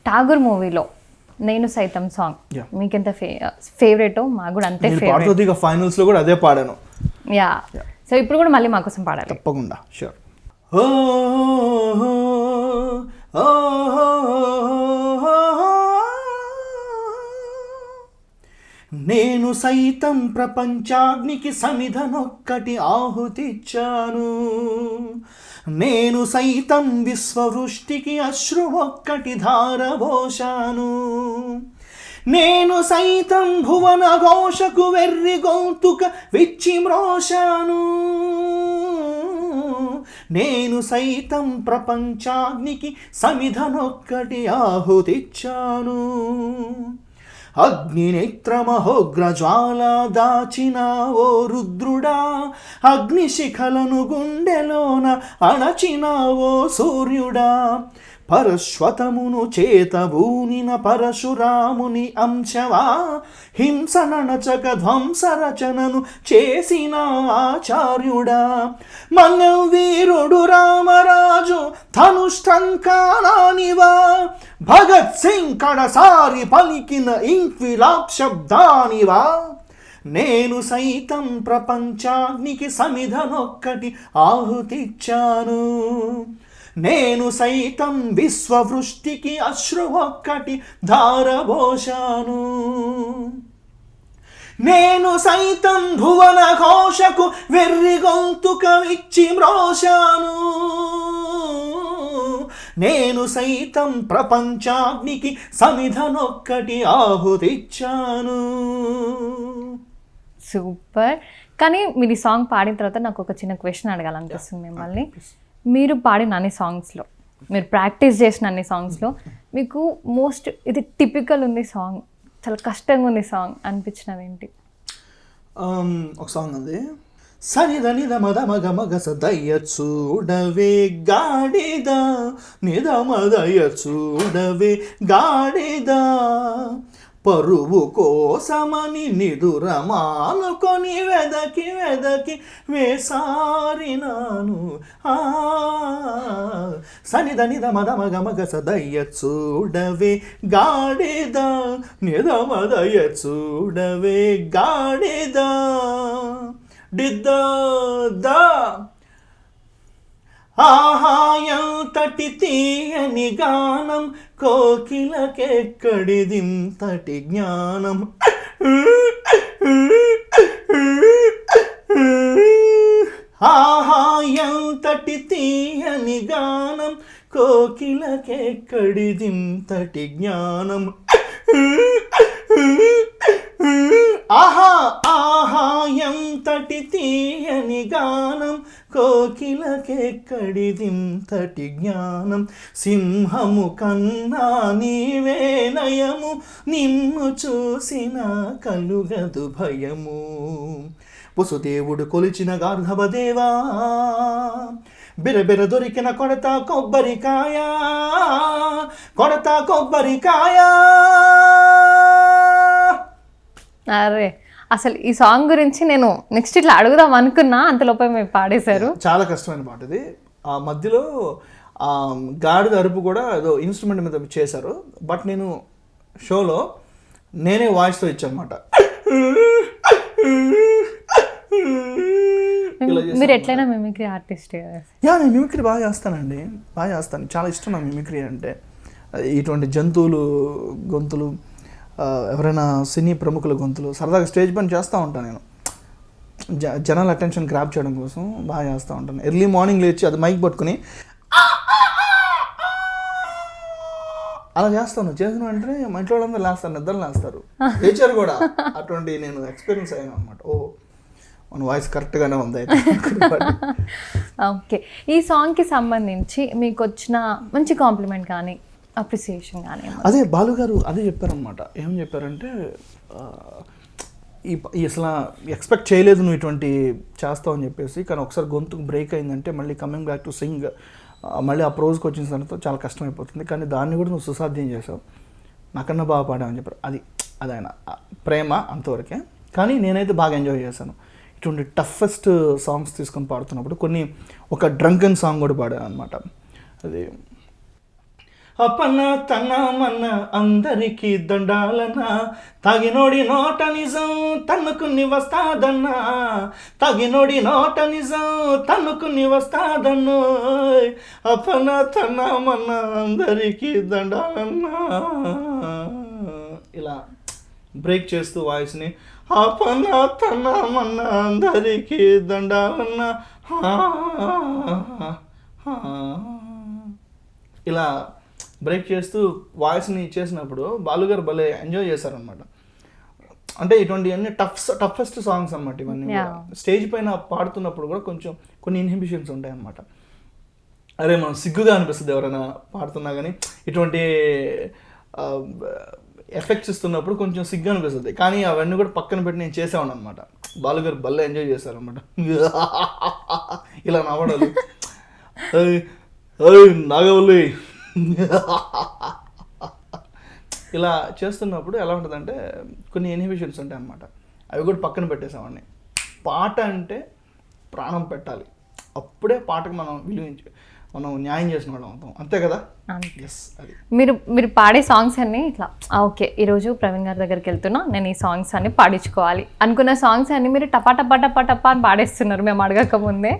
ఠాగూర్ మూవీలో నేను సైతం సాంగ్ మీకు ఎంత ఫేవరెట్, మాకు కూడా అంతే ఫేవరెట్. ఇక ఫైనల్స్లో కూడా అదే పాడాను. యా, సో ఇప్పుడు కూడా మళ్ళీ మాకోసం పాడాలి. తప్పకుండా, షూర్. నేను సైతం ప్రపంచాగ్నికి సమిధనొక్కటి ఆహుతిచ్చాను, నేను సైతం విశ్వవృష్టికి అశ్రు ఒక్కటి ధారబోశాను, నేను సైతం భువన ఘోషకు వెర్రి గొంతుక విచ్చిమ్రోశాను, నేను సైతం ప్రపంచాగ్నికి సమిధనొక్కటి ఆహుతిచ్చాను, అగ్నినేత్రమహోగ్రజ్వాల దాచినావో రుద్రుడా, అగ్నిశిఖలను గుండెలోన అణచినావో సూర్యుడా, పరశ్వతమును చేతబూనిన పరశురాముని అంశవా, హింసనచక ధ్వంసరచనను చేసిన ఆచార్యుడా, మనవీరుడు రామరాజు ధనుష్టంకానానివా, భగత్ సింగ్ కడసారి పలికిన ఇంక్విలాబ్ శబ్దానివా, నేను సైతం ప్రపంచాగ్నికి సమిధనొక్కటి ఆహుతిచ్చాను, నేను సైతం విశ్వవృష్టికి అశ్రు ఒక్కటి ధారబోశాను, నేను సైతం భువన ఘోషకు వెర్రి గొంతుక విచ్చి మ్రోశాను, నేను సైతం ప్రపంచాగ్నికి సమిధనొక్కటి ఆహుతిచ్చాను. సూపర్. కానీ మీరు ఈ సాంగ్ పాడిన తర్వాత నాకు ఒక చిన్న క్వశ్చన్ అడగాలనిపిస్తుంది మిమ్మల్ని. మీరు పాడిన అన్ని సాంగ్స్లో, మీరు ప్రాక్టీస్ చేసిన అన్ని సాంగ్స్లో మీకు మోస్ట్ ఇది టిపికల్ ఉంది సాంగ్, చాలా కష్టంగా ఉంది సాంగ్ అనిపించినది ఏంటి? ఒక సాంగ్ ఉంది, సనిద మద మగ మగ సదయ్య చూడవే గాడిద, నిద మదయ చూడవే గాడిద, పరువు కోసమని నిదురమానుకొని వెదకి వెదకి వేసారినాను, సనిద నిద మద మగ మగ సదయ్య చూడవే గాడిద, నిద మదయ చూడవే గాడిద, డిద్ద దా ఆహాయంతటి తీయని గానం, కోకిలకెక్కడిదింతటి జ్ఞానం, ఆహాయంతటి తీయని గానం, కోకిలకెక్కడిదింతటి జ్ఞానం, ఆహా ఆహా ఎంతటి తీయని గానం, కోకిలకెక్కడిదింతటి జ్ఞానం, సింహము కన్నా నీవే నయము, నిన్ను చూసిన కలుగదు భయము, వసుదేవుడు కొలిచిన గార్ధవదేవా, బిరబిర దొరికిన కొడతా కొబ్బరికాయ, కొడతా కొబ్బరికాయ. అరే అసలు ఈ సాంగ్ గురించి నేను నెక్స్ట్ ఇట్లా అడుగుదాం అనుకున్నా, అంతలోపే మీరు పాడేశారు. చాలా కష్టమైన పాట ఇది. ఆ మధ్యలో గాడిద అరుపు కూడా ఏదో ఇన్స్ట్రుమెంట్ మీద చేశారు. బట్ నేను షోలో నేనే వాయిస్తో ఇచ్చానమాట. మీరు ఎట్లయినా మిమిక్రీ ఆర్టిస్ట్ కదా? నేను మిమిక్రీ బాగా చేస్తానండి, బాగా చేస్తాను, చాలా ఇష్టం నాకు మిమిక్రీ అంటే. ఇటువంటి జంతువులు గొంతులు, ఎవరైనా సినీ ప్రముఖుల గొంతులు సరదాగా స్టేజ్ పైన చేస్తూ ఉంటాను నేను. జనాల అటెన్షన్ గ్రాప్ చేయడం కోసం బాగా చేస్తూ ఉంటాను. ఎర్లీ మార్నింగ్ లేచి అది మైక్ పట్టుకుని అలా చేస్తాను. చేసిన వెంటనే మా ఇంట్లో వాళ్ళందరూ లేస్తారు, నిద్రలు లేస్తారు, లేచారు కూడా. అటువంటి నేను ఎక్స్పీరియన్స్ అయ్యాను అనమాట. మన వాయిస్ కరెక్ట్గానే ఉంది అయితే. ఓకే, ఈ సాంగ్కి సంబంధించి మీకు వచ్చిన మంచి కాంప్లిమెంట్ కానీ అప్రిసియేషన్ కానీ? అదే బాలు గారు అదే చెప్పారనమాట. ఏం చెప్పారంటే, ఈ అసలు ఎక్స్పెక్ట్ చేయలేదు నువ్వు ఇటువంటి చేస్తావు అని చెప్పేసి, కానీ ఒకసారి గొంతుకు బ్రేక్ అయిందంటే మళ్ళీ కమింగ్ బ్యాక్ టు సింగ్, మళ్ళీ ఆ ప్రోజ్కి వచ్చిన తర్వాత చాలా కష్టమైపోతుంది, కానీ దాన్ని కూడా నువ్వు సుసాధ్యం చేసావు, నాకన్నా బాగా పాడావని చెప్పారు. అది ఆయన ప్రేమ అంతవరకే. కానీ నేనైతే బాగా ఎంజాయ్ చేశాను. ఇటువంటి టఫెస్ట్ సాంగ్స్ తీసుకొని పాడుతున్నప్పుడు ఒక డ్రంకన్ సాంగ్ కూడా పాడాను అనమాట. అది అప్పన్న తన్నమన్న అందరికీ దండాలన్నా, తాగినోడి నోట నిజం తన్నుకుని వస్తాదన్నా, తాగినోడి నోట నిజం తన్నుకుని వస్తాదన్ను, అప్పన్న తన్నమన్న అందరికీ దండాలన్నా, ఇలా బ్రేక్ చేస్తూ వాయిస్ని అప్పన్న తన్నమన్న అందరికీ దండాలన్నా ఇలా బ్రేక్ చేస్తూ వాయిస్ని చేసినప్పుడు బాలుగారు భలే ఎంజాయ్ చేశారనమాట. అంటే ఇటువంటివన్నీ టఫెస్ట్ సాంగ్స్ అనమాట ఇవన్నీ. స్టేజ్ పైన పాడుతున్నప్పుడు కూడా కొన్ని ఇన్హిబిషన్స్ ఉంటాయి అన్నమాట. అరే మనం సిగ్గుగా అనిపిస్తుంది ఎవరైనా పాడుతున్నా కానీ, ఇటువంటి ఎఫెక్ట్స్ ఇస్తున్నప్పుడు కొంచెం సిగ్గు అనిపిస్తుంది. కానీ అవన్నీ కూడా పక్కన పెట్టి నేను చేసేవాడు అనమాట. బాలుగారు భలే ఎంజాయ్ చేశారనమాట. ఇలా నవ్వడాలు, నాగవల్లి ఇలా చేస్తున్నప్పుడు ఎలా ఉంటుందంటే కొన్ని ఇన్హిబిషన్స్ ఉంటాయి అన్నమాట. అవి కూడా పక్కన పెట్టేసామండి. పాట అంటే ప్రాణం పెట్టాలి, అప్పుడే పాటకు మనం న్యాయం చేసిన వాళ్ళం అవుతాం, అంతే కదా? ఎస్, అది మీరు పాడే సాంగ్స్ అన్నీ ఇట్లా ఓకే ఈరోజు ప్రవీణ్ గారి దగ్గరికి వెళ్తున్నా, నేను ఈ సాంగ్స్ అన్ని పాడించుకోవాలి అనుకున్న సాంగ్స్ అన్ని మీరు టపా టపా టపా టపా అని పాడేస్తున్నారు మేము అడగకముందే.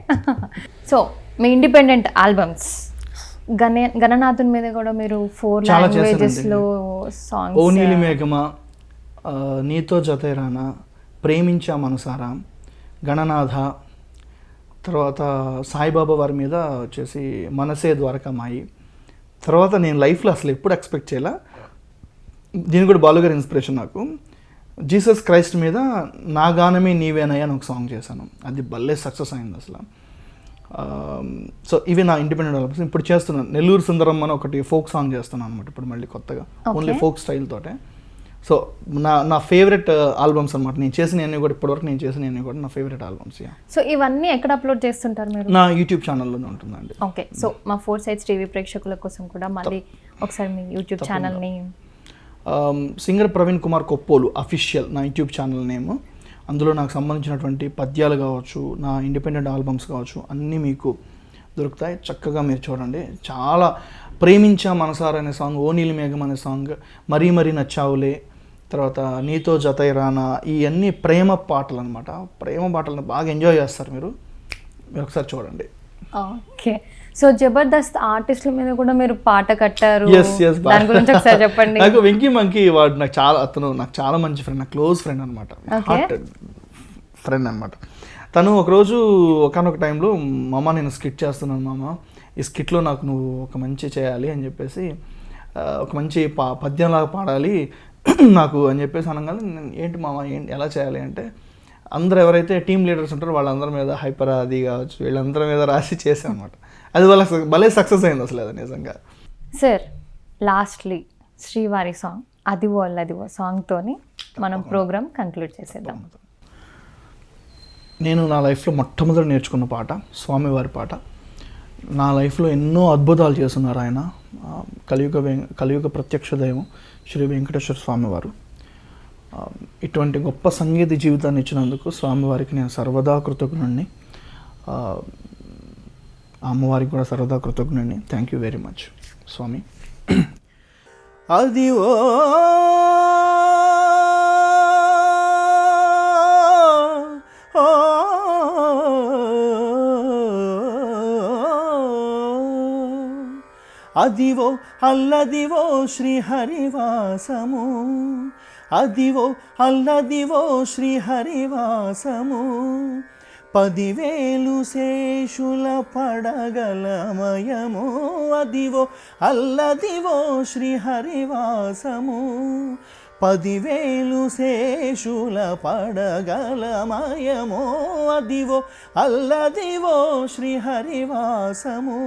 సో మీ ఇండిపెండెంట్ ఆల్బమ్స్ గణనాథుని మీద కూడా మీరు 4 లాంగ్వేజెస్లో సాంగ్స్, ఓ నీలి మేఘమా, నీతో జతైరానా, ప్రేమించా మనసారా, గణనాథ, తర్వాత సాయిబాబా వారి మీద వచ్చేసి మనసే ద్వారకామాయి, తర్వాత నేను లైఫ్లో అసలు ఎప్పుడు ఎక్స్పెక్ట్ చేయాల, దీని కూడా బాలుగారి ఇన్స్పిరేషన్ నాకు, జీసస్ క్రైస్ట్ మీద నా గానమే నీవేనయ్య అని ఒక సాంగ్ చేశాను. అది భలే సక్సెస్ అయింది అసలు. సో ఇవి నా ఇండిపెండెంట్ ఆల్బమ్స్. ఇప్పుడు చేస్తున్నాను నెల్లూరు సుందరం అని ఒకటి ఫోక్ సాంగ్ చేస్తున్నాను అనమాట ఇప్పుడు మళ్ళీ కొత్తగా, ఓన్లీ ఫోక్ స్టైల్ తోటే. సో నా ఫేవరెట్ ఆల్బమ్స్ అనమాట. నేను చేసినవన్నీ కూడా ఇప్పటివరకు నా ఫేవరెట్ ఆల్బమ్స్. సో ఇవన్నీ ఎక్కడ అప్లోడ్ చేస్తుంటారు మీరు? నా యూట్యూబ్ ఛానల్లోనే ఉంటుందండి. ఓకే, సో మా 4 Sides టీవీ ప్రేక్షకుల కోసం కూడా మళ్ళీ ఒకసారి మీ యూట్యూబ్ ఛానల్ని. సింగర్ ప్రవీణ్ కుమార్ కొప్పోలు అఫీషియల్ నా యూట్యూబ్ ఛానల్ నేమ్. అందులో నాకు సంబంధించినటువంటి పద్యాలు కావచ్చు, నా ఇండిపెండెంట్ ఆల్బమ్స్ కావచ్చు, అన్నీ మీకు దొరుకుతాయి. చక్కగా మీరు చూడండి. చాలా ప్రేమించా మనసారా అనే సాంగ్, ఓ నీలి మేఘం అనే సాంగ్, మరీ మరీ నచ్చావులే, తర్వాత నీతో జతైరానా, ఇవన్నీ ప్రేమ పాటలు అనమాట. ప్రేమ పాటలను బాగా ఎంజాయ్ చేస్తారు మీరు ఒకసారి చూడండి. ఓకే, సో జబర్దస్త్ ఆర్టిస్టుల మీద కూడా మీరు పాట కట్టారు, దాని గురించి ఒకసారి చెప్పండి. నాకు వెంకీ మంకీ వాడు అతను నాకు చాలా మంచి ఫ్రెండ్, నాకు క్లోజ్ ఫ్రెండ్ అనమాట, హార్ట్ ఫ్రెండ్ అనమాట. తను ఒకరోజు ఒకనొక టైంలో మామ నేను స్కిట్ చేస్తున్నాను మామ, ఈ స్కిట్లో నాకు నువ్వు ఒక మంచి చేయాలి అని చెప్పేసి, ఒక మంచి పద్యంలాగా పాడాలి నాకు అని చెప్పేసి అనగానే, ఏంటి మామ ఎలా చేయాలి అంటే, అందరూ ఎవరైతే టీమ్ లీడర్స్ ఉంటారో వాళ్ళందరి మీద హైపర్ అది కావచ్చు వీళ్ళందరి మీద రాసి చేశాను అనమాట. అది వాళ్ళకి భలే సక్సెస్ అయింది అసలు అది నిజంగా. సార్ లాస్ట్లీ శ్రీవారి సాంగ్ అదివో అల్లదివో సాంగ్తోని మనం ప్రోగ్రామ్ కంక్లూడ్ చేసేద్దాం. నేను నా లైఫ్లో మొట్టమొదటి నేర్చుకున్న పాట స్వామివారి పాట. నా లైఫ్లో ఎన్నో అద్భుతాలు చేస్తున్నారు ఆయన. కలియుగ ప్రత్యక్ష దైవం శ్రీ వెంకటేశ్వర స్వామివారు. ఇటువంటి గొప్ప సంగీత జీవితాన్ని ఇచ్చినందుకు స్వామివారికి నేను సర్వదా కృతజ్ఞుడిని, అమ్మవారికి కూడా సర్వదా కృతజ్ఞుడిని. థ్యాంక్ యూ వెరీ మచ్ స్వామి. అది ఓ అదివో అల్లదివో శ్రీహరివాసము, అదివో అల్లదివో శ్రీహరివాసము, 10,000 శేషుల పడగలమయము, అదివో అల్లదివో శ్రీహరివాసము, 10,000 శేషుల పడగలమయము, అదివో అల్లదివో శ్రీహరివాసము,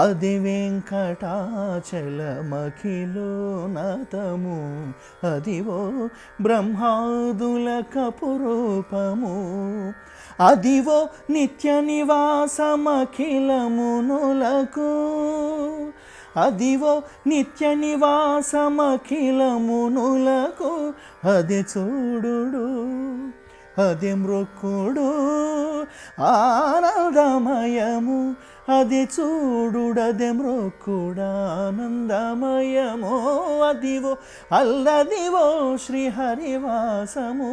అది వెంకటాచలమఖిలోనతము, అదివో బ్రహ్మాదుల కపురూపము, అదివో నిత్య నివాసమఖిలమునులకు, అదివో నిత్య నివాసమఖిలమునులకు, అది చూడుడు అది మ్రొక్కుడు ఆనందమయము, అది చూడుడది మ్రొక్కుడానందమయము, అదివో అల్లదివో శ్రీహరివాసము,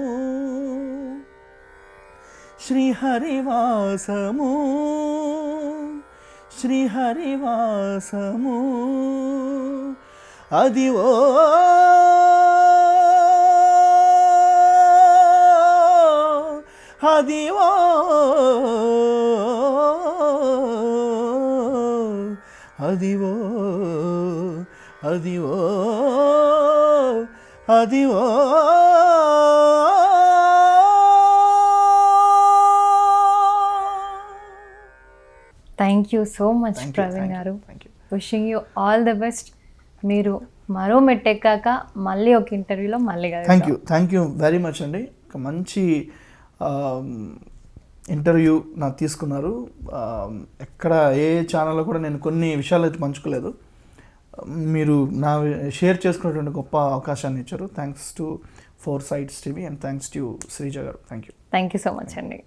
శ్రీహరివాసము, శ్రీహరివాసము, అదివో అదివో అదివో అదివో అదివో thank you so much Thank you, Praveen thank you, garu. thank you. Wishing you all the best. మీరు మరో మెట్టెక్కాక మళ్ళీ ఒక ఇంటర్వ్యూలో మళ్ళీ థ్యాంక్ యూ వెరీ మచ్ అండి. ఒక మంచి ఇంటర్వ్యూ నాకు తీసుకున్నారు. ఎక్కడ ఏ ఛానల్లో కూడా నేను కొన్ని విషయాలు అయితే పంచుకోలేదు. మీరు నా షేర్ చేసుకునేటువంటి గొప్ప అవకాశాన్ని ఇచ్చారు. Thanks to 4 Sides TV and thanks to Sreeja garu. Thank you so much అండి.